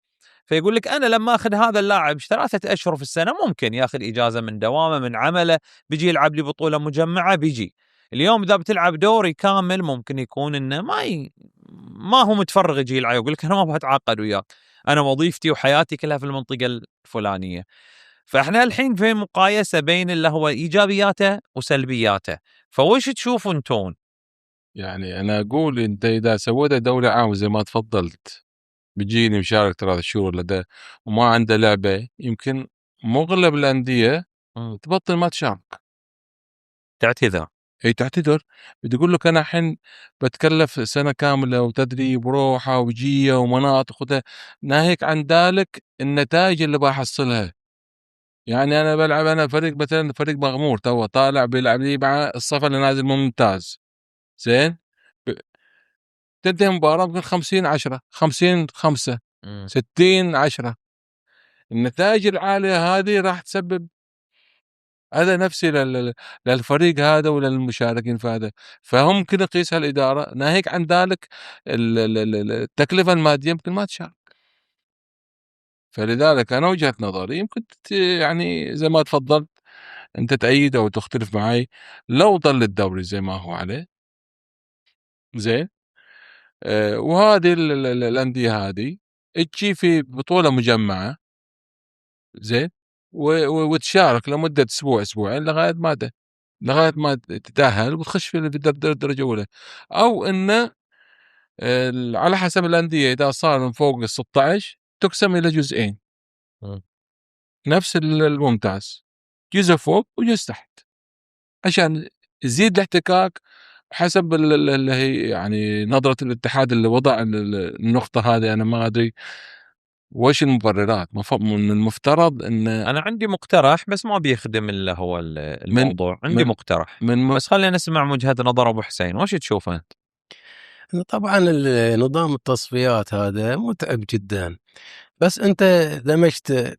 فيقول لك أنا لما أخذ هذا اللاعب 3 أشهر في السنة ممكن ياخذ إجازة من دوامه من عمله، بيجي يلعب لي بطولة مجمعة بيجي. اليوم إذا بتلعب دوري كامل ممكن يكون إنه ما هو متفرغ يجي يلعب، يقول لك أنا ما بتعاقد وياك، أنا وظيفتي وحياتي كلها في المنطقة الفلانية. فإحنا الحين في مقايسة بين اللي هو إيجابياته وسلبياته، فوش تشوفوا انتون؟ يعني أنا أقول أنت إذا سويت دوري عام زي ما تفضلت بيجيني مشارك 3 شهور لده وما عنده لعبة، يمكن مغلب الأندية تبطل ما تشارك، تعتذر. هي تعتذر، بتقول لك أنا الحين بتكلف سنة كاملة وتدريب وروحة وجية ومناطق وده، ناهيك عن ذلك النتائج اللي بحصلها. يعني أنا بلعب أنا فريق مثلا فريق مغمور تو طالع بيلعب لي مع الصف اللي نازل ممتاز، زين تنتهي مباراة ممكن 50-10 50-5 60-10. النتائج العالية هذه راح تسبب أذى نفسي للفريق هذا وللمشاركين في هذا، فممكن يقيسها الإدارة. ناهيك عن ذلك التكلفة المادية يمكن ما تشارك. فلذلك أنا وجهة نظري يمكن يعني زي ما تفضلت أنت تأيد أو تختلف معي، لو ظل الدوري زي ما هو عليه زين، وهذه الأندية هذه تجي في بطولة مجمعة زين وتشارك لمدة أسبوع أسبوعين لغاية ما تتأهل وتخش في الدرجة الأولى، أو إنه على حسب الأندية إذا صار من فوق 16 تقسم إلى جزئين نفس الممتاز، جزء فوق وجزء تحت عشان يزيد الاحتكاك حسب اللي هي يعني نظرة الاتحاد اللي وضع النقطة هذه. أنا ما أدري وش المبررات، من المفترض ان انا عندي مقترح بس ما بيخدم اللي هو الموضوع. عندي مقترح بس خلينا نسمع وجهة نظر ابو حسين، وش تشوف انت؟ طبعا نظام التصفيات هذا متعب جدا، بس انت دمجت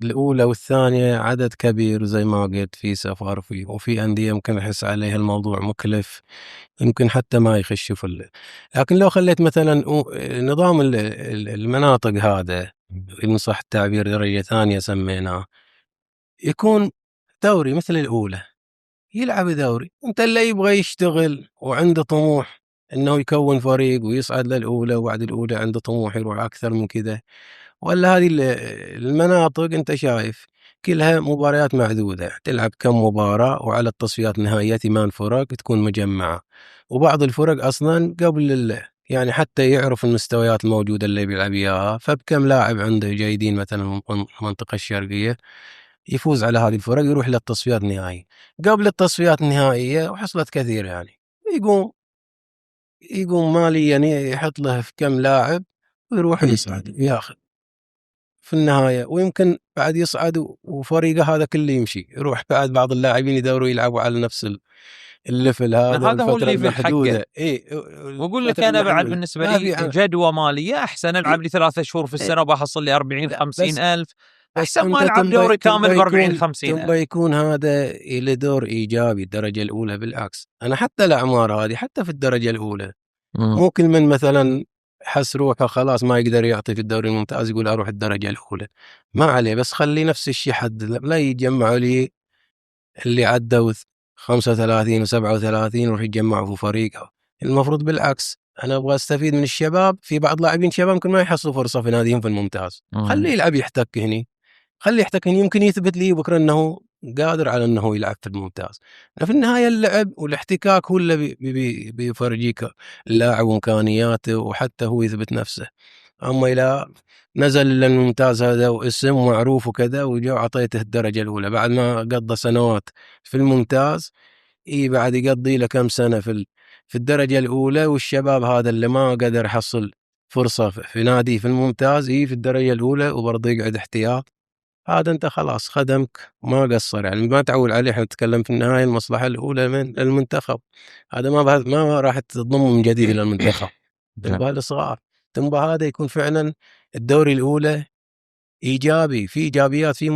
الاولى والثانيه عدد كبير زي ما قلت في سفر وفي انديه يمكن احس عليها الموضوع مكلف، يمكن حتى ما يخشوا في لكن لو خليت مثلا نظام المناطق هذا إن صح التعبير درجة ثانية سميناه، يكون دوري مثل الأولى، يلعب دوري. أنت اللي يبغى يشتغل وعنده طموح إنه يكون فريق ويصعد للأولى وبعد الأولى عنده طموح يروح أكثر من كذا، ولا هذه المناطق أنت شايف كلها مباريات معدودة، تلعب كم مباراة وعلى التصفيات النهائية 8 فرق تكون مجمعة، وبعض الفرق أصلا قبل يعني حتى يعرف المستويات الموجودة اللي بيلعب إياها، فبكم لاعب عنده جيدين مثلا من المنطقة الشرقية يفوز على هذه الفرق يروح للتصفيات النهائية. قبل التصفيات النهائية وحصلت كثير يعني يقوم ماليا يعني يحط له في كم لاعب ويروح يصعد ياخذ في النهاية، ويمكن بعد يصعد وفريقه هذا كله يمشي، يروح بعد بعض اللاعبين يدوروا يلعبوا على نفس الليفل هذا هو اللي في المحدودة. واقول لك انا بعد بالنسبه لي جدوى ماليه احسن، العب لي 3 شهور في السنه وبحصل لي 40-50 الف احسن ما العب دوري كامل ب 40-50 الف. يكون هذا له دور ايجابي الدرجه الاولى. بالعكس انا حتى الاعمار هذه حتى في الدرجه الاولى مو كل من مثلا حس روحه خلاص ما يقدر يعطي في الدوري الممتاز يقول اروح الدرجه الاولى، ما عليه، بس خلي نفس الشيء حد لا يجمعوا لي اللي عدوا 35 و37 يروح يتجمعوا في فريق. المفروض بالعكس، انا ابغى استفيد من الشباب، في بعض لاعبين شباب يمكن ما يحصلوا فرصه في ناديهم في الممتاز، خليه يلعب يحتك هني، خليه يحتك هني، يمكن يثبت لي بكره انه قادر على انه يلعب في الممتاز. في النهايه اللعب والاحتكاك هو اللي بيفرجيك اللاعب وامكانياته وحتى هو يثبت نفسه. اما الى نزل للممتاز هذا واسم معروف وكذا وجاء اعطيته الدرجه الاولى بعد ما قضى سنوات في الممتاز، بعد يقضي له كم سنه في الدرجه الاولى، والشباب هذا اللي ما قدر يحصل فرصه في نادي في الممتاز في الدرجه الاولى وبرضه يقعد احتياط، هذا انت خلاص خدمك ما قصر. يعني ما تعول عليه، احنا نتكلم في النهايه المصلحه الاولى من المنتخب، هذا ما راح تضمه من جديد الى المنتخب تبغى الصغار، تبغى هذا يكون فعلا الدوري الاولى ايجابي، في ايجابيات، في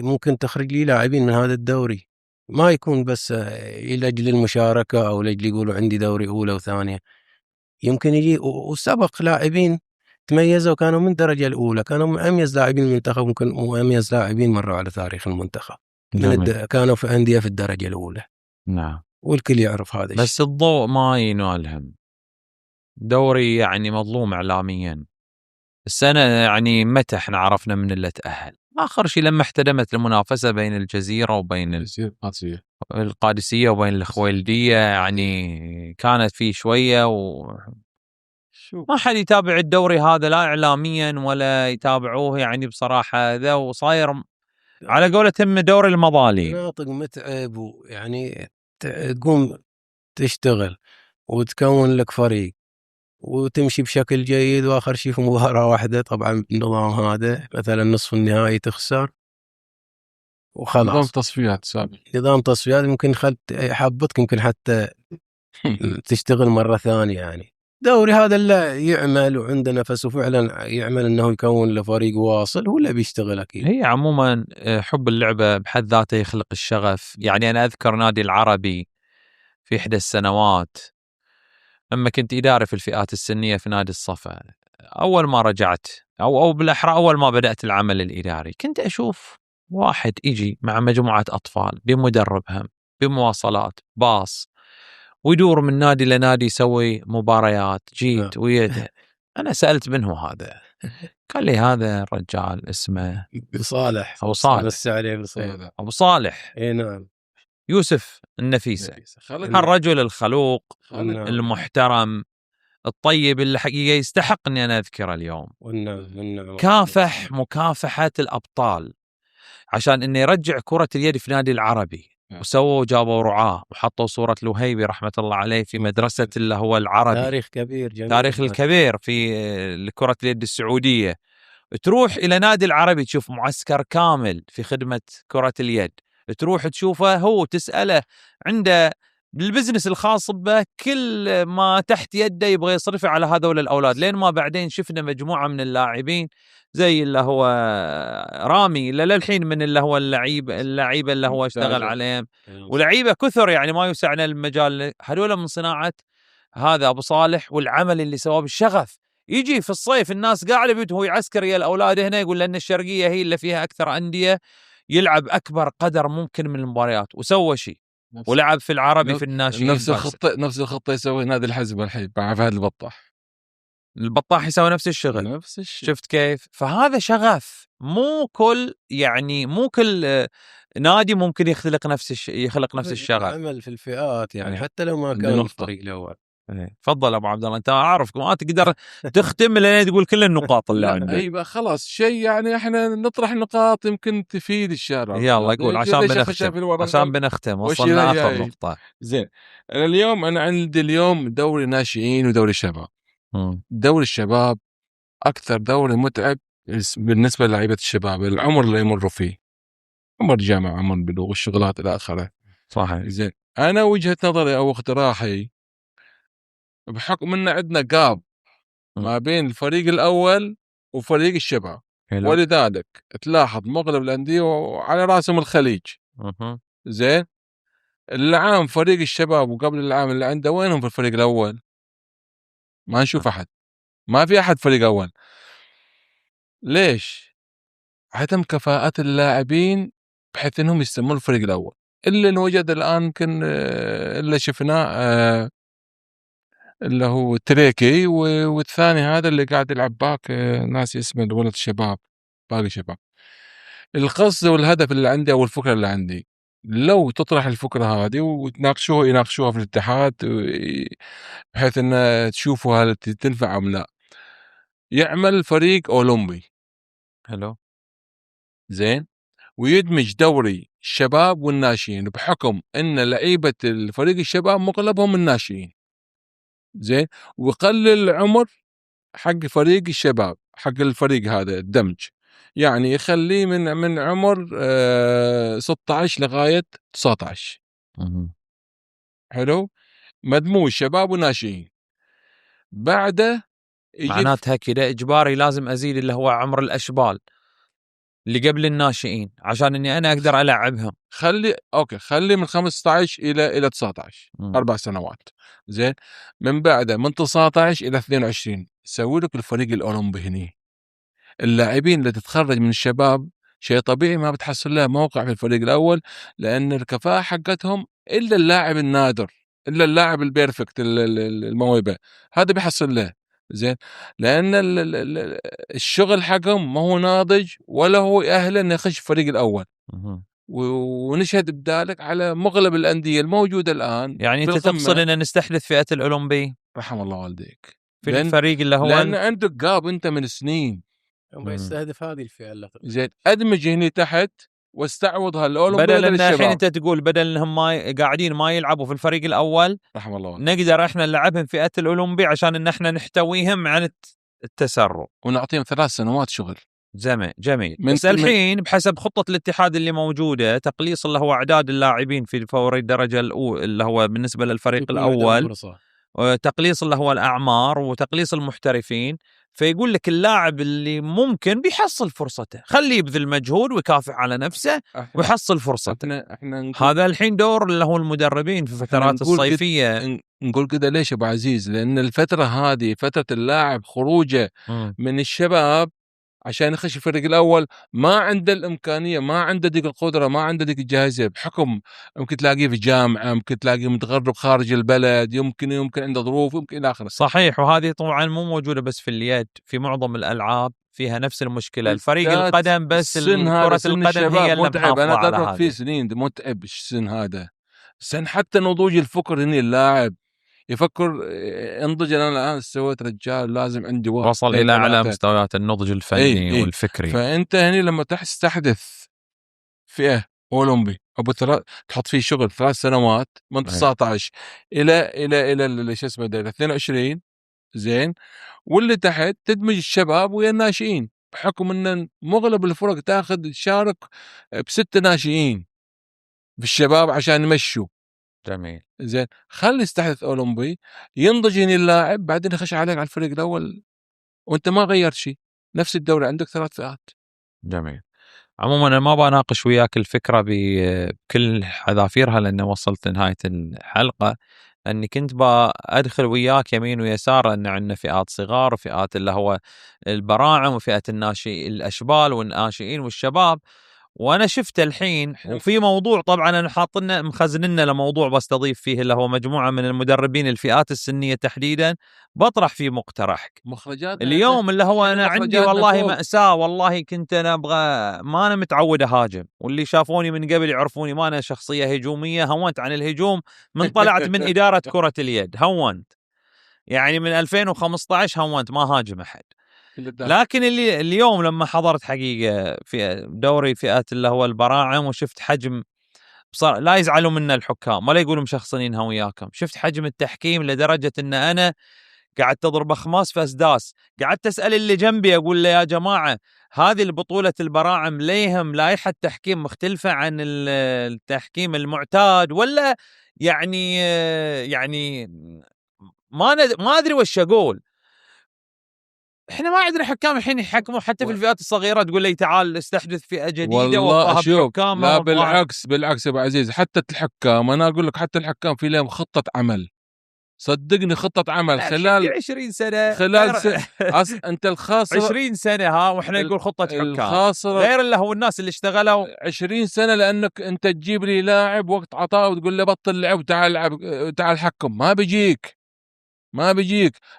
ممكن تخرج لي لاعبين من هذا الدوري، ما يكون بس لاجل المشاركه او لاجل يقولوا عندي دوري اولى وثانيه. يمكن يجي وسبق لاعبين تميزوا كانوا من الدرجة الأولى، كانوا من أميز لاعبين المنتخب، ممكن أميز لاعبين مروا على تاريخ المنتخب كانوا في أندية في الدرجة الأولى. نعم. والكل يعرف هذا الشيء. بس الضوء ما ينالهم، دوري يعني مظلوم إعلاميا. السنة يعني متى احنا عرفنا من اللي تأهل؟ آخر شيء لما احتدمت المنافسة بين الجزيرة وبين القادسية وبين الخويلدية، يعني كانت فيه شوية ما حد يتابع الدوري هذا لا إعلاميا ولا يتابعوه يعني بصراحة هذا، وصاير على قولتهم دوري المظالم. مناطق متعب، ويعني تقوم تشتغل وتكون لك فريق وتمشي بشكل جيد، واخر شيء في مباراة واحدة طبعا بالنظام هذا مثلا نصف النهائي تخسر وخلاص. نظام تصفيات سابق، نظام تصفيات ممكن حبطك، يمكن حتى تشتغل مرة ثانية. يعني دوري هذا اللي يعمل وعنده نفس وفعلا يعمل انه يكون له فريق واصل، هو اللي بيشتغل اكيد. هي عموما حب اللعبة بحد ذاته يخلق الشغف. يعني أنا أذكر نادي العربي في إحدى السنوات لما كنت إداري في الفئات السنية في نادي الصفا، أول ما رجعت أو بالأحرى أول ما بدأت العمل الإداري، كنت أشوف واحد يجي مع مجموعة أطفال بمدربهم بمواصلات باص ويدور من نادي لنادي يسوي مباريات. جيت ويده، أنا سألت منه هذا؟ قال لي هذا الرجال اسمه صالح أبو صالح السعدي، أبو صالح. اي نعم. يوسف النفيسة، هالرجل الخلوق المحترم الطيب اللي حقيقة يستحق أني أنا أذكره اليوم. كافح مكافحة الأبطال عشان أنه يرجع كرة اليد في نادي العربي، وسووا جابوا رعاه وحطوا صورة لوهيبي رحمة الله عليه في مدرسة اللي هو العربي. تاريخ كبير جميل. تاريخ الكبير في كرة اليد السعودية. تروح إلى نادي العربي تشوف معسكر كامل في خدمة كرة اليد، تروح تشوفه هو تسأله عنده بالبزنس الخاص به كل ما تحت يده يبغى يصرفه على هذول الأولاد. لين ما بعدين شفنا مجموعة من اللاعبين زي اللي هو رامي اللي للحين من اللي هو اللعيبة اللي هو اشتغل عليهم، ولعيبة كثر يعني ما يوسعنا المجال. هذول من صناعة هذا أبو صالح والعمل اللي سواه بالشغف. يجي في الصيف الناس قاعدة بيوتهم هو يعسكر يا الأولاد هنا، يقول لأن الشرقية هي اللي فيها أكثر أندية، يلعب أكبر قدر ممكن من المباريات وسوى شيء ولعب في العربي في الناشئين. نفس الخطة يسوي نادي الحزب الحين مع فهد البطاح يسوي نفس الشغل. شفت كيف؟ فهذا شغف. مو كل نادي ممكن يخلق نفس الشغف. عمل في الفئات يعني حتى لو ما كان الفريق الأول. تفضل ابو عبد الله، انت اعرف ما تقدر تختم لين تقول كل النقاط اللي عندك. ايوه خلاص شيء يعني احنا نطرح نقاط يمكن تفيد الشارع. يلا قول عشان بنختم وصلنا اخر نقطه. زين اليوم انا عندي اليوم دوري ناشئين ودوري شباب. دوري الشباب اكثر دوري متعب بالنسبه للاعيبه الشباب، العمر اللي يمروا فيه عمر جامعه عمر بلوغ والشغلات الى اخره. صحيح. زين انا وجهه نظري او اقتراحي بحكم ان عندنا قاب ما بين الفريق الاول وفريق الشباب، ولذلك تلاحظ مغلب الانديه وعلى راسهم الخليج. زين العام فريق الشباب وقبل العام اللي عنده وينهم في الفريق الاول؟ ما نشوف احد، ما في احد فريق اول. ليش؟ عدم كفاءة اللاعبين بحيث انهم يستمروا الفريق الاول. اللي انوجد الان يمكن اللي شفناه اللي هو تريكي، والثاني هذا اللي قاعد يلعب باك ناس اسمه الولد الشباب باقي شباب. القصد والهدف اللي عندي او الفكره اللي عندي لو تطرح الفكره هذه يناقشوها في الاتحاد بحيث ان تشوفوا هل تنفع ام لا، يعمل فريق اولمبي حلو زين ويدمج دوري الشباب والناشئين، بحكم ان لعيبه الفريق الشباب مغلبهم الناشئين. زين ويقلل العمر حق فريق الشباب حق الفريق هذا الدمج، يعني يخليه من عمر 16 لغايه 19. حلو مدموج شباب وناشئين. بعده معناتها كده اجباري لازم ازيد اللي هو عمر الاشبال اللي قبل الناشئين عشان اني انا اقدر العبهم. خلي من 15 الى 19 4 سنوات. زين، من بعدها من 19 الى 22 سوي لك الفريق الاولمبي. هني اللاعبين اللي تتخرج من الشباب شيء طبيعي ما بتحصل لها موقع في الفريق الاول، لان الكفاءه حقتهم الا اللاعب النادر، الا اللاعب البيرفكت الموهبه هذا بيحصل له. زين، لان الشغل حقهم ما هو ناضج ولا هو يأهله انه يخش الفريق الاول. ونشهد بذلك على مغلب الانديه الموجوده الان. يعني انت تقصد ان نستحدث فئه الاولمبي؟ رحم الله والديك. في الفريق اللي هو لان عندك جاب انت من سنين يستهدف هذه الفئه اللي زين، ادمج هني تحت واستعوض هالاولمبي بدل ان الحين انت تقول بدل انهم ما قاعدين ما يلعبوا في الفريق الاول رحم الله والديك. نقدر احنا نلعبهم فئه الاولمبي عشان ان احنا نحتويهم عن التسرع ونعطيهم 3 سنوات شغل. جميل. بس الحين بحسب خطة الاتحاد اللي موجودة تقليص اللي هو أعداد اللاعبين في فوري الدرجة الأولى اللي هو بالنسبة للفريق الأول، وتقليص اللي هو الأعمار وتقليص المحترفين. فيقول لك اللاعب اللي ممكن بيحصل فرصته خليه يبذل مجهود ويكافح على نفسه ويحصل فرصته. احنا هذا الحين دور اللي هو المدربين في فترات الصيفية. نقول كده ليش أبو عزيز؟ لأن الفترة هذه فترة اللاعب خروجه من الشباب عشان يخش الفريق الأول، ما عنده الإمكانية، ما عنده ديك القدرة، ما عنده ديك الجاهزية، بحكم ممكن تلاقيه في جامعة، ممكن تلاقيه متغرب خارج البلد، يمكن عنده ظروف، يمكن إلى آخره. صحيح، وهذه طبعا مو موجودة بس في اليد، في معظم الألعاب فيها نفس المشكلة. الفريق القدم بس كرة القدم هي اللي متعب. أنا أدرك فيه سنين متعب السن هذا. سن حتى نضوج الفكر هني اللاعب يفكر انضج. انا الان سويت رجال لازم عندي وصل الى اعلى مستويات النضج الفني والفكري. فانت هني لما تستحدث فئه اولمبي ابو تحط فيه شغل 3 سنوات من 19 الى شو اسمه 22. زين، واللي تحت تدمج الشباب ويا الناشئين، بحكم ان مغلب الفرق تشارك ب6 ناشئين في الشباب عشان يمشوا. جميل. زين، خلي يستحدث اولمبي ينضج اللاعب، بعدين يخش عليك على الفريق الاول وانت ما غيرت شيء، نفس الدوري عندك 3 فئات. جميل. عموما انا ما بناقش وياك الفكره بكل حذافيرها لان وصلت لنهايه الحلقه، اني كنت بادخل وياك يمين ويسار ان عندنا فئات صغار وفئات اللي هو البراعم وفئه الاشبال والناشئين والشباب. وانا شفت الحين وفي موضوع طبعا انا حاطنا مخزننا لموضوع بستضيف فيه اللي هو مجموعه من المدربين الفيئات السنيه تحديدا، بطرح فيه مقترحك مخرجات اليوم اللي هو انا عندي والله مأساة. والله كنت انا ابغى، ما انا متعود اهاجم، واللي شافوني من قبل يعرفوني ما انا شخصيه هجوميه، هونت عن الهجوم من طلعت من اداره كره اليد، هونت يعني من 2015 هونت ما هاجم احد. لكن اليوم لما حضرت حقيقة في دوري فئات اللي هو البراعم وشفت حجم، لا يزعلوا منا الحكام ولا يقولوا مشخصنينها وياكم، شفت حجم التحكيم لدرجة ان انا قعدت اضرب اخماس في اسداس. قعدت اسأل اللي جنبي اقول له يا جماعة هذه البطولة البراعم ليهم لائحة تحكيم مختلفة عن التحكيم المعتاد ولا يعني ما ادري وش اقول. احنا ما عندنا حكام الحين يحكموا حتى في الفئات الصغيره، تقول لي تعال استحدث فئه جديده وطهب حكام. لا بالعكس يا ابو عزيز، حتى الحكام انا اقول لك حتى الحكام في لهم خطه عمل، صدقني خطه عمل خلال 20 سنه انت الخاسر 20 سنه ها، واحنا نقول خطه حكام غير اللي هو الناس اللي اشتغلوا 20 سنه. لانك انت تجيب لي لاعب وقت عطاه وتقول له بطل لعب وتعال العب تعال حكم، ما بيجيك.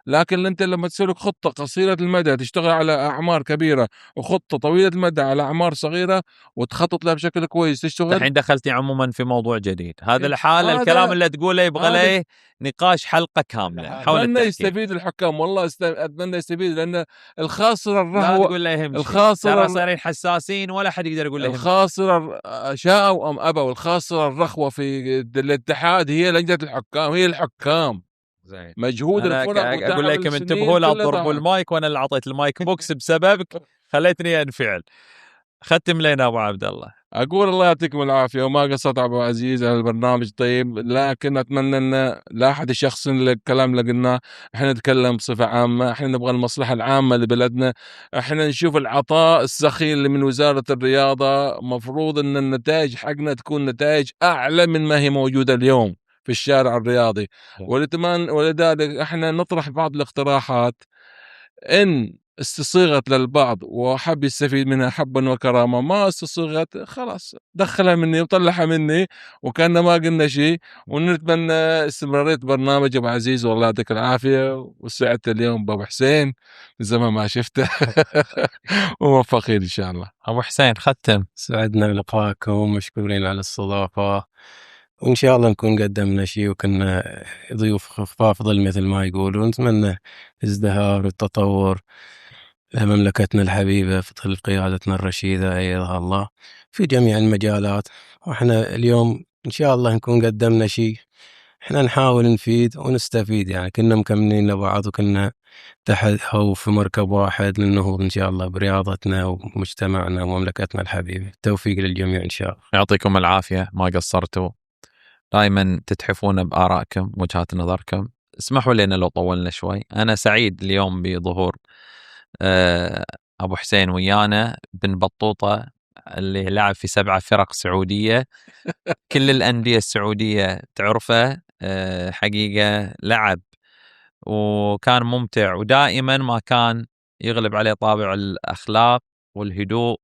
لكن انت لما تسوي لك خطه قصيره المدى تشتغل على اعمار كبيره وخطه طويله المدى على اعمار صغيره وتخطط لها بشكل كويس تشتغل. الحين دخلتي عموما في موضوع جديد، هذا الحاله الكلام اللي تقوله يبغى له نقاش حلقه كامله حول اتمنى يستفيد الحكام، والله اتمنى يستفيد، لان الخاسر الرهوه لا تقول له الخاسر صايرين حساسين ولا حد يقدر يقول له الخاسر شاءوا ام ابوا. الخاسر الرخوه في الاتحاد هي لجنه الحكام، هي الحكام زين. مجهود الفرق. اقول لكم انتبهوا لا تضربوا المايك، وانا اللي اعطيت المايك بوكس بسببك خليتني انفعل. ختم لنا ابو عبد الله. أقول الله يعطيكم العافية، وما قصرت أبو عزيز على البرنامج طيب، لكن أتمنى أن لا أحد يشخصن الكلام اللي قلناه. إحنا نتكلم بصفة عامة، إحنا نبغى المصلحة العامة لبلدنا، إحنا نشوف العطاء السخي اللي من وزارة الرياضة. مفروض أن النتائج حقنا تكون نتائج أعلى من ما هي موجودة اليوم في الشارع الرياضي. ولذلك إحنا نطرح بعض الاقتراحات إن استصيغت للبعض وحب يستفيد منها حبا وكرامة، ما استصيغت خلاص دخلها مني وطلعها مني وكأننا ما قلنا شيء. ونتمنى استمرارية برنامج أبو عزيز، والله يعطيك العافية. وسعدت اليوم بأبو حسين من زمان ما شفته. وموفقين إن شاء الله. أبو حسين ختم. سعدنا بلقائكم، مشكورين على الاستضافة، وإن شاء الله نكون قدمنا شيء وكنا ضيوف خفاف ظل مثل ما يقولون. نتمنى ازدهار والتطور لمملكتنا الحبيبة في ظل قيادتنا الرشيدة أيدها الله في جميع المجالات. وإحنا اليوم إن شاء الله نكون قدمنا شيء، إحنا نحاول نفيد ونستفيد، يعني كنا مكملين لبعض وكنا تحت أو في مركب واحد للنهوض إن شاء الله برياضتنا ومجتمعنا ومملكتنا الحبيبة. التوفيق للجميع إن شاء الله. يعطيكم العافية، ما قصرتوا، دائما تتحفون بآرائكم وجهات نظركم. اسمحوا لنا لو طولنا شوي. أنا سعيد اليوم بظهور أبو حسين ويانا، بن بطوطة اللي لعب في 7 فرق سعودية، كل الأندية السعودية تعرفه. حقيقة لعب وكان ممتع، ودائما ما كان يغلب عليه طابع الأخلاق والهدوء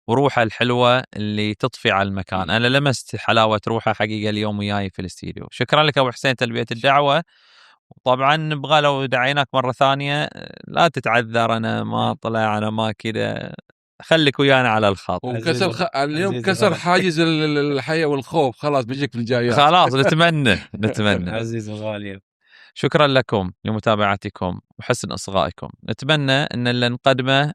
وروحه الحلوة اللي تطفي على المكان. أنا لمست حلاوة روحه حقيقة اليوم وياي في الاستديو. شكرا لك أبو حسين تلبية الدعوة. وطبعا نبغى لو دعيناك مرة ثانية لا تتعذر، أنا ما طلع، أنا ما كده، خليك ويانا على الخط. اليوم كسر حاجز الحياة والخوف، خلاص بيجيك في الجايات. خلاص نتمنى. عزيز وغالي، شكرا لكم لمتابعتكم وحسن إصغائكم. نتمنى أن اللي نقدمه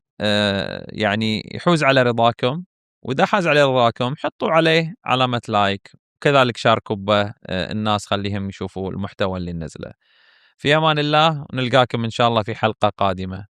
يعني يحوز على رضاكم، وإذا حاز على رضاكم حطوا عليه علامة لايك، وكذلك شاركوا به الناس، خليهم يشوفوا المحتوى اللي ننزله. في أمان الله، ونلقاكم إن شاء الله في حلقة قادمة.